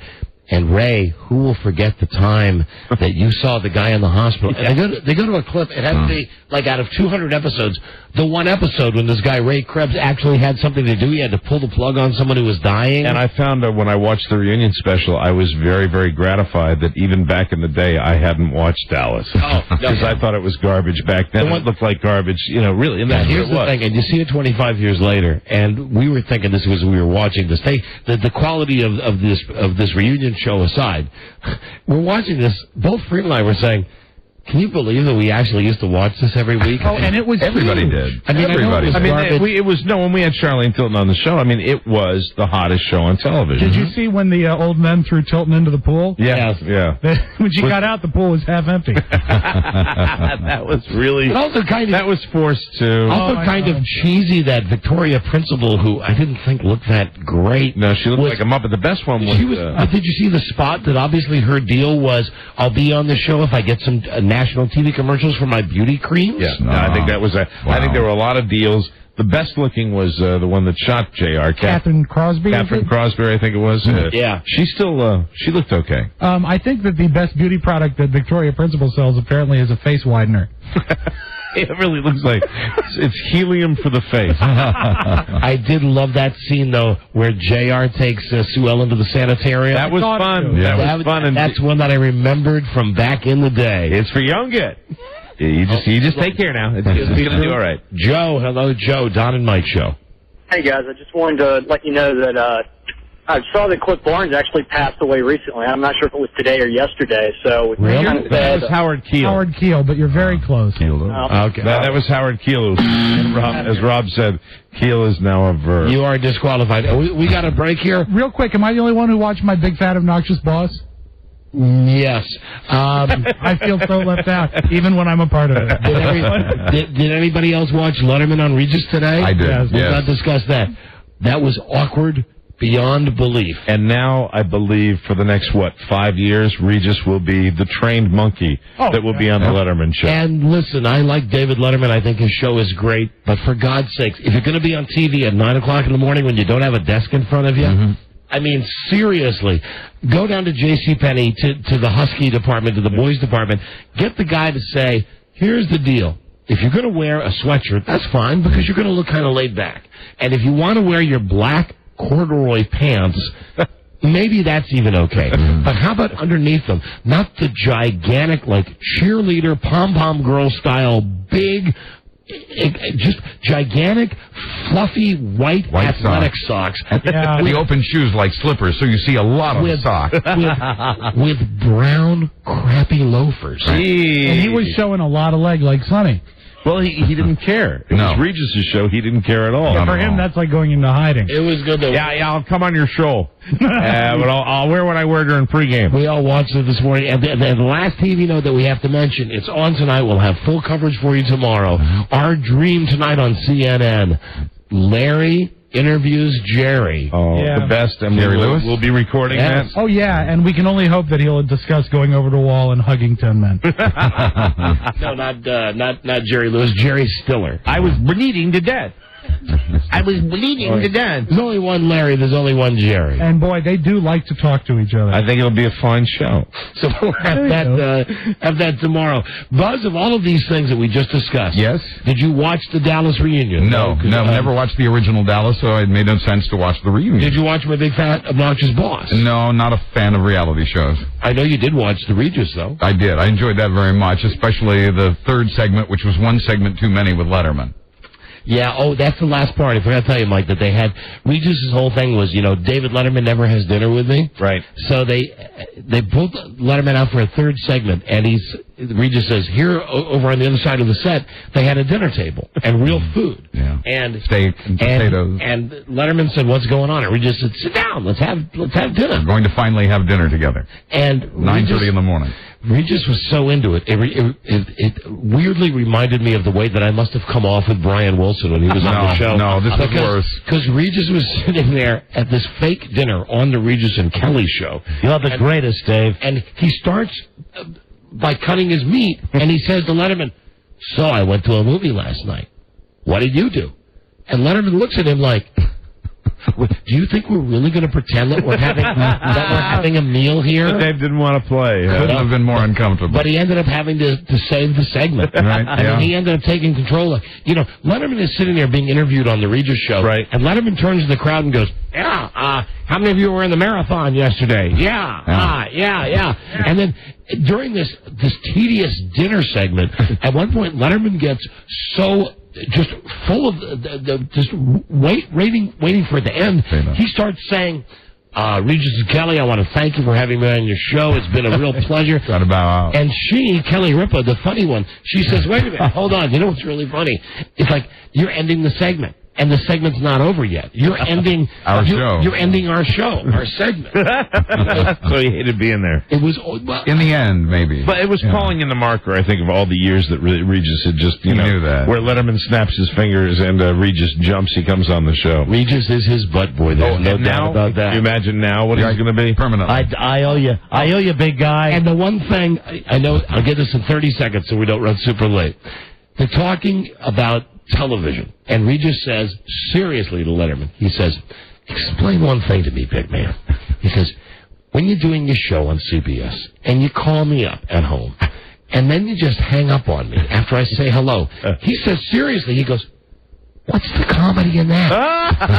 and Ray, who will forget the time that you saw the guy in the hospital? And they go to a clip. It had to be out of 200 episodes, the one episode when this guy Ray Krebs actually had something to do. He had to pull the plug on someone who was dying. And I found when I watched the reunion special, I was very, very gratified that even back in the day, I hadn't watched Dallas. Because I thought it was garbage back then. It looked like garbage, really. And here's the thing, and you see it 25 years later, and we were thinking this was we were watching this. The quality of this reunion show aside, we're watching this. Both Freda and I were saying, can you believe that we actually used to watch this every week? And it was everybody huge. did. I mean, everybody. It was when we had Charlene Tilton on the show. I mean, it was the hottest show on television. Did you see when the old men threw Tilton into the pool? Yes. Yeah. When she got out, the pool was half empty. That was really. But also that was forced to. Also kind of cheesy. That Victoria Principal, who I didn't think looked that great. No, she looked like a muppet. The best one was. Did you see the spot that obviously her deal was? I'll be on the show if I get some national TV commercials for my beauty creams. Yeah, no, I think that was I think there were a lot of deals. The best looking was the one that shot JR. Catherine Crosby. Catherine Crosby, I think it was. Yeah. She still, she looked okay. I think that the best beauty product that Victoria Principal sells apparently is a face widener. It really looks like it's helium for the face. I did love that scene, though, where JR takes Sue Ellen to the sanitarium. That was fun. Yeah, that was fun. And that's one that I remembered from back in the day. It's for young get. You just take care now. It's going to do all right. Joe, hello, Joe. Don and Mike show. Hey, guys. I just wanted to let you know that I saw that Cliff Barnes actually passed away recently. I'm not sure if it was today or yesterday. So really? That was Howard Keel. Howard Keel, but you're very close. Okay. That was Howard Keel. As Rob said, Keel is now a verb. You are disqualified. We got a break here. Real quick, am I the only one who watched My Big Fat Obnoxious Boss? Yes. I feel so left out, even when I'm a part of it. Did anybody else watch Letterman on Regis today? I did. Let's not discuss that. That was awkward beyond belief. And now I believe for the next, 5 years, Regis will be the trained monkey that will be on the Letterman show. And listen, I like David Letterman. I think his show is great. But for God's sakes, if you're going to be on TV at 9 o'clock in the morning when you don't have a desk in front of you, I mean, seriously, go down to JCPenney, to the Husky department, to the boys department. Get the guy to say, here's the deal. If you're going to wear a sweatshirt, that's fine because you're going to look kind of laid back. And if you want to wear your black corduroy pants, maybe that's even okay. But how about underneath them? Not the gigantic, cheerleader, pom-pom girl style, big just gigantic, fluffy, white athletic socks. Yeah. The open shoes like slippers, so you see a lot of socks. With brown, crappy loafers. And he was showing a lot of leg like Sonny. Well, he didn't care. It was Regis' show. He didn't care at all. For him, that's like going into hiding. It was good, though. Yeah, I'll come on your show. But I'll wear what I wear during pregame. We all watched it this morning. And the last TV note that we have to mention, it's on tonight. We'll have full coverage for you tomorrow. Our dream tonight on CNN. Larry interviews Jerry. Oh, the best. And Jerry Lewis? We'll be recording that. Oh, yeah, and we can only hope that he'll discuss going over the wall and hugging 10 men. No, not Jerry Lewis. Jerry Stiller. I was bleeding to death. I was bleeding to death. There's only one Larry. There's only one Jerry. And, boy, they do like to talk to each other. I think it'll be a fine show. So we'll have that tomorrow. Buzz, of all of these things that we just discussed, yes, did you watch the Dallas reunion? No, never watched the original Dallas, so it made no sense to watch the reunion. Did you watch My Big Fat Obnoxious Boss? No, not a fan of reality shows. I know you did watch the Regis, though. I did. I enjoyed that very much, especially the third segment, which was one segment too many with Letterman. Yeah, that's the last part. I forgot to tell you, Mike, that they had Regis' whole thing was, David Letterman never has dinner with me. Right. So they pulled Letterman out for a third segment, and Regis says, here over on the other side of the set, they had a dinner table and real food. Yeah. And steak and potatoes. And Letterman said, what's going on? And Regis said, sit down, let's have dinner. We're going to finally have dinner together. And 9:30 in the morning. Regis was so into it. It weirdly reminded me of the way that I must have come off with Brian Wilson when he was on the show. No, this is worse. Because Regis was sitting there at this fake dinner on the Regis and Kelly show. You're the greatest, Dave. And he starts by cutting his meat, and he says to Letterman, so I went to a movie last night. What did you do? And Letterman looks at him like, do you think we're really going to pretend that we're having a meal here? Dave didn't want to play. Couldn't have been more uncomfortable. But he ended up having to save the segment. Right, I mean, he ended up taking control of. Letterman is sitting there being interviewed on the Regis show, right? And Letterman turns to the crowd and goes, "Yeah, how many of you were in the marathon yesterday? Yeah. And then during this tedious dinner segment, at one point Letterman gets so just full of just waiting for it to end. He starts saying, Regis and Kelly, I want to thank you for having me on your show. It's been a real pleasure. And Kelly Ripa, the funny one, she says, wait a minute, hold on. You know what's really funny? It's like, you're ending the segment. And the segment's not over yet. You're ending our show. You're ending our show, our segment. So he hated being there. It was in the end, maybe. But it was calling in the marker, I think, of all the years that Regis had just, knew that. Where Letterman snaps his fingers and Regis jumps, he comes on the show. Regis is his butt boy. There's no doubt about that. Can you imagine now what he's going to be? Permanently. I owe you, big guy. And the one thing, I know, I'll get this in 30 seconds so we don't run super late. They're talking about television. And Regis says, seriously to Letterman, he says, explain one thing to me, big man. He says, when you're doing your show on CBS and you call me up at home and then you just hang up on me after I say hello, he says, seriously, he goes, what's the comedy in that?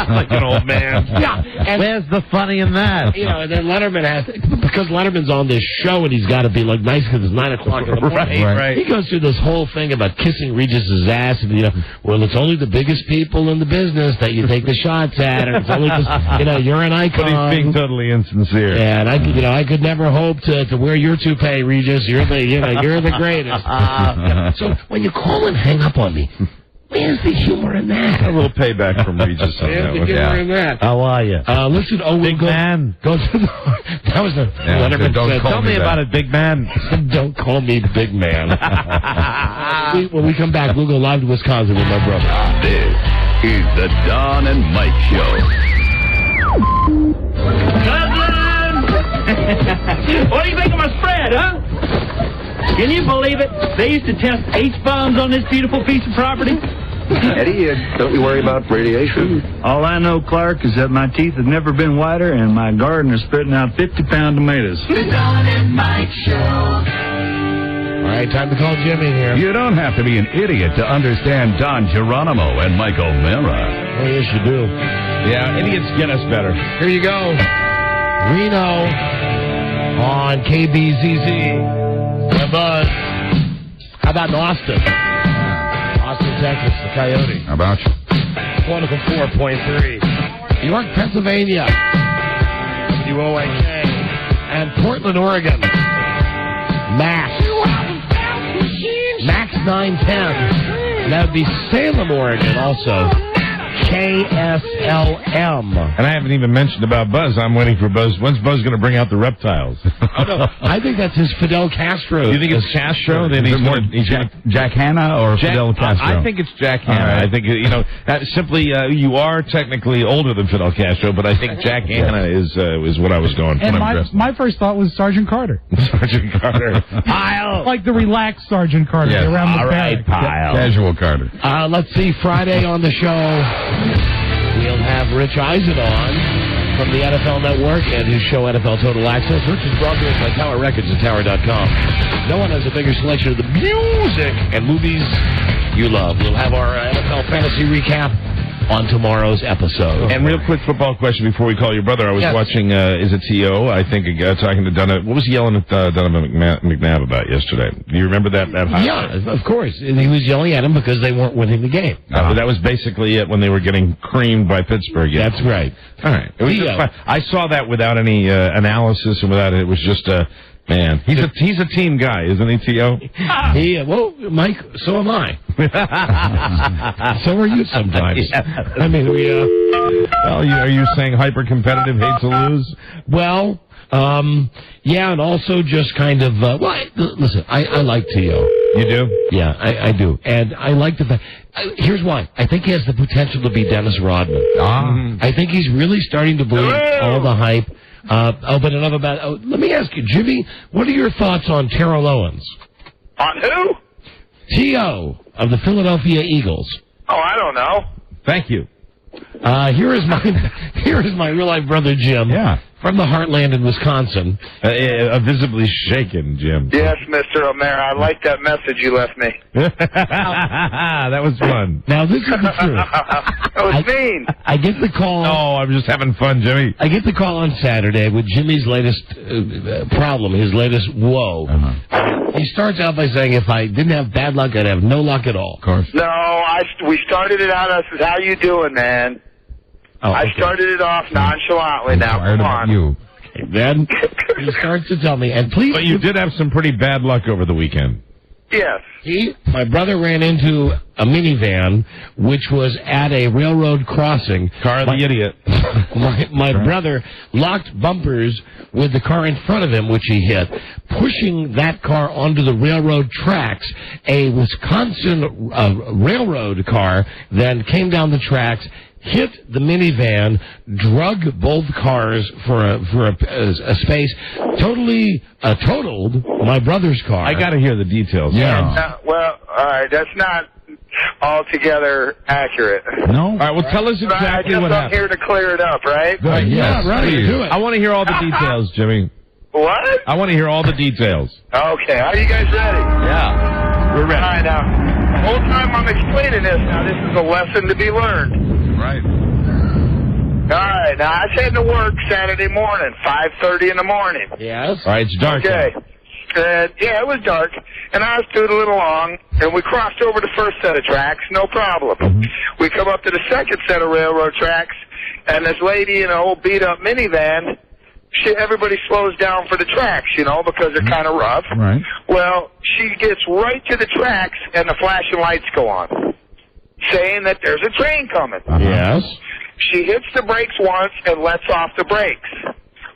Like an old man. Yeah. And where's the funny in that? And then Letterman because Letterman's on this show and he's got to be like nice because it's 9 o'clock in the morning. Right. He goes through this whole thing about kissing Regis's ass and well, it's only the biggest people in the business that you take the shots at, and it's only because you're an icon. But he's being totally insincere. Yeah, and I could never hope to wear your toupee, Regis. You're the greatest. So when you call and hang up on me, where's the humor in that? A little payback from Regis on that one. Humor in that? How are you? Listen, big man. Go to the. That was the Letterman said. Tell me about it, big man. Don't call me big man. When we come back, we'll go live to Wisconsin with my brother. This is the Don and Mike Show. Cousin! What do you think of my spread, huh? Can you believe it? They used to test H-bombs on this beautiful piece of property. Eddie, don't you worry about radiation. All I know, Clark, is that my teeth have never been whiter and my garden is spitting out 50-pound tomatoes. The Don and Mike Show. All right, time to call Jimmy here. You don't have to be an idiot to understand Don Geronimo and Mike O'Mara. Oh, yes, you do. Yeah, idiots get us better. Here you go. Reno on KBZZ. The Buzz. How about in Austin? Austin, Texas, the Coyote. How about you? Quantical 4.3. York, Pennsylvania. WOAK. And Portland, Oregon. Max. Max 910. That would be Salem, Oregon, also. KSLM. And I haven't even mentioned about Buzz. I'm waiting for Buzz. When's Buzz going to bring out the reptiles? Oh, no. I think that's his Fidel Castro. Do you think it's Castro? Is it more Jack Hanna or Fidel Castro? I think it's Jack Hanna. Right. I think, simply you are technically older than Fidel Castro, but I think Jack Hanna is what I was going for. And my first thought was Sergeant Carter. Sergeant Carter. Pile. Like the relaxed Sergeant Carter around the barracks. Pile. Casual Carter. Let's see, Friday on the show, we'll have Rich Eisen on from the NFL Network and his show NFL Total Access. Rich is brought to us by Tower Records at Tower.com. No one has a bigger selection of the music and movies you love. We'll have our NFL fantasy recap on tomorrow's episode. And real quick football question before we call your brother. I was watching, is it T.O., I think, talking to Donovan. What was he yelling at Donovan McNabb about yesterday? Do you remember that? Yeah, of course. He was yelling at him because they weren't winning the game. That was basically it when they were getting creamed by Pittsburgh. Yeah. That's right. All right. It was just fun. I saw that without any analysis and without it. It was just man, he's a team guy, isn't he, T.O.? Well, Mike, so am I. So are you sometimes. I mean, are you saying hyper-competitive, hate to lose? Well, yeah, and also just kind of, listen, I like T.O. You do? Yeah, I do. And I like the fact, here's why. I think he has the potential to be Dennis Rodman. I think he's really starting to believe all the hype. But enough about. Let me ask you, Jimmy, what are your thoughts on Terrell Owens? On who? T.O. of the Philadelphia Eagles. Oh, I don't know. Thank you. Here is my real life brother Jim. Yeah. From the heartland in Wisconsin. Visibly shaken, Jim. Yes, Mr. O'Mara. I like that message you left me. That was fun. Now, this is the truth. That was mean. I get the call. No, I'm just having fun, Jimmy. I get the call on Saturday with Jimmy's latest problem, his latest woe. He starts out by saying, if I didn't have bad luck, I'd have no luck at all. Of course. No, we started it out. I said, how you doing, man? I started it off nonchalantly. Now, come on. You. Okay, then he starts to tell me, and please. But you did have some pretty bad luck over the weekend. Yes. My brother ran into a minivan, which was at a railroad crossing. Car the idiot. My brother locked bumpers with the car in front of him, which he hit, pushing that car onto the railroad tracks. A Wisconsin railroad car then came down the tracks, hit the minivan, drug both cars for a space, totally totaled my brother's car. I got to hear the details. Yeah. Well, all right, that's not altogether accurate. No? All right, well, tell us exactly what happened. I'm here to clear it up, right? Yeah, right. Do it. I want to hear all the details, Jimmy. What? I want to hear all the details. Okay, are you guys ready? Yeah. We're ready. All right, now, the whole time I'm explaining this, now this is a lesson to be learned. Right. All right, now I was heading to work Saturday morning, 5:30 in the morning. Yes. All right, it's dark. Okay. Yeah, it was dark, and I was tootling along, and we crossed over the first set of tracks, no problem. We come up to the second set of railroad tracks, and this lady in an old beat-up minivan, everybody slows down for the tracks, because they're kind of rough. Right. Well, she gets right to the tracks, and the flashing lights go on, saying that there's a train coming. Yes. She hits the brakes once and lets off the brakes.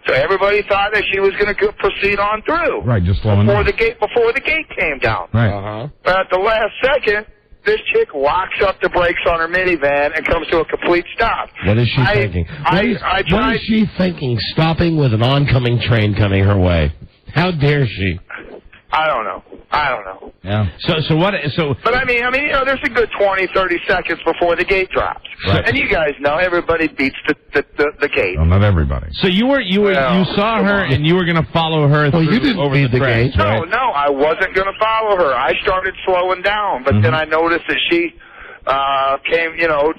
So everybody thought that she was going to proceed on through. Right, just slowing down. Before the gate came down. Right. But at the last second, this chick locks up the brakes on her minivan and comes to a complete stop. What is she thinking? What is she thinking, stopping with an oncoming train coming her way? How dare she? I don't know. Yeah. So what? But I mean, there's a good 20, 30 seconds before the gate drops. Right. And you guys know everybody beats the gate. Well, not everybody. So you saw her and you were going to follow her through you didn't over beat the tracks, gate. right? No, I wasn't going to follow her. I started slowing down, but then I noticed that she came,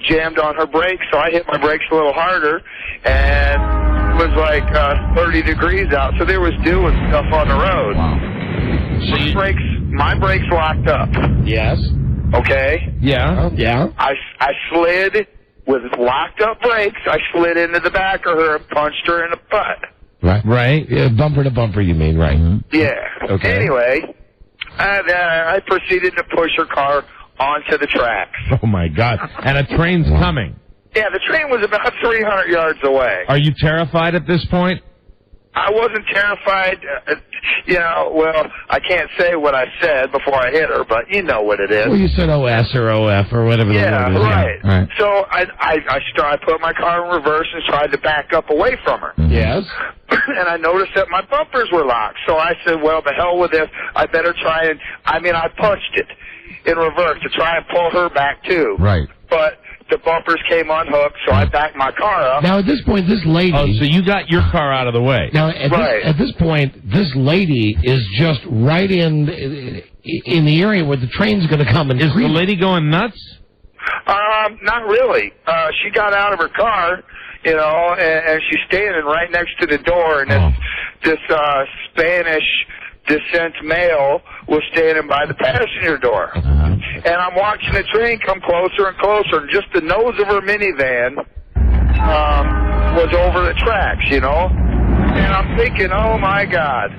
jammed on her brakes, so I hit my brakes a little harder, and it was like 30 degrees out, so there was dew and stuff on the road. Wow. My brakes locked up. Yes. Okay? Yeah. Yeah. I slid with locked up brakes. I slid into the back of her and punched her in the butt. Right. Yeah, bumper to bumper, you mean, right? Yeah. Okay. Anyway, I proceeded to push her car onto the tracks. Oh, my God. And a train's coming. Yeah, the train was about 300 yards away. Are you terrified at this point? I wasn't terrified. Well, I can't say what I said before I hit her, but you know what it is. Well, you said OS or OF or whatever the word is. Right. Yeah, right. So I put my car in reverse and tried to back up away from her. Yes. And I noticed that my bumpers were locked. So I said, well, the hell with this. I better try and, I punched it in reverse to try and pull her back, too. Right. But the bumpers came unhooked, so I backed my car up. Now, at this point, this lady... Oh, so you got your car out of the way. Now, at this point, this lady is just right in the area where the train's going to come. And is the lady going nuts? Not really. She got out of her car, and she's standing right next to the door, and this Spanish descent male was standing by the passenger door. And I'm watching the train come closer and closer, and just the nose of her minivan was over the tracks, And I'm thinking, oh, my God.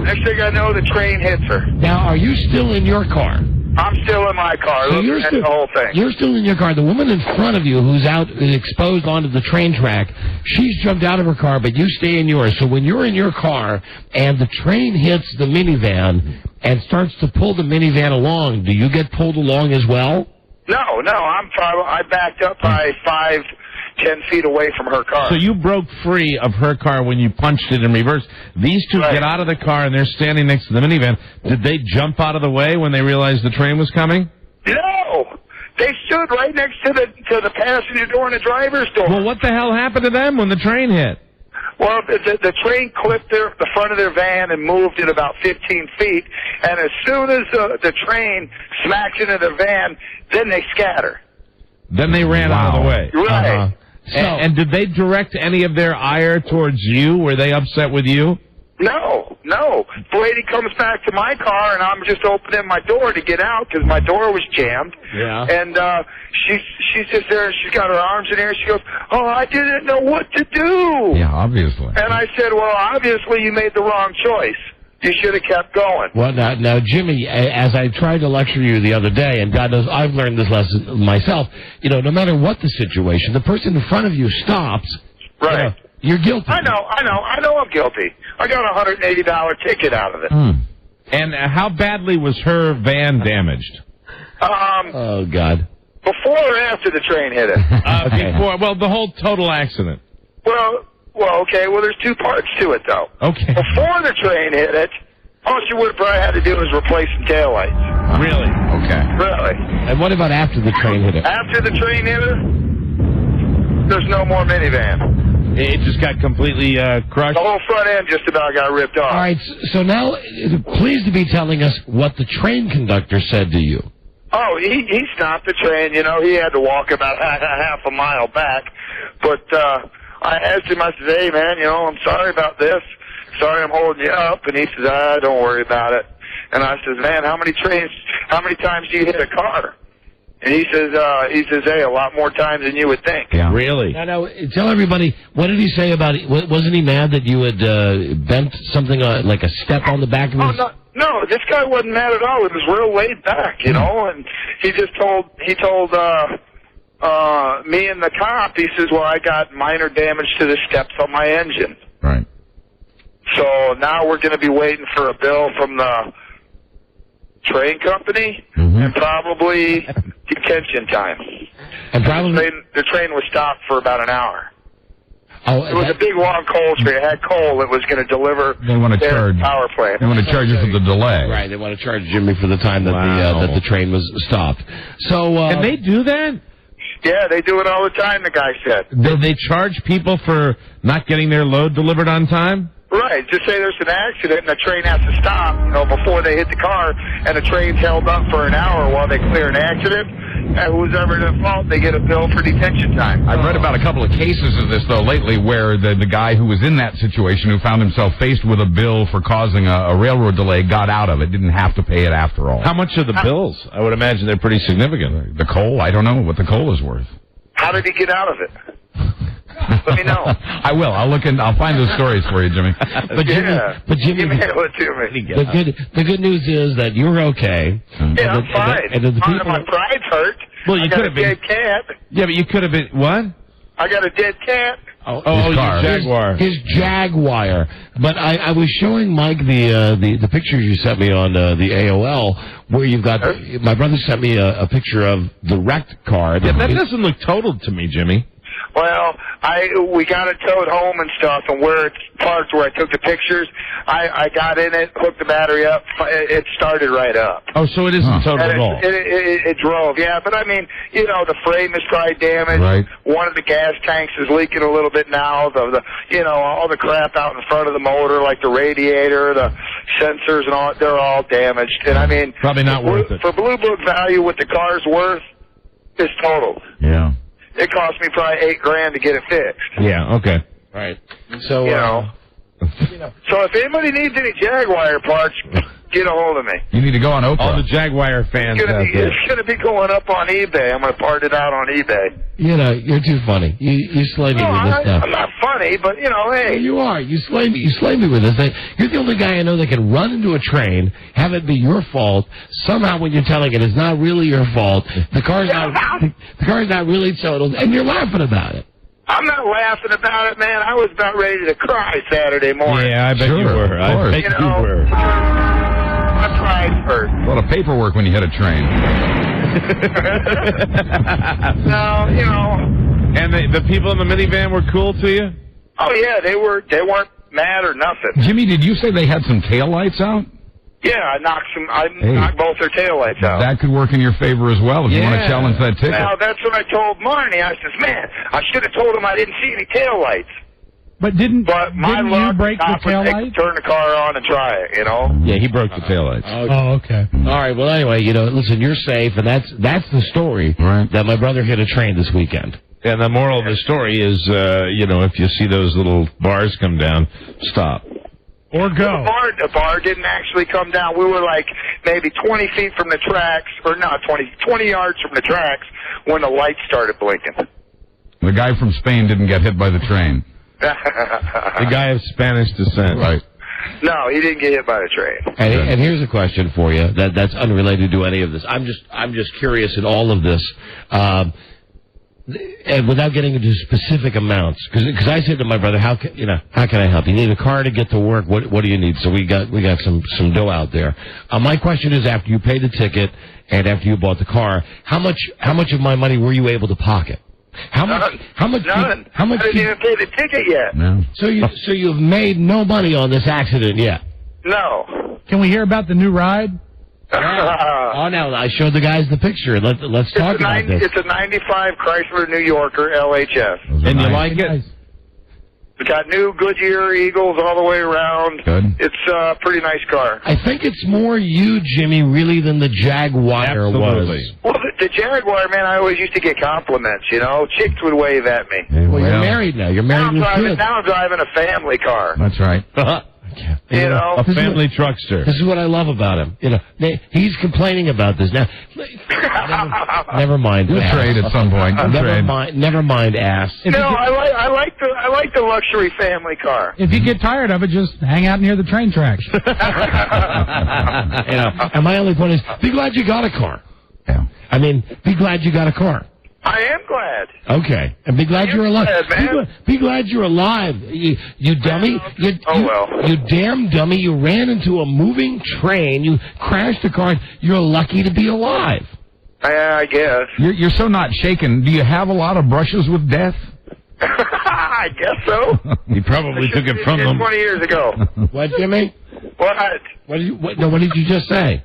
Next thing I know, the train hits her. Now, are you still in your car? I'm still in my car, So looking at the whole thing. You're still in your car. The woman in front of you who's out exposed onto the train track, she's jumped out of her car, but you stay in yours. So when you're in your car and the train hits the minivan and starts to pull the minivan along, do you get pulled along as well? No, I backed up by 5-10 feet away from her car. So you broke free of her car when you punched it in reverse. These two get out of the car, and they're standing next to the minivan. Did they jump out of the way when they realized the train was coming? No! They stood right next to the passenger door and the driver's door. Well, what the hell happened to them when the train hit? Well, the train clipped the front of their van and moved it about 15 feet, and as soon as the train smacks into the van, then they scatter. Then they ran out of the way. Right. And did they direct any of their ire towards you? Were they upset with you? No. The lady comes back to my car, and I'm just opening my door to get out because my door was jammed. Yeah. And she's just there, and she's got her arms in the air. She goes, oh, I didn't know what to do. Yeah, obviously. And I said, well, obviously you made the wrong choice. You should have kept going. Well, now, Jimmy, as I tried to lecture you the other day, and God knows I've learned this lesson myself, no matter what the situation, the person in front of you stops. Right. You're guilty. I know I'm guilty. I got a $180 ticket out of it. And how badly was her van damaged? Oh, God. Before or after the train hit it? Before, well, the whole total accident. Well, okay. Well, there's two parts to it, though. Okay. Before the train hit it, all she would have probably had to do was replace some taillights. Really? Okay. Really. And what about after the train hit it? After the train hit her, there's no more minivan. It just got completely crushed? The whole front end just about got ripped off. All right, so now, please to be telling us what the train conductor said to you. Oh, he stopped the train. He had to walk about half a mile back. But I asked him, I said, hey, man, I'm sorry about this. Sorry I'm holding you up. And he says, don't worry about it. And I says, man, how many times do you hit a car? And he says, hey, a lot more times than you would think. Yeah. Really? Now, tell everybody, what did he say about it? Wasn't he mad that you had bent something like a step on the back of his... No, this guy wasn't mad at all. It was real laid back, and he just told me and the cop, he says, well, I got minor damage to the steps on my engine. Right. So now we're going to be waiting for a bill from the train company and probably detention time. And probably the train was stopped for about an hour. Oh, it was a big, long coal train. It had coal that was going to deliver their power plant. They want to charge you for the delay. Right, they want to charge Jimmy for the time that the train was stopped. So Can they do that? Yeah, they do it all the time, the guy said. Do they charge people for not getting their load delivered on time? Right. Just say there's an accident and the train has to stop, before they hit the car, and the train's held up for an hour while they clear an accident. who's ever at fault, they get a bill for detention time. I've read about a couple of cases of this, though, lately, where the guy who was in that situation, who found himself faced with a bill for causing a railroad delay, got out of it, didn't have to pay it after all. How much are the bills? I would imagine they're pretty significant. The coal? I don't know what the coal is worth. How did he get out of it? Let me know. I will. I'll find those stories for you, Jimmy. But Jimmy, email it to me. The good news is that you're okay. Yeah, I'm fine. My pride's hurt. Well, you could have been dead cat. Yeah, but you could have been what? I got a dead cat. His Jaguar. His Jaguar. But I was showing Mike the pictures you sent me on the AOL, where you've got my brother sent me a picture of the wrecked car. Yeah, that doesn't look totaled to me, Jimmy. Well, we got it towed home and stuff, and where it's parked, where I took the pictures, I got in it, hooked the battery up, it started right up. Oh, so it isn't totaled at all. It drove, yeah, but I mean, the frame is probably damaged. Right. One of the gas tanks is leaking a little bit now. All the crap out in front of the motor, like the radiator, the sensors, and all, they're all damaged. And I mean, probably not worth it. For Blue Book value, what the car's worth is totaled. Yeah. It cost me probably $8,000 to get it fixed. Yeah. Okay. Right. So so if anybody needs any Jaguar parts, get a hold of me. You need to go on Oprah. All the Jaguar fans out there. It's going to be going up on eBay. I'm going to part it out on eBay. You're too funny. You slay me with this stuff. I'm not funny, but hey. Well, you are. You slay me with this thing. You're the only guy I know that can run into a train, have it be your fault. Somehow, when you're telling it, it's not really your fault. The car's not really totaled, and you're laughing about it. I'm not laughing about it, man. I was about ready to cry Saturday morning. Yeah, I bet you were. I bet you were. My pride hurt. A lot of paperwork when you hit a train. No, And the people in the minivan were cool to you? Oh yeah, they weren't mad or nothing. Jimmy, did you say they had some taillights out? Yeah, I knocked both their taillights out. That could work in your favor as well if you want to challenge that ticket. Now, that's what I told Marnie. I says, man, I should have told him I didn't see any taillights. But didn't you break the taillight? Turn the car on and try it, Yeah, he broke the taillights. Oh, okay. All right, well, anyway, listen, you're safe, and that's the story that my brother hit a train this weekend. And the moral of the story is, if you see those little bars come down, stop. Or go. The bar didn't actually come down. We were like maybe 20 feet from the tracks, or not 20 yards from the tracks when the lights started blinking. The guy from Spain didn't get hit by the train. The guy of Spanish descent. Right. No, he didn't get hit by the train. And here's a question for you that's unrelated to any of this. I'm just curious in all of this. And without getting into specific amounts, because I said to my brother, how can I help? You need a car to get to work. What do you need? So we got some dough out there. My question is, after you paid the ticket and after you bought the car, how much of my money were you able to pocket? How much? None. How much? I didn't even pay the ticket yet. No. So you've made no money on this accident yet? No. Can we hear about the new ride? Oh, no, I showed the guys the picture. Let's talk about this. It's a 95 Chrysler New Yorker LHS. And you like it? It's got new Goodyear Eagles all the way around. Good. It's a pretty nice car. I think it's more you, Jimmy, really, than the Jaguar was. Well, the Jaguar, man, I always used to get compliments, Chicks would wave at me. Well, you're married now. You're married with kids. Now I'm driving a family car. That's right. A family truckster. This is what I love about him. He's complaining about this now. Never mind. We'll trade at some point. Never mind. Ass. I like the luxury family car. If you get tired of it, just hang out near the train tracks. And my only point is, be glad you got a car. Yeah. I mean, be glad you got a car. I am glad. Okay, and be glad you're alive. Be glad you're alive. You dummy. You damn dummy. You ran into a moving train. You crashed the car. You're lucky to be alive. I guess. You're so not shaken. Do you have a lot of brushes with death? I guess so. He probably took it from them 20 years ago. What, Jimmy? What? What did you just say?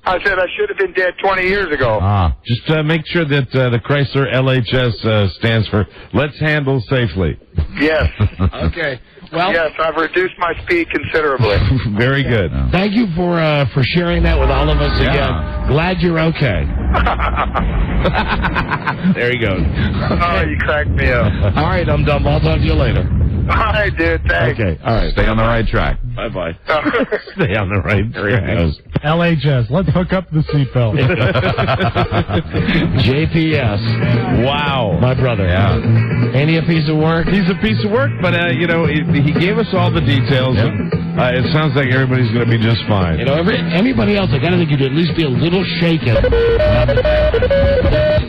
I said I should have been dead 20 years ago. Just make sure that the Chrysler LHS stands for Let's Handle Safely. Yes. Okay. Well, yes, I've reduced my speed considerably. Very good. Thank you for sharing that with all of us again. Glad you're okay. There he goes. Oh, you cracked me up. All right, I'm dumb. I'll talk to you later. All right, dude. Thanks. Okay, all right. Stay on the right track. Bye-bye. Stay on the right track. LHS, let's hook up the seatbelt. JPS. Wow. My brother. Yeah. Ain't he a piece of work? He's a piece of work, but, he gave us all the details. Yep. It sounds like everybody's going to be just fine. You know, anybody else, I got to think you'd at least be a little shaken.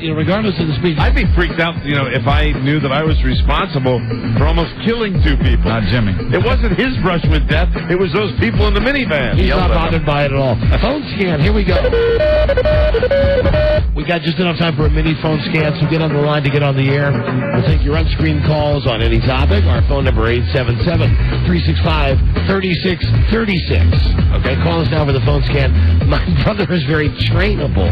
Regardless of the speed. I'd be freaked out, if I knew that I was responsible for almost killing 2 people. Not Jimmy. It wasn't his brush with death. It was those people in the minivan. He's not bothered by it at all. Phone scan. Here we go. We got just enough time for a mini phone scan, so get on the line to get on the air. We'll take your on-screen calls on any topic. Our phone number 877-365-3636. Okay, call us now for the phone scan. My brother is very trainable.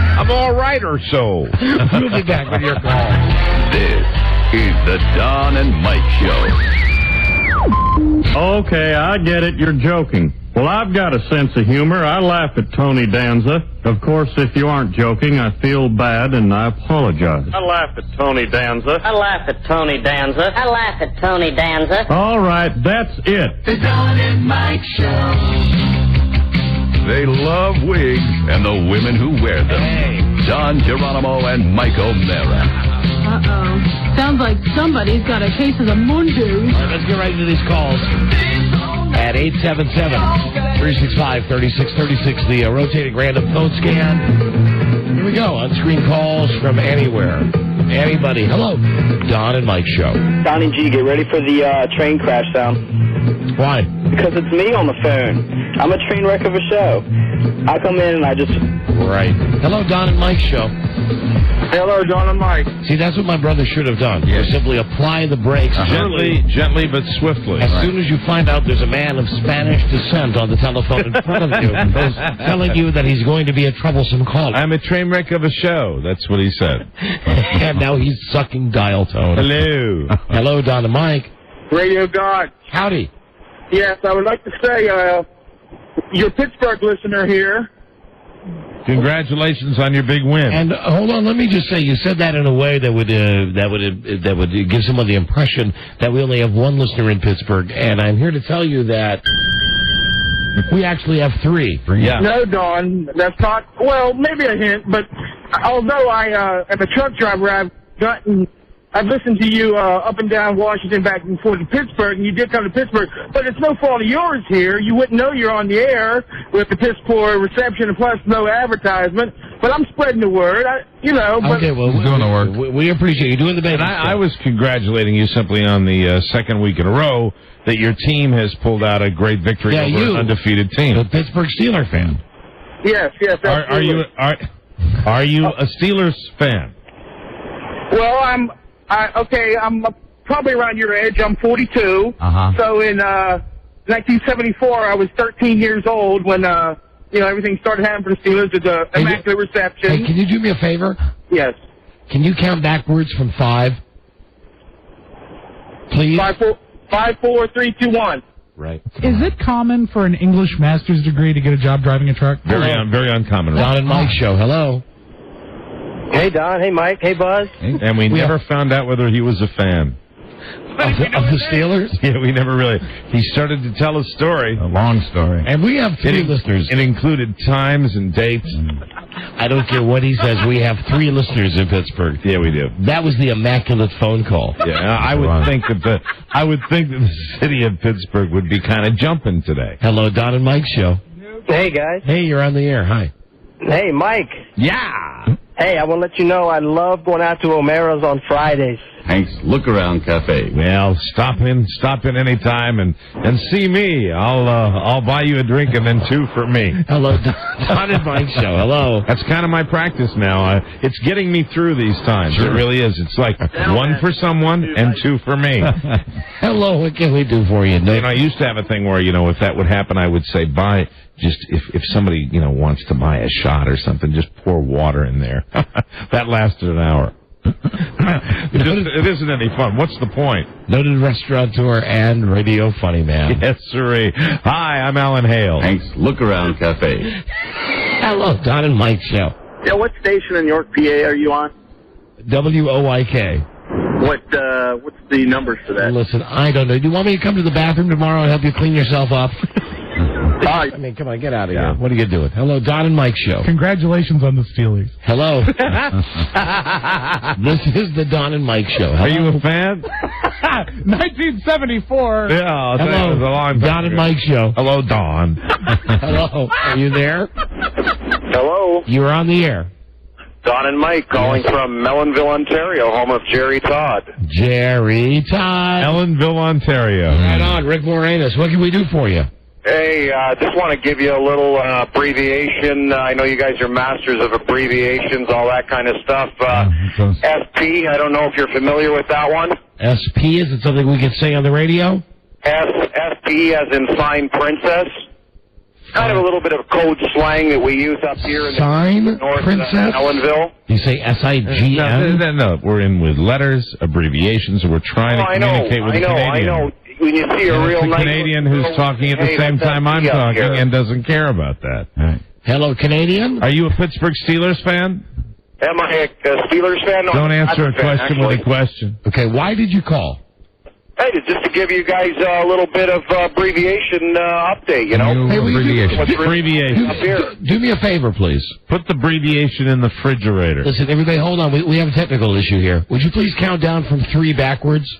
I'm all right or so. We'll be back with your call. This is the Don and Mike Show. Okay, I get it. You're joking. Well, I've got a sense of humor. I laugh at Tony Danza. Of course, if you aren't joking, I feel bad and I apologize. I laugh at Tony Danza. I laugh at Tony Danza. I laugh at Tony Danza. All right, that's it. The Don and Mike Show. They love wigs and the women who wear them. Don Geronimo and Mike O'Mara. Uh-oh. Sounds like somebody's got a case of the Mongoose. All right, let's get right into these calls. At 877-365-3636, the rotating random phone scan. Here we go. On-screen calls from anywhere. Anybody. Hello. Don and Mike Show. Don and G, get ready for the train crash sound. Why? Because it's me on the phone. I'm a train wreck of a show. I come in and I just... Right. Hello, Don and Mike Show. Hello, Don and Mike. See, that's what my brother should have done. Yeah. Simply apply the brakes Gently but swiftly. As soon as you find out there's a man of Spanish descent on the telephone in front of you, telling you that he's going to be a troublesome caller. I'm a train wreck of a show. That's what he said. And now he's sucking dial tone. Hello. Hello, Don and Mike. Radio God. Howdy. Yes, I would like to say, your Pittsburgh listener here. Congratulations on your big win. And hold on, let me just say, you said that in a way that would give someone the impression that we only have one listener in Pittsburgh, and I'm here to tell you that we actually have 3. Yeah. No, Don, that's not. Well, maybe a hint, but although I am a truck driver, I've listened to you up and down Washington, back and forth to Pittsburgh, and you did come to Pittsburgh, but it's no fault of yours here. You wouldn't know you're on the air with the piss poor reception and plus no advertisement, but I'm spreading the word, Okay, well, He's doing the work. We appreciate you doing the best. And I was congratulating you simply on the second week in a row that your team has pulled out a great victory over an undefeated team. The Pittsburgh Steelers fan. Yes, absolutely. Are you a Steelers fan? Well, I'm probably around your age. I'm 42. So in 1974, I was 13 years old when everything started happening for the Steelers. It's an immaculate reception. Hey, can you do me a favor? Yes. Can you count backwards from 5? Please. 5, 4, 3, 2, 1. Right. Is it common for an English master's degree to get a job driving a truck? Very uncommon. Don and Mike Show. Hello. Hey, Don. Hey, Mike. Hey, Buzz. And we never found out whether he was a fan. Of the Steelers? Yeah, we never really. He started to tell a story. A long story. And we have 3 listeners. It included times and dates. I don't care what he says. We have 3 listeners in Pittsburgh. Yeah, we do. That was the immaculate phone call. Yeah, I would think that the city of Pittsburgh would be kind of jumping today. Hello, Don and Mike Show. Hey, guys. Hey, you're on the air. Hi. Hey, Mike. Yeah. Hey, I want to let you know I love going out to O'Mara's on Fridays. Hank's Look Around Cafe. Well, stop in anytime and see me. I'll buy you a drink and then 2 for me. Hello, Don and Mike Show. Hello. That's kind of my practice now. It's getting me through these times. Sure. It really is. It's like 1 for someone and 2 for me. Hello, what can we do for you, Nick? I used to have a thing where, if that would happen, I would say buy. Just if somebody wants to buy a shot or something, just pour water in there. That lasted an hour. It isn't any fun. What's the point? Noted restaurateur and radio funny man. Yes, sirree. Hi, I'm Alan Hale. Hank's Look Around Cafe. Hello, Don and Mike Show. Yeah, what station in York, PA are you on? WOIK. What's the numbers for that? Listen, I don't know. Do you want me to come to the bathroom tomorrow and help you clean yourself up? I mean, come on, get out of here. What are you doing? Hello, Don and Mike Show. Congratulations on the Steelers. Hello. This is the Don and Mike Show. Hello? Are you a fan? 1974. Yeah, I'll tell you, Hello, it was a long time Don and ago. Mike Show. Hello, Don. Hello. Are you there? Hello. You are on the air. Don and Mike calling from Mellonville, Ontario, home of Jerry Todd. Jerry Todd. Ellenville, Ontario. Right on, Rick Moranis. What can we do for you? Hey, just want to give you a little abbreviation. I know you guys are masters of abbreviations, all that kind of stuff. SP, I don't know if you're familiar with that one. SP, is it something we can say on the radio? SP as in Sign Princess. Kind of a little bit of code slang that we use up here in Sign the north Princess? of Ellenville. You say SIGN? No, we're in with letters, abbreviations, and we're trying to communicate with a Canadian. I know. When you see a real nice Canadian who's talking at the same time I'm talking and doesn't care about that. Right. Hello, Canadian? Are you a Pittsburgh Steelers fan? Am I a Steelers fan? No, Don't answer a question actually. with a question. Okay, why did you call? Hey, just to give you guys a little bit of abbreviation update, you know? Hey, abbreviation. Up here. Do me a favor, please. Put the abbreviation in the refrigerator. Listen, everybody, hold on. We have a technical issue here. Would you please count down from 3 backwards?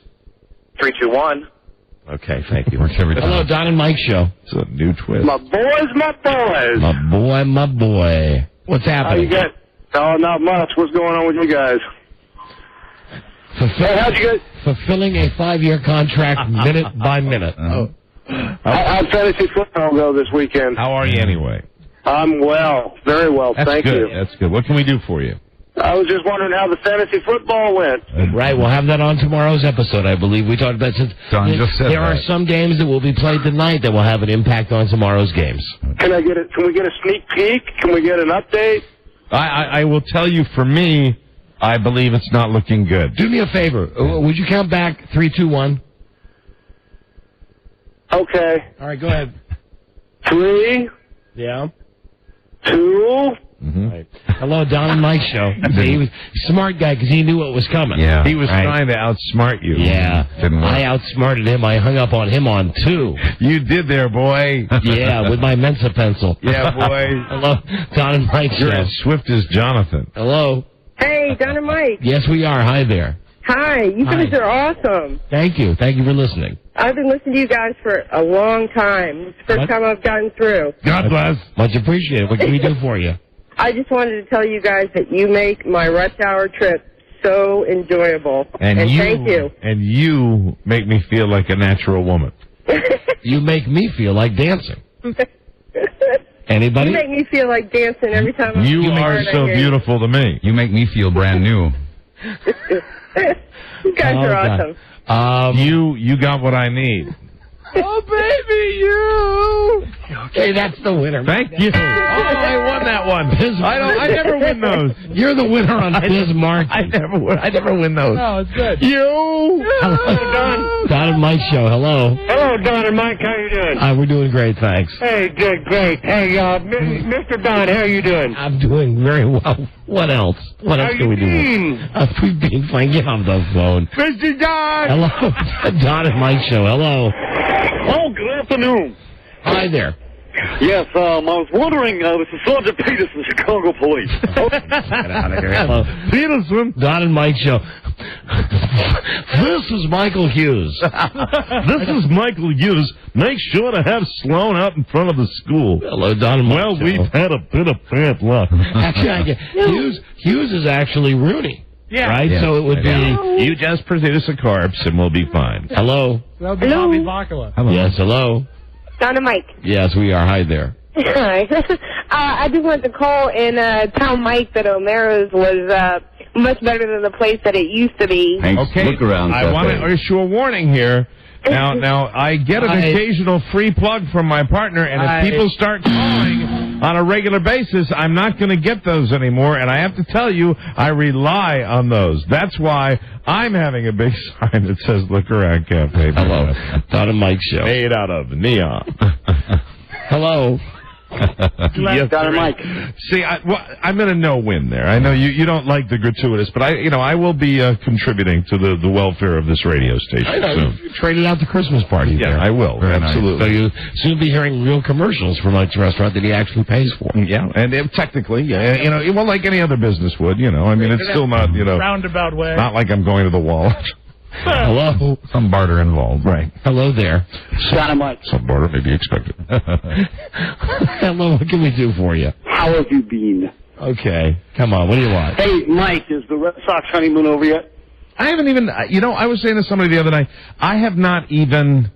3, 2, 1. Okay, thank you. Hello, Don and Mike Show. It's a new twist. My boys. My boy. What's happening? How you get? Oh, not much. What's going on with you guys? How'd you guys? Fulfilling a 5-year contract minute by minute. How'd fantasy football go this weekend? How are you anyway? I'm well. Very well. Thank you. That's good. What can we do for you? I was just wondering how the fantasy football went. Right, we'll have that on tomorrow's episode, I believe. We talked about since Don just said there are some games that will be played tonight that will have an impact on tomorrow's games. Can we get a sneak peek? Can we get an update? I will tell you, for me, I believe it's not looking good. Do me a favor. Would you count back 3, 2, 1? Okay. All right, go ahead. 3. Yeah. 2. Mm-hmm. Right. Hello, Don and Mike Show. He was a smart guy because he knew what was coming. Yeah. He was trying to outsmart you. Yeah. Didn't work. I outsmarted him. I hung up on him on 2. You did there, boy. Yeah, with my Mensa pencil. Yeah, boy. Hello, Don and Mike Show. You're as swift as Jonathan. Hello. Hey, Don and Mike. Yes, we are. Hi there. Hi. You guys are awesome. Thank you. Thank you for listening. I've been listening to you guys for a long time. It's the first time I've gotten through. God bless. Much appreciated. What can we do for you? I just wanted to tell you guys that you make my rush hour trip so enjoyable. And thank you. And you make me feel like a natural woman. You make me feel like dancing. Anybody? You make me feel like dancing every time I'm You are so beautiful to me. You make me feel brand new. You guys are awesome. You got what I need. Oh, baby, you. Okay, that's the winner. Thank you. Oh, I won that one. I never win those. You're the winner on Bismarck. I never win those. No, it's good. You. Hello, Don and Mike Show. Hello. Hello, Don and Mike. How you doing? We're doing great, thanks. Hey, good, great. Hey, Mr. Don, how you doing? I'm doing very well. What else? What else can we do? We've been fine. Get off the phone. Mr. Don. Hello. Don and Mike Show. Hello. Oh, good afternoon. Hi there. Yes, I was wondering, this is Sergeant Peters from Chicago Police. Get out of here. Hello. Peterson. Don and Mike Show. This is Michael Hughes. This is Michael Hughes. Make sure to have Sloan out in front of the school. Hello, Don and Mike Well, Show. we've had a bit of bad luck. Actually, Hughes is actually Rooney. Yeah. Right? Yeah. So it would be... You just produce a corpse and we'll be fine. Hello. That'll be Bobby Bacala. Yes, hello. Don and Mike. Yes, we are. Hi there. Hi. I just wanted to call and tell Mike that O'Mara's was much better than the place that it used to be. Hank's Okay, Look Around I Cafe. want to issue a warning here. Now, I get an occasional free plug from my partner, and if people start calling on a regular basis, I'm not going to get those anymore, and I have to tell you, I rely on those. That's why I'm having a big sign that says Look Around Cafe. Hello. Don and Mike Show. Made out of neon. Hello. Yes, Don and Mike. See, I'm in a no-win there. I know you don't like the gratuitous, but I will be contributing to the welfare of this radio station I know. soon. You traded out the Christmas party. Yeah, there. I will. Very Absolutely. Nice. So you soon be hearing real commercials from Mike's restaurant that he actually pays for. Yeah, and technically, well, like any other business would, I mean, it's still not, roundabout way. not like I'm going to the wall. Hello. Some barter involved. Right. Hello there. Don and Mike. Some barter may be expected. Hello, what can we do for you? How have you been? Okay. Come on, what do you want? Hey, Mike, is the Red Sox honeymoon over yet? I haven't even, I was saying to somebody the other night, I have not even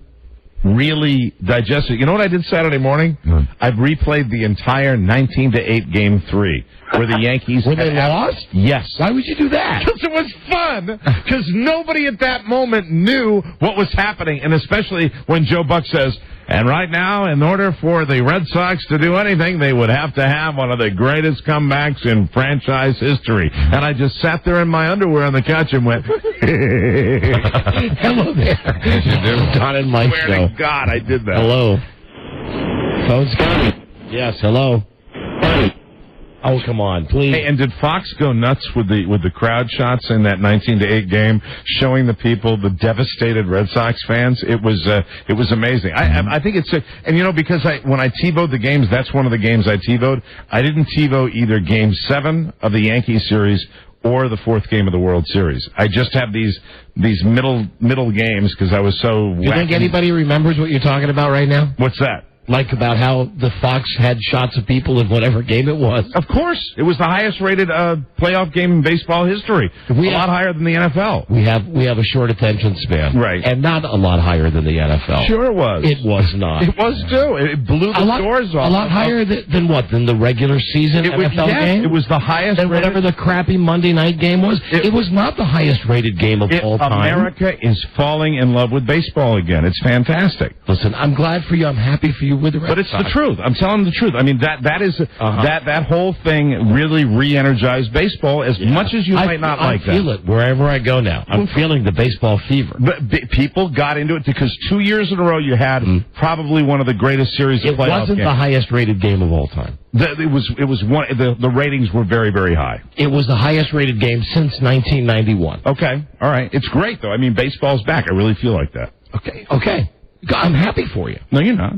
really digested. You know what I did Saturday morning? I've replayed the entire 19-8 Game 3, where the Yankees... Were they lost? Yes. Why would you do that? Because it was fun. Because nobody at that moment knew what was happening, and especially when Joe Buck says, and right now, in order for the Red Sox to do anything, they would have to have one of the greatest comebacks in franchise history. And I just sat there in my underwear on the couch and went, Hello there. Don and Mike swear Show. to God, I did that. Hello. Phone's coming. Yes, hello. Oh, come on, please. Hey, and did Fox go nuts with the crowd shots in that 19-8 game, showing the people, the devastated Red Sox fans? It was amazing. I think it's and because when I TiVoed the games, that's one of the games I TiVoed. I didn't TiVo either Game 7 of the Yankees series or the 4th game of the World Series. I just have these middle games because I was so. Do you think anybody remembers what you're talking about right now? What's that? Like about how the Fox had shots of people in whatever game it was? Of course. It was the highest rated playoff game in baseball history. A lot higher than the NFL. We have a short attention span. Right. And not a lot higher than the NFL. Sure it was. It was not. It was too. It blew the doors off. A lot higher than what? Than the regular season NFL game? It was the highest than rated. Whatever the crappy Monday night game was. It was not the highest rated game of all time. America is falling in love with baseball again. It's fantastic. Listen, I'm glad for you. I'm happy for you with the Red Sox. But it's the truth. I'm telling the truth. I mean, that is that whole thing really re-energized baseball as much as you might not like that. I feel it wherever I go now. I'm feeling the baseball fever. But people got into it because 2 years in a row you had probably one of the greatest series of playoff games. It wasn't the highest rated game of all time. It was one. The ratings were very, very high. It was the highest rated game since 1991. Okay, all right. It's great though. I mean, baseball's back. I really feel like that. Okay. I'm happy for you. No, you're not.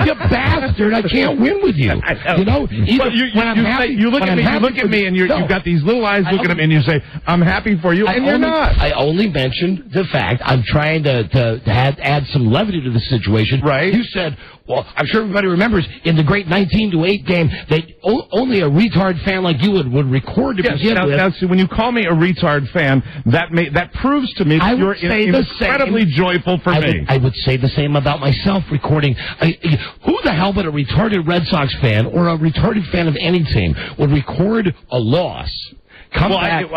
You bastard! I can't win with you. You look at me, and you've got these little eyes looking at me, and you say, "I'm happy for you," and you're not. I only mentioned the fact I'm trying to add some levity to the situation. Right? You said, well, I'm sure everybody remembers in the great 19-8 game that only a retard fan like you would record to begin with. Now, see, when you call me a retard fan, that proves to me that you're incredibly joyful for me. I would say the same about myself recording. Who the hell but a retarded Red Sox fan or a retarded fan of any team would record a loss, come back,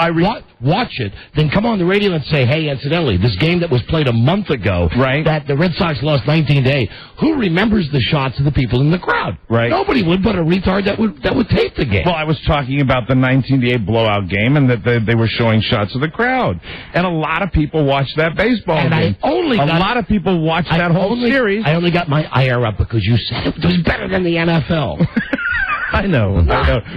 watch it, then come on the radio and say, hey, incidentally, this game that was played a month ago, that the Red Sox lost 19-8, who remembers the shots of the people in the crowd? Right. Nobody would but a retard that would tape the game. Well, I was talking about the 19-8 blowout game and that they were showing shots of the crowd. And a lot of people watched that baseball game. A lot of people watched that whole series. I only got my ire up because you said it was better than the NFL. I know.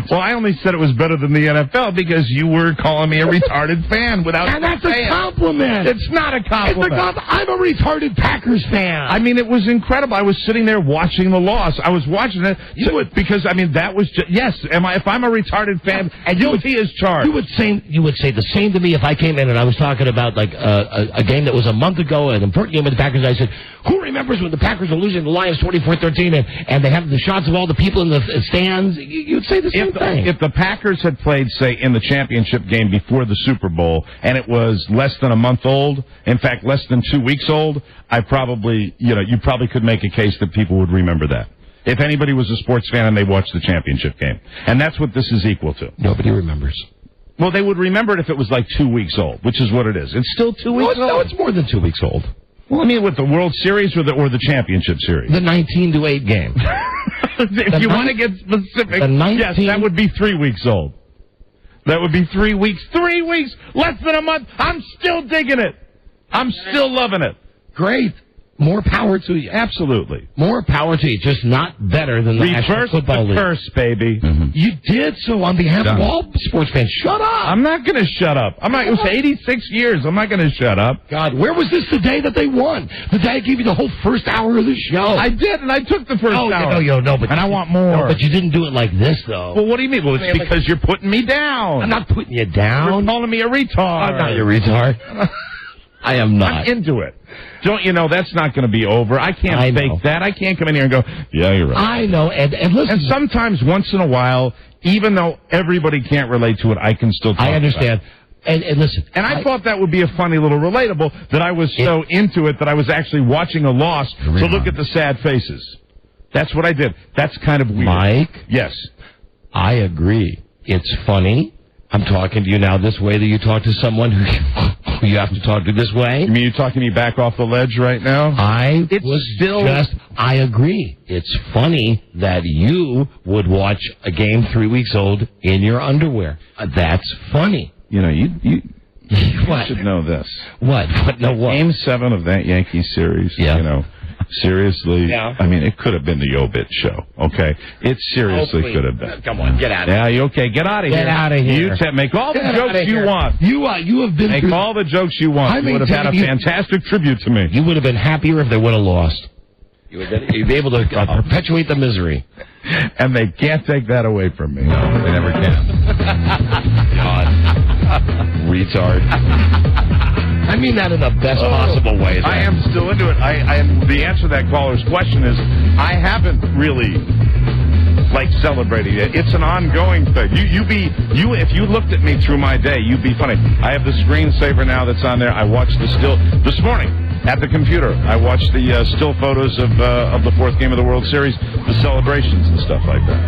Well, I only said it was better than the NFL because you were calling me a retarded fan without and that's a compliment. It's not a compliment. I'm a retarded Packers fan. I mean, it was incredible. I was sitting there watching the loss. I was watching it because I mean that was just, yes. If I'm a retarded fan, and guilty as charged. You would say the same to me if I came in and I was talking about like a game that was a month ago, an important game with the Packers. I said, who remembers when the Packers were losing the Lions 24-13 and they have the shots of all the people in the stands? You'd say the same thing. If the Packers had played, say, in the championship game before the Super Bowl, and it was less than a month old, in fact, less than 2 weeks old, you probably could make a case that people would remember that. If anybody was a sports fan and they watched the championship game. And that's what this is equal to. Nobody remembers. Well, they would remember it if it was like 2 weeks old, which is what it is. It's still 2 weeks old? No, it's more than 2 weeks old. Well, I mean, with the World Series or the Championship Series? The 19-8 game. If you want to get specific, yes, that would be 3 weeks old. That would be 3 weeks. 3 weeks! Less than a month! I'm still digging it! I'm still loving it. Great. More power to you. Absolutely. More power to you. Just not better than the National Football League. Reverse the curse, baby. Mm-hmm. You did so on behalf of all sports fans. Shut up. I'm not going to shut up. It was 86 years. I'm not going to shut up. God, where was this the day that they won? The day I gave you the whole first hour of the show. I did, and I took the first hour. But I want more. No, but you didn't do it like this, though. Well, what do you mean? Well, it's because you're putting me down. I'm not putting you down. You're calling me a retard. I'm not your retard. I am not. I'm into it. Don't you know that's not going to be over? I can't fake that. I can't come in here and go, yeah, you're right. I know. And listen. And sometimes, once in a while, even though everybody can't relate to it, I can still talk I understand. And listen. And I thought that would be a funny little relatable that I was so into it that I was actually watching a loss to look at the sad faces. That's what I did. That's kind of weird. Mike? Yes. I agree. It's funny. I'm talking to you now this way that you talk to someone who you have to talk to this way. You mean you're talking me back off the ledge right now? I agree. It's funny that you would watch a game 3 weeks old in your underwear. That's funny. You know, you should know this. What? What? Game 7 of that Yankees series, you know. Seriously, I mean, it could have been the Obit show, okay? It seriously could have been. Come on, get out of here. Yeah, you okay? Get out of here. Get out of here. Make all the jokes you want. You have been Make all the jokes you want. You would have had a fantastic tribute to me. You would have been happier if they would have lost. You'd be able to perpetuate the misery. And they can't take that away from me. No, they never can. God. Retard. I mean that in the best possible way. I am still into it. The answer to that caller's question is I haven't really celebrated it. It's an ongoing thing. If you looked at me through my day, you'd be funny. I have the screensaver now that's on there. I watched the still this morning at the computer. I watched the still photos of the fourth game of the World Series, the celebrations and stuff like that.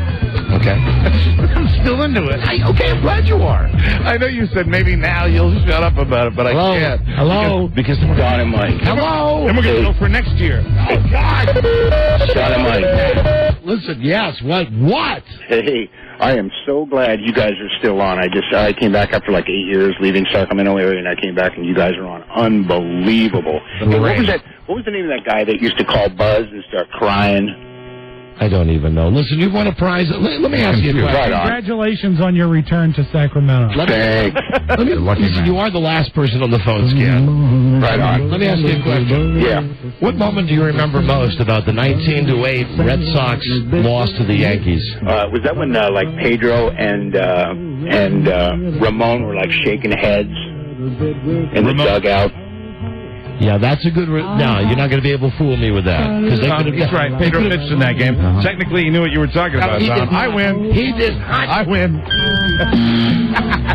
Okay. I'm still into it. Okay, I'm glad you are. I know you said maybe now you'll shut up about it, but I can't. Hello? Because Dynamite. Hello? And we're going to go for next year. Oh, God. Dynamite. Listen, yes, what? Hey, I am so glad you guys are still on. I came back after 8 years leaving Sacramento area, and I came back and you guys are on. Unbelievable. Hey, what was the name of that guy that used to call Buzz and start crying? I don't even know. Listen, you won a prize. Let me ask you a question. Congratulations on your return to Sacramento. Thanks. Listen, you are the last person on the phone, Scan. Right on. Let me ask you a question. Yeah. What moment do you remember most about the 19-8 Red Sox loss to the Yankees? Was that when Pedro and Ramon were shaking heads in the dugout? Yeah, that's a good... No, you're not going to be able to fool me with that. He's right. Pedro pitched in that game. Technically, he knew what you were talking about, Tom. I win. He did. I win.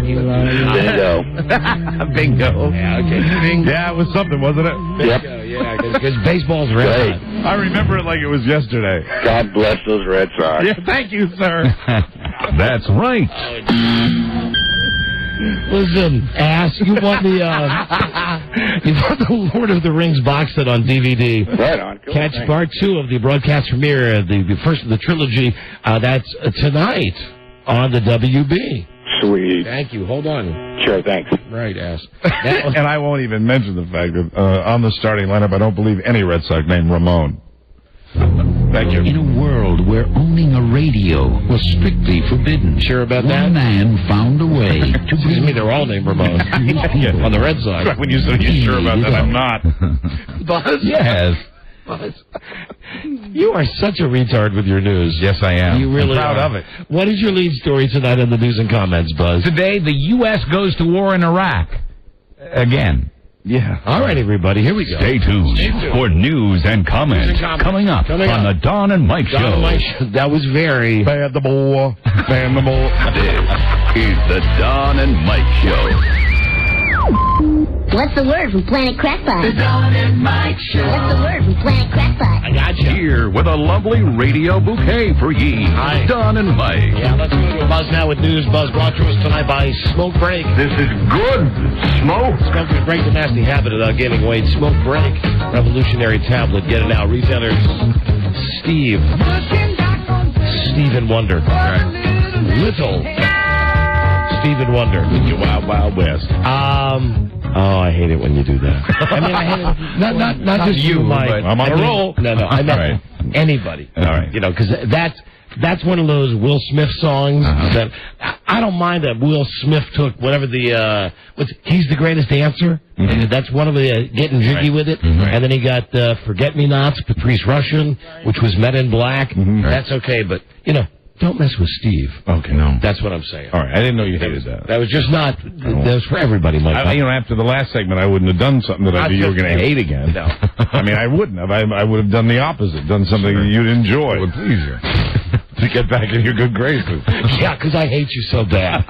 Bingo. Bingo. Yeah, okay. Bingo. Yeah, it was something, wasn't it? Yep. Yeah, because baseball's red. I remember it like it was yesterday. God bless those Red Sox. Yeah, thank you, sir. That's right. Listen, ass, you won the Lord of the Rings box set on DVD. Right on. Cool. Catch part 2 of the broadcast premiere, the first of the trilogy. That's tonight on the WB. Sweet. Thank you. Hold on. Sure, thanks. Right, ass. And I won't even mention the fact that on the starting lineup, I don't believe any Red Sox named Ramon. Thank you. In a world where owning a radio was strictly forbidden, sure about that? One man found a way to Excuse me, they're all named Ramon on the Red Sox. Right, when you said you're sure about that, I'm not. Buzz? Yes. Buzz. You are such a retard with your news. Yes, I am. You really I'm proud are. of it. What is your lead story tonight in the news and comments, Buzz? Today, the U.S. goes to war in Iraq. Again. Yeah. All right, everybody, here we go. Stay tuned for news and comments coming up on the Don and Mike Show. Don and Mike Show. That was very... Bandable. This is the Don and Mike Show. What's the word from Planet Crackpot? The Don and Mike Show. What's the word from Planet Crackpot? I got you. Here with a lovely radio bouquet for ye. Hi. Don and Mike. Yeah, let's go to a Buzz now with news. Buzz brought to us tonight by Smoke Break. This is good smoke. Smoke to break the nasty habit of gaining weight. Smoke Break. Revolutionary tablet. Get it now. Retailers Stephen Wonder. Right. Little Stephen Wonder. You Wild Wild West. Oh, I hate it when you do that. I mean, I hate it. Not just you, Mike. I'm on a roll. No, I meant anybody. All right. You know, because that's one of those Will Smith songs that I don't mind that Will Smith took whatever the He's the Greatest Dancer. And that's one of the getting jiggy with it. And then he got Forget Me Nots, Patrice Rushen, which was Men in Black. That's okay, but don't mess with Steve. Okay, no. That's what I'm saying. All right, I didn't know you hated that. That was just not. That was for everybody, Mike. After the last segment, I wouldn't have done something that I knew you were going to hate again. No. I mean, I wouldn't have. I would have done the opposite, done something you'd enjoy. It would please you. To get back in your good graces. Yeah, because I hate you so bad.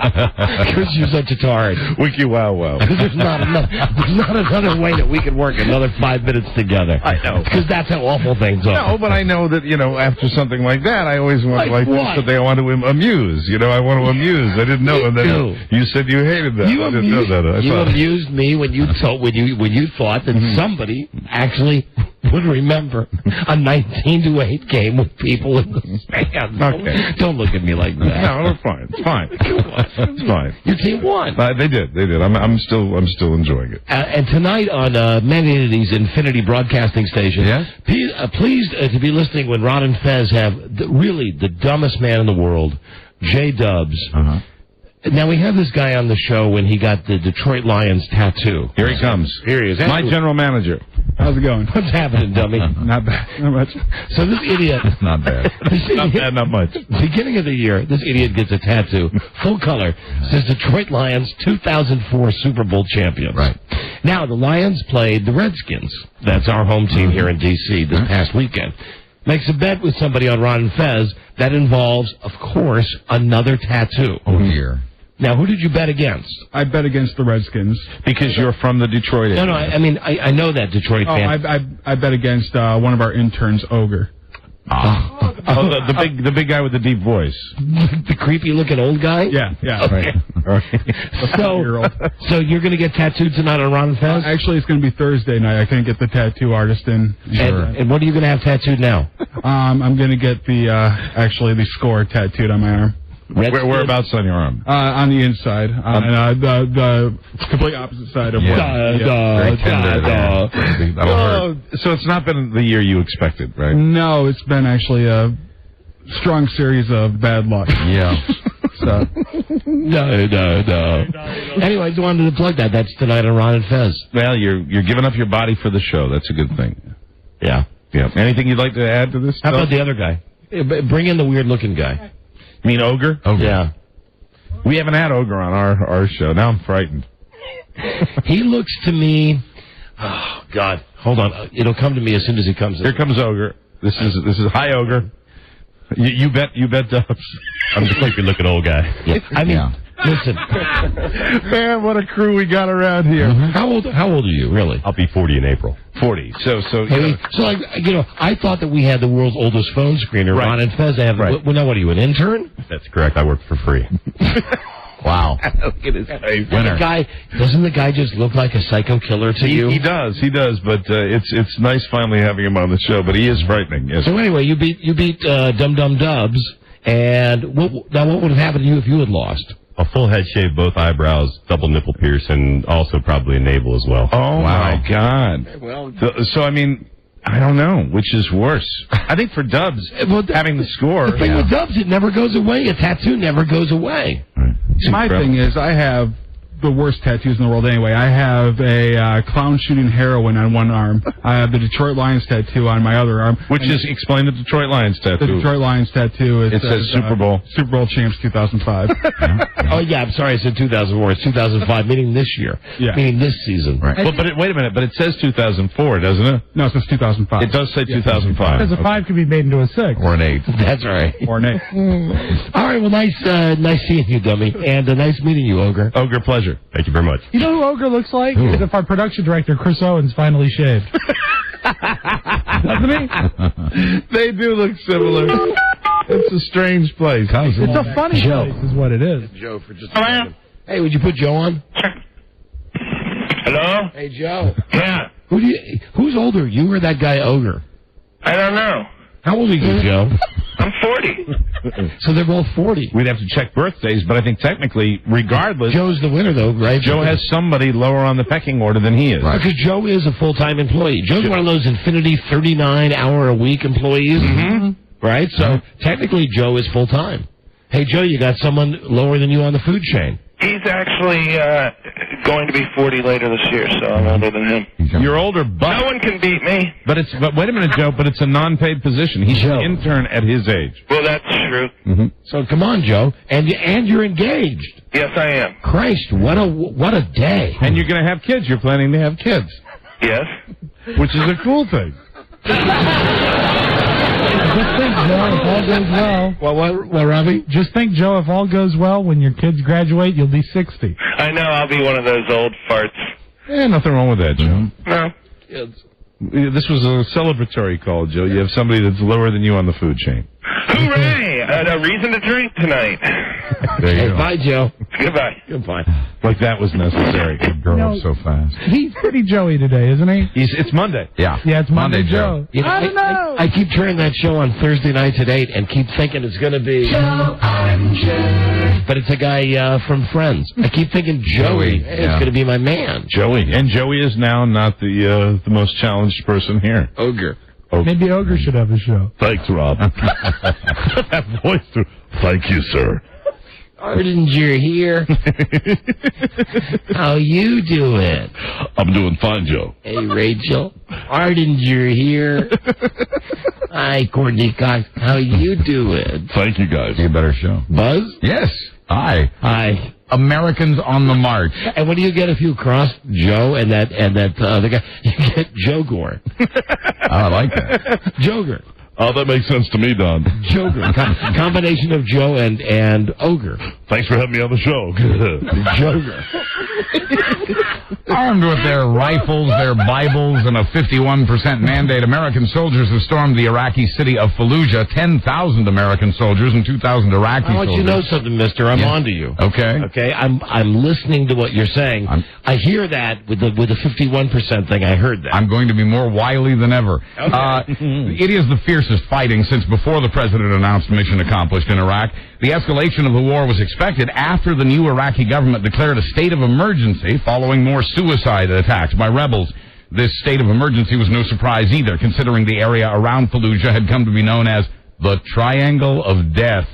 Because you're such a tard. Wiki wow wow. Because there's not another way that we can work another 5 minutes together. I know. Because that's how awful things are. No, but I know that, after something like that, I always want Like this, what? but they want to amuse. I want to amuse. I didn't know that. You said you hated that. I didn't know that. You amused me when you thought that somebody actually would remember a 19-8 game with people in the stands. Okay. Don't look at me like that. No, it's fine. It's fine. It's fine. Your team won. They did. I'm still enjoying it. And tonight on Manity's Infinity Broadcasting Station, pleased to be listening when Ron and Fez have really the dumbest man in the world, J-Dubs. Now, we had this guy on the show when he got the Detroit Lions tattoo. Here he comes. Here he is. My general manager. How's it going? What's happening, dummy? Not bad. Not much. So this idiot... Not bad. Not bad, not much. Beginning of the year, this idiot gets a tattoo, full color, says Detroit Lions 2004 Super Bowl champions. Right. Now, the Lions played the Redskins. That's our home team here in D.C. this past weekend. Makes a bet with somebody on Ron and Fez that involves, of course, another tattoo. Oh, dear. Now, who did you bet against? I bet against the Redskins. Because you're from the Detroit area. No, I mean, I know that Detroit fan. I bet against one of our interns, Ogre. The big guy with the deep voice. The creepy-looking old guy? Yeah. Okay. Right. So you're going to get tattooed tonight on Ron and Fez? Actually, it's going to be Thursday night. I couldn't get the tattoo artist in. And what are you going to have tattooed now? I'm going to get the score tattooed on my arm. Whereabouts on your arm? On the inside, on the complete opposite side of Very tender. That'll hurt. So it's not been the year you expected, right? No, it's been actually a strong series of bad luck. Yeah. So. No. Anyway, I just wanted to plug that. That's tonight on Ron and Fez. Well, you're giving up your body for the show. That's a good thing. Yeah. Anything you'd like to add to this? How about the other guy? Bring in the weird-looking guy. You mean Ogre? Yeah. We haven't had Ogre on our show. Now I'm frightened. He looks to me... Oh, God. Hold on. It'll come to me as soon as he comes in. Here comes Ogre. This is hi, Ogre. You bet Dubs. I'm just like you looking old guy. Yeah. I mean, listen. Man, what a crew we got around here. How old are you, really? I'll be 40 in April. 40. So I thought that we had the world's oldest phone screener, Ron and Fez. Well, now, what are you, an intern? That's correct. I work for free. Wow. Look at his face. Doesn't the guy just look like a psycho killer to you? He does, but it's nice finally having him on the show, but he is frightening. Yes. So anyway, you beat Dum Dum Dubs, and what would have happened to you if you had lost? A full head shave, both eyebrows, double nipple pierce, and also probably a navel as well. Oh, wow. My God. Well, so I mean, I don't know which is worse. I think for Dubs, having the score. The thing with Dubs, it never goes away. A tattoo never goes away. My thing is, I have the worst tattoos in the world anyway. I have a clown shooting heroin on one arm. I have the Detroit Lions tattoo on my other arm. Explain the Detroit Lions tattoo. The Detroit Lions tattoo says Super Bowl. Super Bowl champs 2005. Oh, yeah, I'm sorry, I said 2004. It's 2005, meaning this year. Yeah. Meaning this season. Right. Wait a minute, but it says 2004, doesn't it? No, it says 2005. It does say 2005. Because a 5 could be made into a 6. Or an 8. That's right. Or an 8. All right, well, nice seeing you, dummy. And nice meeting you, Ogre. Ogre, pleasure. pleasure. Thank you very much. You know who Ogre looks like? Who? As if our production director, Chris Owens, finally shaved. Doesn't he? They do look similar. It's a strange place. It's a funny place is what it is. Joe, for just a second. Hey, would you put Joe on? Hello? Hey, Joe. Yeah. Who's older, you or that guy Ogre? I don't know. How old are you, Joe? I'm 40. So they're both 40. We'd have to check birthdays, but I think technically, regardless... Joe's the winner, though, right? Joe has somebody lower on the pecking order than he is. Right. Because Joe is a full-time employee. Joe's one of those Infinity 39-hour-a-week employees. Mm-hmm. Right? So technically, Joe is full-time. Hey, Joe, you got someone lower than you on the food chain. He's actually going to be 40 later this year, so I'm older than him. You're older, but... No one can beat me. But wait a minute, Joe, but it's a non-paid position. He's an intern at his age. Well, that's true. Mm-hmm. So come on, Joe. And you're engaged. Yes, I am. Christ, what a day. And you're going to have kids. You're planning to have kids. Yes. Which is a cool thing. Just think, Joe, if all goes well. What, Robbie? Just think, Joe, if all goes well, when your kids graduate, you'll be 60. I know, I'll be one of those old farts. Nothing wrong with that, Joe. No. Kids. This was a celebratory call, Joe. You have somebody that's lower than you on the food chain. Hooray! A reason to drink tonight. There you go. Bye, Joe. Goodbye. Goodbye. Like that was necessary. It grew up so fast. He's pretty Joey today, isn't he? It's Monday. Yeah. Yeah, it's Monday Joe. You know, I don't know. I keep turning that show on Thursday nights at 8 and keep thinking it's going to be... Joe Orange. But it's a guy from Friends. I keep thinking Joey. Hey, it's going to be my man. Joey. And Joey is now not the most challenged person here. Ogre. Maybe Ogre should have a show. Thanks, Rob. That voice through. Thank you, sir. Arden, you're here. How you doing? I'm doing fine, Joe. Hey, Rachel. Arden, you're here. Hi, Courtney Cox. How you doing? Thank you, guys. Be a better show. Buzz? Yes. Hi. Hi. Americans on the March. And what do you get if you cross Joe and that other guy? You get Joe Gore. I like that. Joger. Oh, that makes sense to me, Don. Joger. Combination of Joe and Ogre. Thanks for having me on the show. Joger. Armed with their rifles, their Bibles, and a 51% mandate, American soldiers have stormed the Iraqi city of Fallujah. 10,000 American soldiers and 2,000 Iraqi soldiers. I want you to know something, mister. I'm on to you. Okay. Okay, I'm listening to what you're saying. I hear that with the 51% thing. I heard that. I'm going to be more wily than ever. Okay. It is the fiercest fighting since before the president announced mission accomplished in Iraq. The escalation of the war was expected after the new Iraqi government declared a state of emergency following more suicide attacks by rebels. This state of emergency was no surprise either, considering the area around Fallujah had come to be known as the Triangle of Death.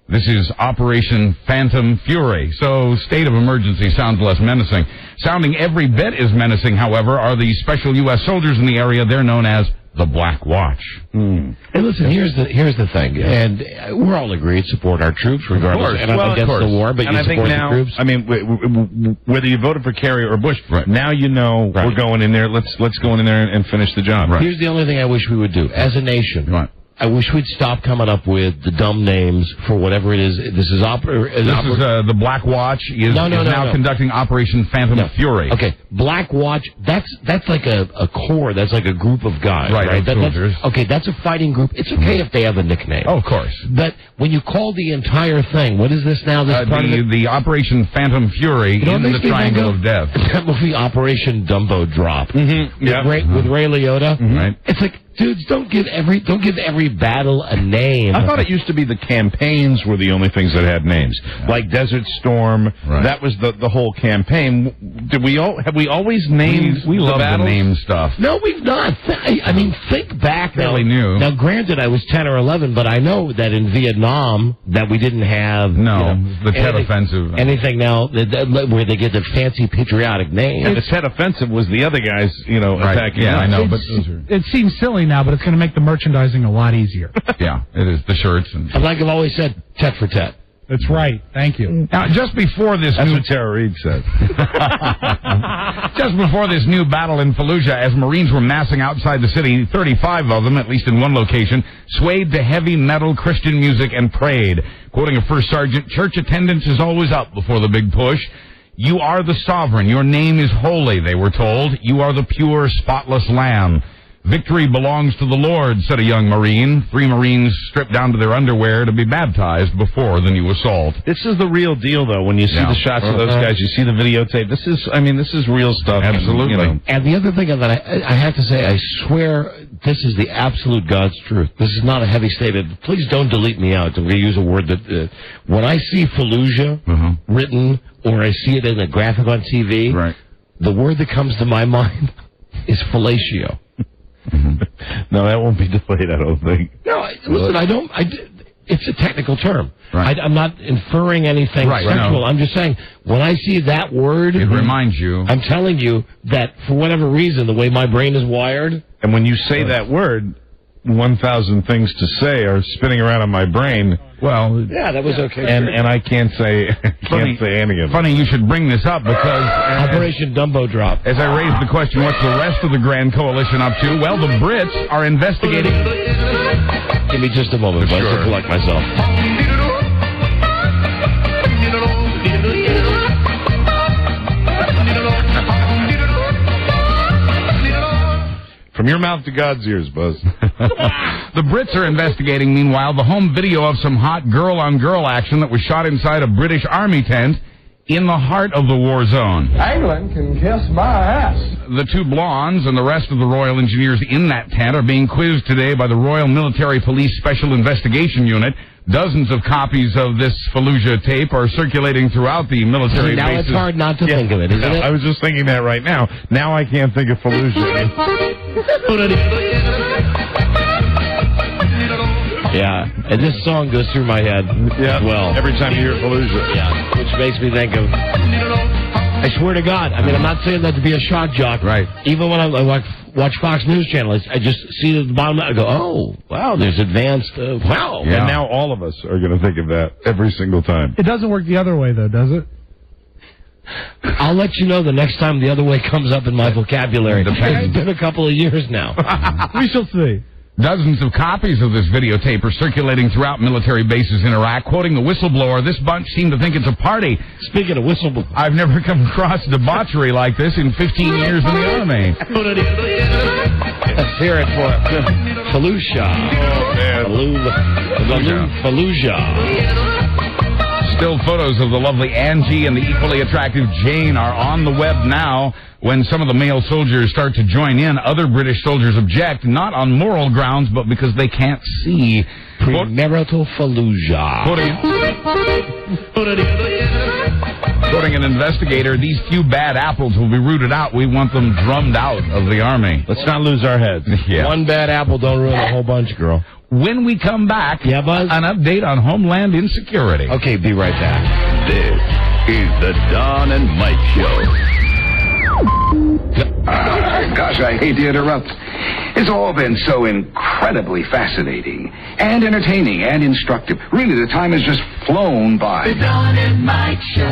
This is Operation Phantom Fury, so state of emergency sounds less menacing. Sounding every bit as menacing, however, are the special U.S. soldiers in the area. They're known as the Black Watch. And listen, here's the thing, and we're all agreed support our troops regardless. And I'm against the war, but and you I think support now, the troops. I mean, whether you voted for Kerry or Bush, now you know we're going in there. Let's go in there and finish the job. Here's the only thing I wish we would do as a nation. I wish we'd stop coming up with the dumb names for whatever it is. This is the Black Watch is now conducting Operation Phantom Fury. Okay, Black Watch. That's like a corps. That's like a group of guys, right? That's a fighting group. It's okay if they have a nickname. Oh, of course. But when you call the entire thing, what is this now? This part of it? The Operation Phantom Fury in the Triangle of Death. That movie Operation Dumbo Drop. Mm-hmm. With Ray Liotta. Mm-hmm. Right. It's like, dudes, don't give every battle a name. I thought it used to be the campaigns were the only things that had names, like Desert Storm. Right. That was the whole campaign. Have we always named? We love the name stuff. No, we've not. I mean, think back. Fairly new. Now, granted, I was 10 or 11, but I know that in Vietnam that we didn't have the Tet Offensive. Anything now where they get the fancy patriotic name. And the Tet Offensive was the other guys, attacking. Yeah, I know, but it seems silly now, but it's going to make the merchandising a lot easier. Yeah, it is. The shirts. And like I've always said, Tet for Tet. That's right. Thank you. Now, just before this That's what Tara Reid said. Just before this new battle in Fallujah, as Marines were massing outside the city, 35 of them, at least in one location, swayed to heavy metal Christian music and prayed. Quoting a first sergeant, church attendance is always up before the big push. You are the sovereign. Your name is holy, they were told. You are the pure, spotless lamb. Victory belongs to the Lord, said a young Marine. 3 Marines stripped down to their underwear to be baptized before the new assault. This is the real deal, though. When you see the shots of those guys, you see the videotape. This is real stuff. Absolutely. And the other thing that I have to say, I swear this is the absolute God's truth. This is not a heavy statement. Please don't delete me out. I'm going to use a word that when I see Fallujah written or I see it in a graphic on TV, the word that comes to my mind is fellatio. No, that won't be delayed, I don't think. No, listen, it's a technical term. I'm not inferring anything sexual. I'm just saying, when I see that word... It reminds you. I'm telling you that, for whatever reason, the way my brain is wired... And when you say that word, 1,000 things to say are spinning around in my brain. Well... Yeah, that was okay. And I can't say any of it. Funny you should bring this up because... Operation Dumbo Drop. As I raised the question, what's the rest of the Grand Coalition up to? Well, the Brits are investigating... Give me just a moment, Buzz, to collect myself. From your mouth to God's ears, Buzz. The Brits are investigating, meanwhile, the home video of some hot girl-on-girl action that was shot inside a British Army tent in the heart of the war zone. England can kiss my ass. The 2 blondes and the rest of the Royal Engineers in that tent are being quizzed today by the Royal Military Police Special Investigation Unit. Dozens of copies of this Fallujah tape are circulating throughout the military now bases. It's hard not to think of it, isn't it? I was just thinking that right now. Now I can't think of Fallujah. Yeah, and this song goes through my head as well. Every time you hear Fallujah. Yeah, which makes me think of... I swear to God, I mean, I'm not saying that to be a shock jock. Right. Even when I watch Fox News Channel, I just see it at the bottom, I go, oh, wow, there's advanced, wow. Yeah. And now all of us are going to think of that every single time. It doesn't work the other way, though, does it? I'll let you know the next time the other way comes up in my vocabulary. It's been a couple of years now. We shall see. Dozens of copies of this videotape are circulating throughout military bases in Iraq. Quoting the whistleblower, this bunch seem to think it's a party. Speaking of whistleblower, I've never come across debauchery like this in 15 years in the Army. Let's hear it for Fallujah. Oh, man. Fallujah. Still photos of the lovely Angie and the equally attractive Jane are on the web now. When some of the male soldiers start to join in, other British soldiers object, not on moral grounds, but because they can't see. Premarital Fallujah. Quoting an investigator, these few bad apples will be rooted out. We want them drummed out of the Army. Let's not lose our heads. Yeah. One bad apple don't ruin a whole bunch, girl. When we come back, Buzz? An update on Homeland insecurity. Okay, be right back. This is the Don and Mike Show. Gosh, I hate to interrupt. It's all been so incredibly fascinating and entertaining and instructive. Really, the time has just flown by. The Don and Mike Show.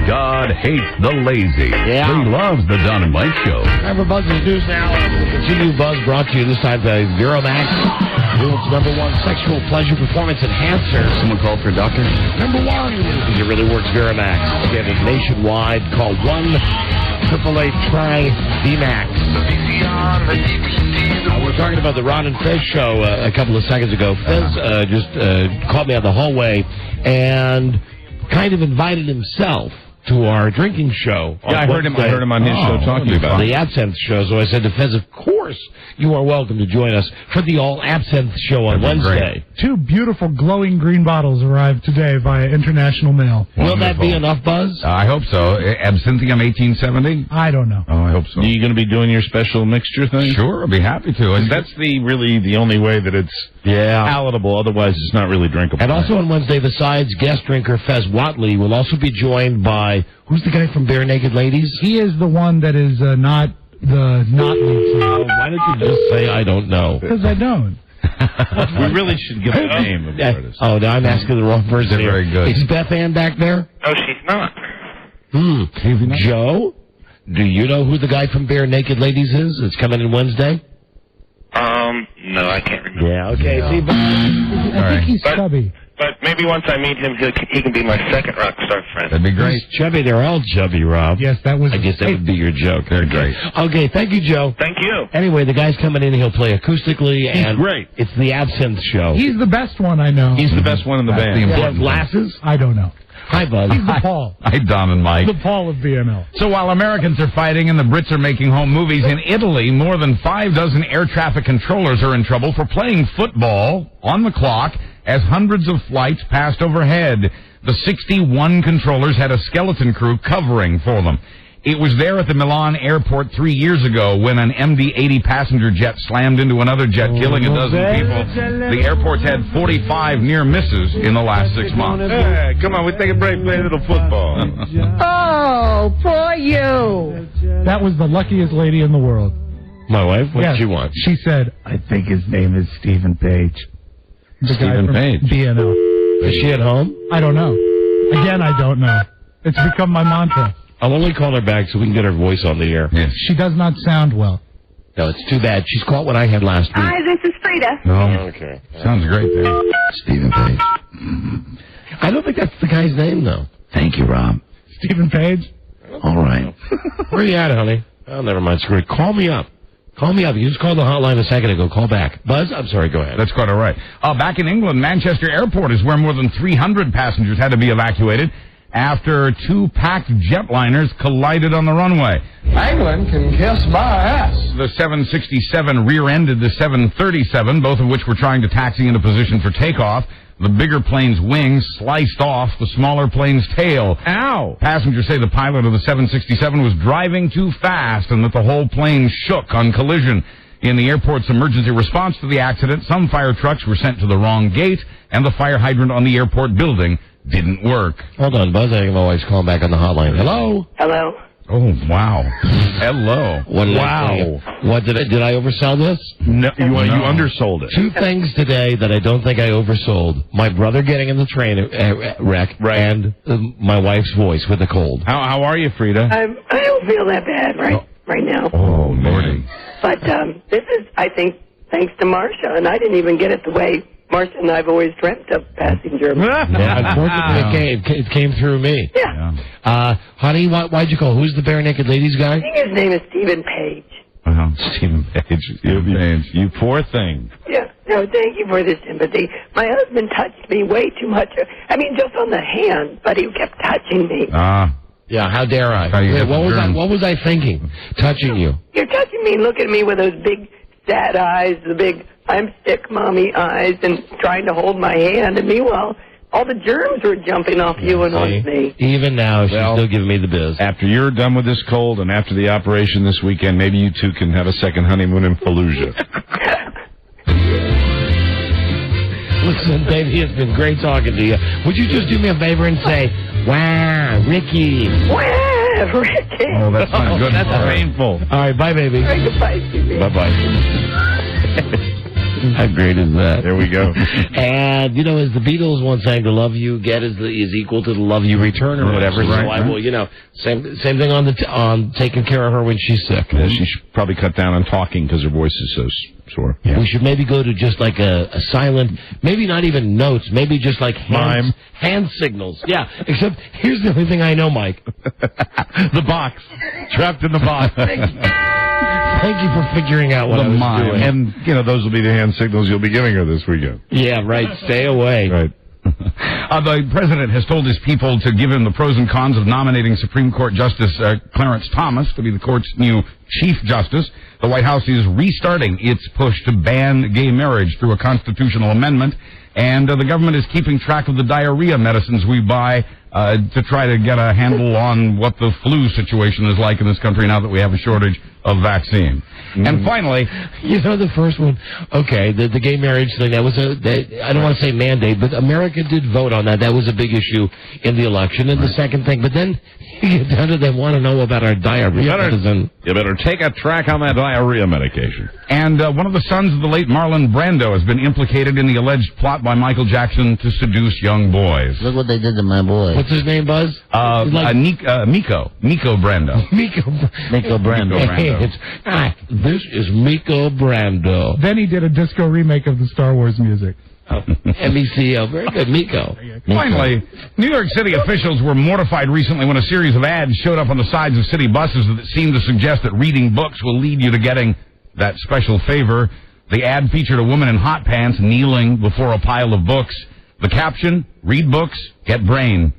God hates the lazy. Yeah. He loves the Don and Mike Show. Remember Buzz's News Now? Continue Buzz brought to you this time by Viromax. World's #1 sexual pleasure performance enhancer. Someone called for a doctor? #1. Because it really works, Viromax. Get it nationwide. Call 1-888-TRY-VMAX. We're talking about the Ron and Fez show a couple of seconds ago. Fez just called me out the hallway and kind of invited himself to our drinking show. Yeah, I heard him on his show talking about the Absinthe show. So I said to Fez, of course, you are welcome to join us for the All Absinthe show on Wednesday. Great. 2 beautiful glowing green bottles arrived today via international mail. Will that be enough, Buzz? I hope so. Absinthium 1870? I don't know. Oh, I hope so. Are you going to be doing your special mixture thing? Sure, I'll be happy to. And that's really the only way that it's palatable. Otherwise, it's not really drinkable. And also on Wednesday, besides guest drinker Fez Watley, we'll also be joined by, who's the guy from Bare Naked Ladies? He is the one that is not lead singer. Why don't you just say I don't know? Because I don't. We really should give the name of the artist. Oh, no, I'm asking the wrong person here. Very good. Is Beth Ann back there? No, she's not. Joe, do you know who the guy from Bare Naked Ladies is? It's coming in Wednesday? No, I can't remember. Yeah, okay. See, I think he's stubby. But maybe once I meet him, he can be my second rock star friend. That'd be great. He's chubby. They're all chubby, Rob. Yes, that was... I guess that would be your joke. They're great. Okay, thank you, Joe. Thank you. Anyway, the guy's coming in. He'll play acoustically. He's and great. It's the Absinthe Show. He's the best one I know. He's the best one in the band. The Does he have important glasses? I don't know. Hi, Buzz. He's the Paul. Hi, Don and Mike. The Paul of BNL. So while Americans are fighting and the Brits are making home movies, in Italy, more than 5 dozen air traffic controllers are in trouble for playing football on the clock as hundreds of flights passed overhead. The 61 controllers had a skeleton crew covering for them. It was there at the Milan airport 3 years ago when an MD-80 passenger jet slammed into another jet, killing a dozen people. The airport's had 45 near misses in the last 6 months. Hey, come on, we take a break, play a little football. Oh, poor you. That was the luckiest lady in the world. My wife? What did she want? She said, I think his name is Stephen Page. The Stephen guy from Page. BNL. Is she at home? I don't know. Again, I don't know. It's become my mantra. I'll only call her back so we can get her voice on the air. Yes. She does not sound well. No, it's too bad. She's caught what I had last week. Hi, this is Freda. No. Okay. Sounds great there. Stephen Page. I don't think that's the guy's name, though. Thank you, Rob. Stephen Page? All right. Where are you at, honey? Oh, never mind. Screw it. Call me up. Call me up. You just called the hotline a second ago. Call back. Buzz, I'm sorry. Go ahead. That's quite all right. Back in England, Manchester Airport is where more than 300 passengers had to be evacuated after 2 packed jetliners collided on the runway. England can kiss my ass. The 767 rear-ended the 737, both of which were trying to taxi into position for takeoff. The bigger plane's wings sliced off the smaller plane's tail. Ow! Passengers say the pilot of the 767 was driving too fast and that the whole plane shook on collision. In the airport's emergency response to the accident, some fire trucks were sent to the wrong gate, and the fire hydrant on the airport building didn't work. Hold on, Buzz. I think my wife's calling back on the hotline. Hello? Hello. Oh, wow. Hello. Wow. What did I oversell this? No, you undersold it. 2 things today that I don't think I oversold. My brother getting in the train wreck, and my wife's voice with a cold. How are you, Freda? I don't feel that bad right now. Oh, Lordy. But this is, I think, thanks to Marcia, and I didn't even get it the way Marcia and I have always dreamt of passing Germany. Yeah, unfortunately, it came through me. Yeah. Honey, why'd you call? Who's the bare naked ladies guy? I think his name is Stephen Page. Stephen Page. You poor thing. Yeah. No, thank you for the sympathy. My husband touched me way too much. I mean, just on the hand, but he kept touching me. Yeah, how dare I? What was I thinking? Touching you. You're touching me and looking at me with those big, sad eyes, the big, I'm sick, mommy eyes, and trying to hold my hand. And meanwhile, all the germs were jumping off you and on me. Even now, she's still giving me the biz. After you're done with this cold and after the operation this weekend, maybe you two can have a second honeymoon in Fallujah. Listen, baby, it's been great talking to you. Would you just do me a favor and say, wow, Ricky? Wow, Ricky. Oh, that's not good. That's painful. All right, bye, baby. All right, goodbye, Stevie. Bye-bye. How great is that? There we go. And, you know, as the Beatles once sang, the love you get is equal to the love you return or whatever. Right, so I will, same thing on taking care of her when she's sick. Yeah, she should probably cut down on talking because her voice is so sore. Yeah. We should maybe go to just like a silent, maybe not even notes, maybe just like hand signals. Yeah, except here's the only thing I know, Mike. The box. Trapped in the box. Thank you for figuring out what I was doing. And, those will be the hand signals you'll be giving her this weekend. Yeah, right. Stay away. Right. The president has told his people to give him the pros and cons of nominating Supreme Court Justice Clarence Thomas to be the court's new Chief Justice. The White House is restarting its push to ban gay marriage through a constitutional amendment, and the government is keeping track of the diarrhea medicines we buy to try to get a handle on what the flu situation is like in this country now that we have a shortage of vaccine. And finally, the first one, okay, the gay marriage thing, that was I don't want to say mandate, but America did vote on that. That was a big issue in the election. And the second thing, but then you get down to they want to know about our diarrhea medicine. You better take a track on that diarrhea medication. And one of the sons of the late Marlon Brando has been implicated in the alleged plot by Michael Jackson to seduce young boys. Look what they did to my boy. What's his name, Buzz? Miko Brando. Miko Brando. This is Miko Brando. Then he did a disco remake of the Star Wars music. MECO. Very good, Miko. Finally, New York City officials were mortified recently when a series of ads showed up on the sides of city buses that seemed to suggest that reading books will lead you to getting that special favor. The ad featured a woman in hot pants kneeling before a pile of books. The caption, read books, get brain.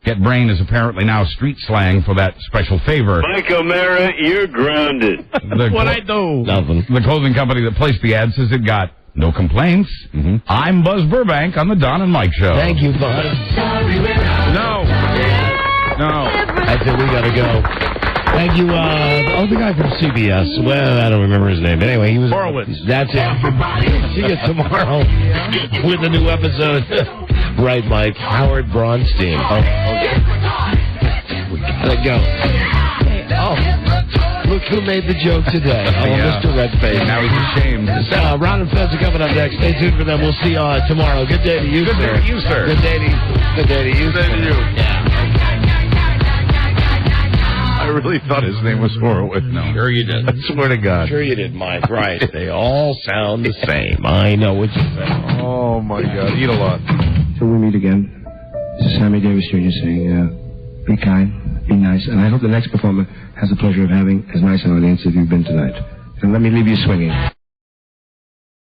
Get brain is apparently now street slang for that special favor. Mike O'Mara, you're grounded. What I do? Nothing. The clothing company that placed the ad says it got no complaints. I'm Buzz Burbank on the Don and Mike Show. Thank you, Buzz. No. That's it. We gotta go. Thank you. The guy from CBS. Well, I don't remember his name. But anyway, he was. Horowitz. That's it. See you tomorrow with a new episode. Right, Mike. Howard Braunstein. We gotta go. Look who made the joke today. Mr. Redface. Now he's ashamed. Ron and Fez are coming up next. Stay tuned for them. We'll see you tomorrow. Good day to you, sir. Good day to you, sir. Good day to you. Good day to you. Good day to you. Yeah. I really thought his name was Horowitz. No. Sure you did. I swear to God. Sure you did, Mike. Right. They all sound the same. I know what you're saying. Oh, my God. Eat a lot. Till we meet again, this is Sammy Davis Jr. saying, be kind, be nice, and I hope the next performer has the pleasure of having as nice an audience as you've been tonight. And let me leave you swinging.